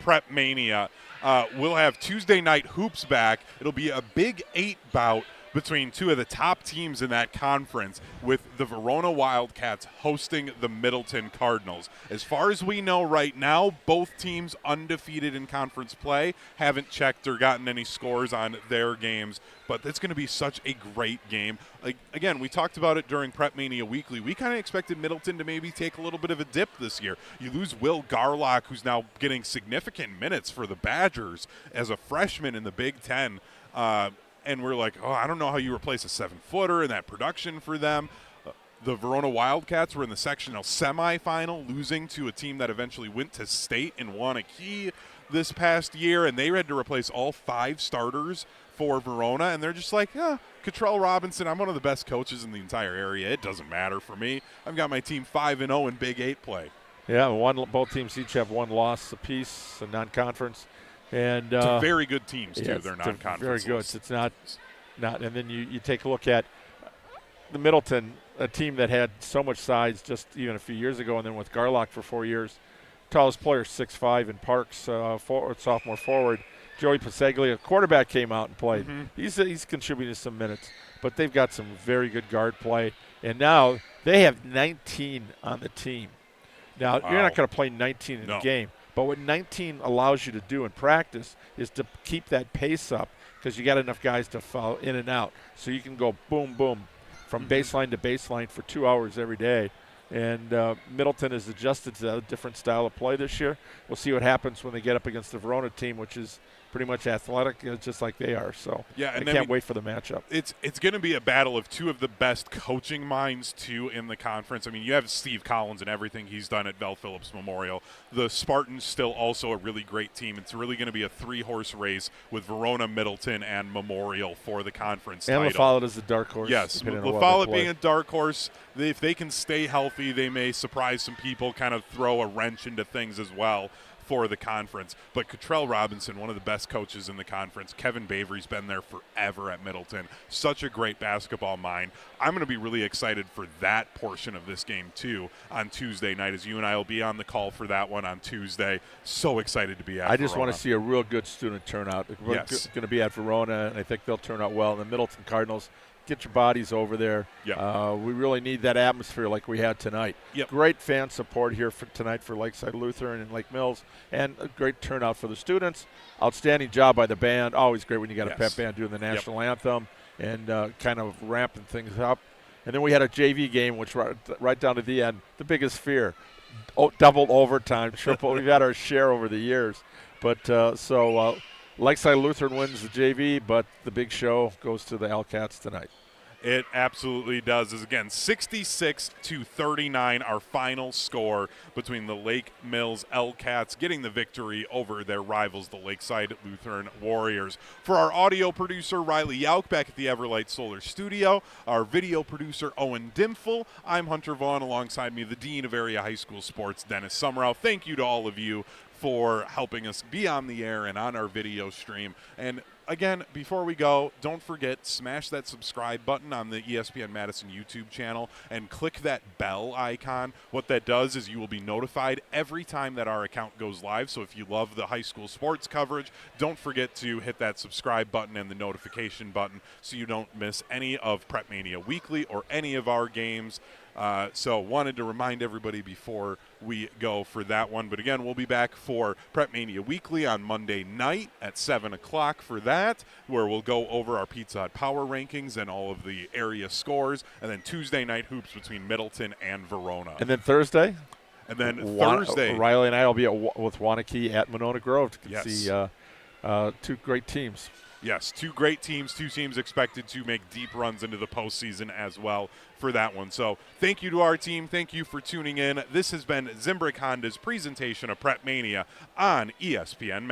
PrepMania. We'll have Tuesday night hoops back. It'll be a Big 8 bout between two of the top teams in that conference, with the Verona Wildcats hosting the Middleton Cardinals. As far as we know right now, both teams undefeated in conference play, haven't checked or gotten any scores on their games, but it's going to be such a great game. Again, we talked about it during PrepMania Weekly. We kind of expected Middleton to maybe take a little bit of a dip this year. You lose Will Garlock, who's now getting significant minutes for the Badgers as a freshman in the Big Ten. And we're like, I don't know how you replace a 7-footer and that production for them. The Verona Wildcats were in the sectional semifinal, losing to a team that eventually went to state in Wanakee this past year, and they had to replace all 5 starters for Verona, and they're just like, Cottrell Robinson, I'm one of the best coaches in the entire area. It doesn't matter for me. I've got my team 5-0 in Big 8 play. Yeah, both teams each have 1 loss apiece, a non-conference. And it's very good teams too. Yeah, they're non-conference. Very good. Lists. It's not. And then you take a look at the Middleton, a team that had so much size just even a few years ago, and then with Garlock for 4 years, tallest player 6'5" in Parks, sophomore forward. Joey Paseglia, quarterback, came out and played. Mm-hmm. He's contributing some minutes, but they've got some very good guard play, and now they have 19 on the team. Now you're not going to play 19 in a game. But what 19 allows you to do in practice is to keep that pace up, because you got enough guys to follow in and out. So you can go boom, boom from baseline to baseline for 2 hours every day. And Middleton has adjusted to a different style of play this year. We'll see what happens when they get up against the Verona team, which is pretty much athletic, just like they are. So yeah, and I can't wait for the matchup. It's going to be a battle of 2 of the best coaching minds, too, in the conference. I mean, you have Steve Collins and everything he's done at Bell Phillips Memorial. The Spartans still also a really great team. It's really going to be a 3-horse race with Verona, Middleton, and Memorial for the conference title. And La Follette is a dark horse. Yes, La Follette being a dark horse, if they can stay healthy, they may surprise some people, kind of throw a wrench into things as well for the conference. But Cottrell Robinson, one of the best coaches in the conference. Kevin Bavery's been there forever at Middleton. Such a great basketball mind. I'm going to be really excited for that portion of this game, too, on Tuesday night, as you and I will be on the call for that one on Tuesday. So excited to be at I just Verona. want to see a real good student turnout. We're going to be at Verona, and I think they'll turn out well. And the Middleton Cardinals, get your bodies over there. Yeah. We really need that atmosphere like we had tonight. Yep. Great fan support here for tonight for Lakeside Lutheran and Lake Mills, and a great turnout for the students. Outstanding job by the band. Always great when you got a pep band doing the national anthem and kind of ramping things up. And then we had a JV game, which right down to the end, the biggest fear. Double overtime, triple. We've had our share over the years. But Lakeside Lutheran wins the JV, but the big show goes to the L-Cats tonight. It absolutely does. Is again 66-39, our final score between the Lake Mills L-Cats getting the victory over their rivals, the Lakeside Lutheran Warriors. For our audio producer, Riley Yauk, back at the Everlight Solar Studio, our video producer, Owen Dimful, I'm Hunter Vaughn, alongside me, the Dean of Area High School Sports, Dennis Semrau. Thank you to all of you for helping us be on the air and on our video stream. And again, before we go, don't forget, smash that subscribe button on the ESPN Madison YouTube channel and click that bell icon. What that does is you will be notified every time that our account goes live. So if you love the high school sports coverage, don't forget to hit that subscribe button and the notification button so you don't miss any of PrepMania Weekly or any of our games. So wanted to remind everybody before we go for that one. But again, we'll be back for PrepMania Weekly on Monday night at 7 o'clock for that, where we'll go over our Pizza Hut Power Rankings and all of the area scores. And then Tuesday night hoops between Middleton and Verona. And then Thursday? And then Thursday. Riley and I will be with Wanakee at Monona Grove to see two great teams. Yes, two great teams, two teams expected to make deep runs into the postseason as well for that one. So thank you to our team. Thank you for tuning in. This has been Zimbrick Honda's presentation of PrepMania on ESPN.